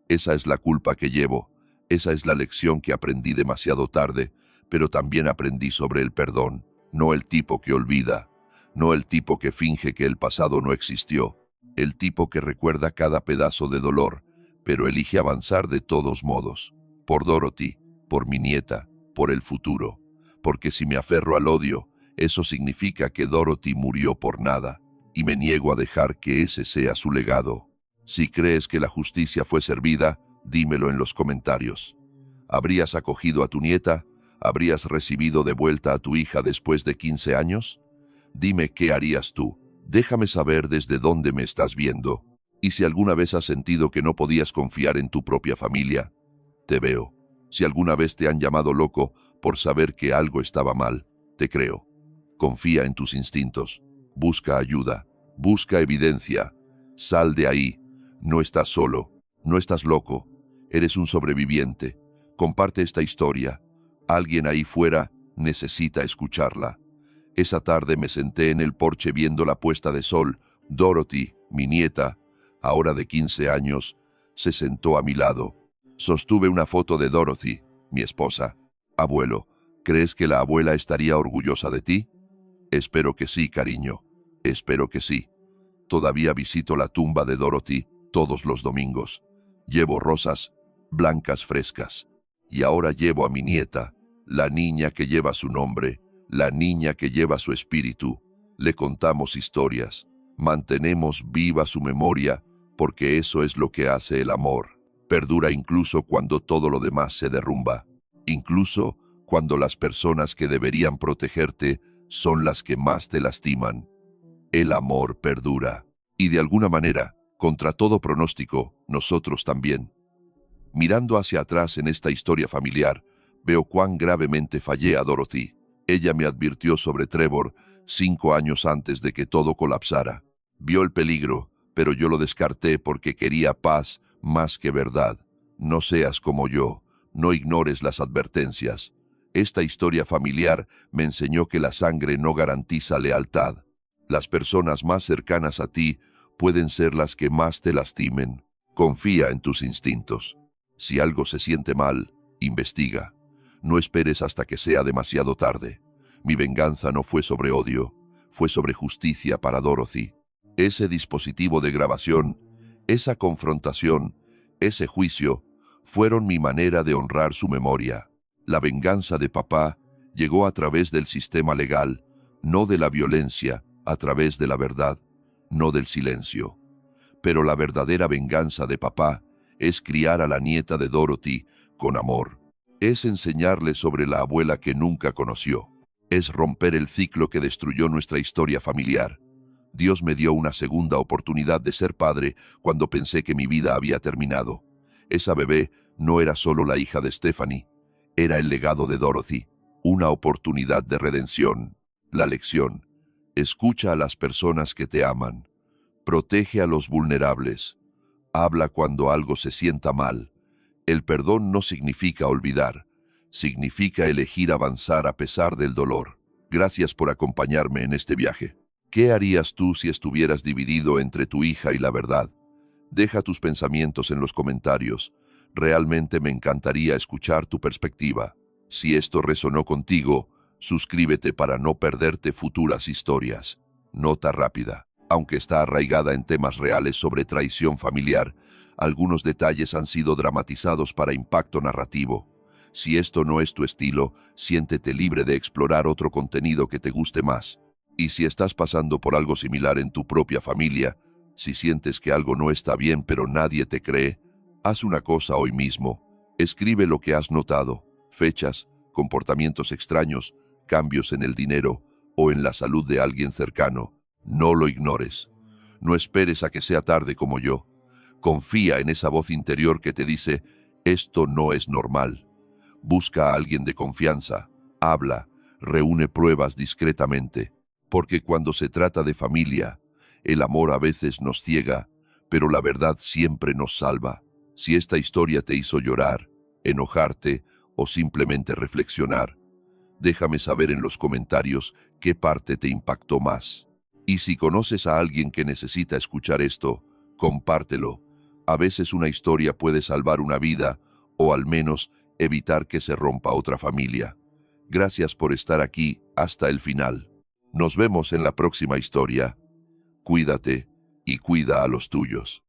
Esa es la culpa que llevo. Esa es la lección que aprendí demasiado tarde, pero también aprendí sobre el perdón. No el tipo que olvida. No el tipo que finge que el pasado no existió. El tipo que recuerda cada pedazo de dolor, pero elige avanzar de todos modos. Por Dorothy, por mi nieta, por el futuro. Porque si me aferro al odio, eso significa que Dorothy murió por nada, y me niego a dejar que ese sea su legado. Si crees que la justicia fue servida, dímelo en los comentarios. ¿Habrías acogido a tu nieta? ¿Habrías recibido de vuelta a tu hija después de 15 años? Dime qué harías tú. Déjame saber desde dónde me estás viendo. Y si alguna vez has sentido que no podías confiar en tu propia familia, te veo. Si alguna vez te han llamado loco por saber que algo estaba mal, te creo. Confía en tus instintos. Busca ayuda. Busca evidencia. Sal de ahí. No estás solo. No estás loco. Eres un sobreviviente. Comparte esta historia. Alguien ahí fuera necesita escucharla. Esa tarde me senté en el porche viendo la puesta de sol. Dorothy, mi nieta, ahora de 15 años, se sentó a mi lado. Sostuve una foto de Dorothy, mi esposa. Abuelo, ¿crees que la abuela estaría orgullosa de ti? Espero que sí, cariño. Espero que sí. Todavía visito la tumba de Dorothy todos los domingos. Llevo rosas blancas frescas. Y ahora llevo a mi nieta, la niña que lleva su nombre, la niña que lleva su espíritu. Le contamos historias. Mantenemos viva su memoria, porque eso es lo que hace el amor. Perdura incluso cuando todo lo demás se derrumba. Incluso cuando las personas que deberían protegerte son las que más te lastiman. El amor perdura. Y de alguna manera, contra todo pronóstico, nosotros también. Mirando hacia atrás en esta historia familiar, veo cuán gravemente fallé a Dorothy. Ella me advirtió sobre Trevor 5 años antes de que todo colapsara. Vio el peligro, pero yo lo descarté porque quería paz más que verdad. No seas como yo, no ignores las advertencias. Esta historia familiar me enseñó que la sangre no garantiza lealtad. Las personas más cercanas a ti pueden ser las que más te lastimen. Confía en tus instintos. Si algo se siente mal, investiga. No esperes hasta que sea demasiado tarde. Mi venganza no fue sobre odio, fue sobre justicia para Dorothy. Ese dispositivo de grabación, esa confrontación, ese juicio, fueron mi manera de honrar su memoria. La venganza de papá llegó a través del sistema legal, no de la violencia, a través de la verdad, no del silencio. Pero la verdadera venganza de papá es criar a la nieta de Dorothy con amor. Es enseñarle sobre la abuela que nunca conoció. Es romper el ciclo que destruyó nuestra historia familiar. Dios me dio una segunda oportunidad de ser padre cuando pensé que mi vida había terminado. Esa bebé no era solo la hija de Stephanie, era el legado de Dorothy, una oportunidad de redención. La lección: escucha a las personas que te aman, protege a los vulnerables, habla cuando algo se sienta mal. El perdón no significa olvidar, significa elegir avanzar a pesar del dolor. Gracias por acompañarme en este viaje. ¿Qué harías tú si estuvieras dividido entre tu hija y la verdad? Deja tus pensamientos en los comentarios. Realmente me encantaría escuchar tu perspectiva. Si esto resonó contigo, suscríbete para no perderte futuras historias. Nota rápida. Aunque está arraigada en temas reales sobre traición familiar, algunos detalles han sido dramatizados para impacto narrativo. Si esto no es tu estilo, siéntete libre de explorar otro contenido que te guste más. Y si estás pasando por algo similar en tu propia familia, si sientes que algo no está bien pero nadie te cree, haz una cosa hoy mismo. Escribe lo que has notado, fechas, comportamientos extraños, cambios en el dinero o en la salud de alguien cercano. No lo ignores. No esperes a que sea tarde como yo. Confía en esa voz interior que te dice, esto no es normal. Busca a alguien de confianza, habla, reúne pruebas discretamente, porque cuando se trata de familia, el amor a veces nos ciega, pero la verdad siempre nos salva. Si esta historia te hizo llorar, enojarte o simplemente reflexionar, déjame saber en los comentarios qué parte te impactó más. Y si conoces a alguien que necesita escuchar esto, compártelo. A veces una historia puede salvar una vida o al menos evitar que se rompa otra familia. Gracias por estar aquí hasta el final. Nos vemos en la próxima historia. Cuídate y cuida a los tuyos.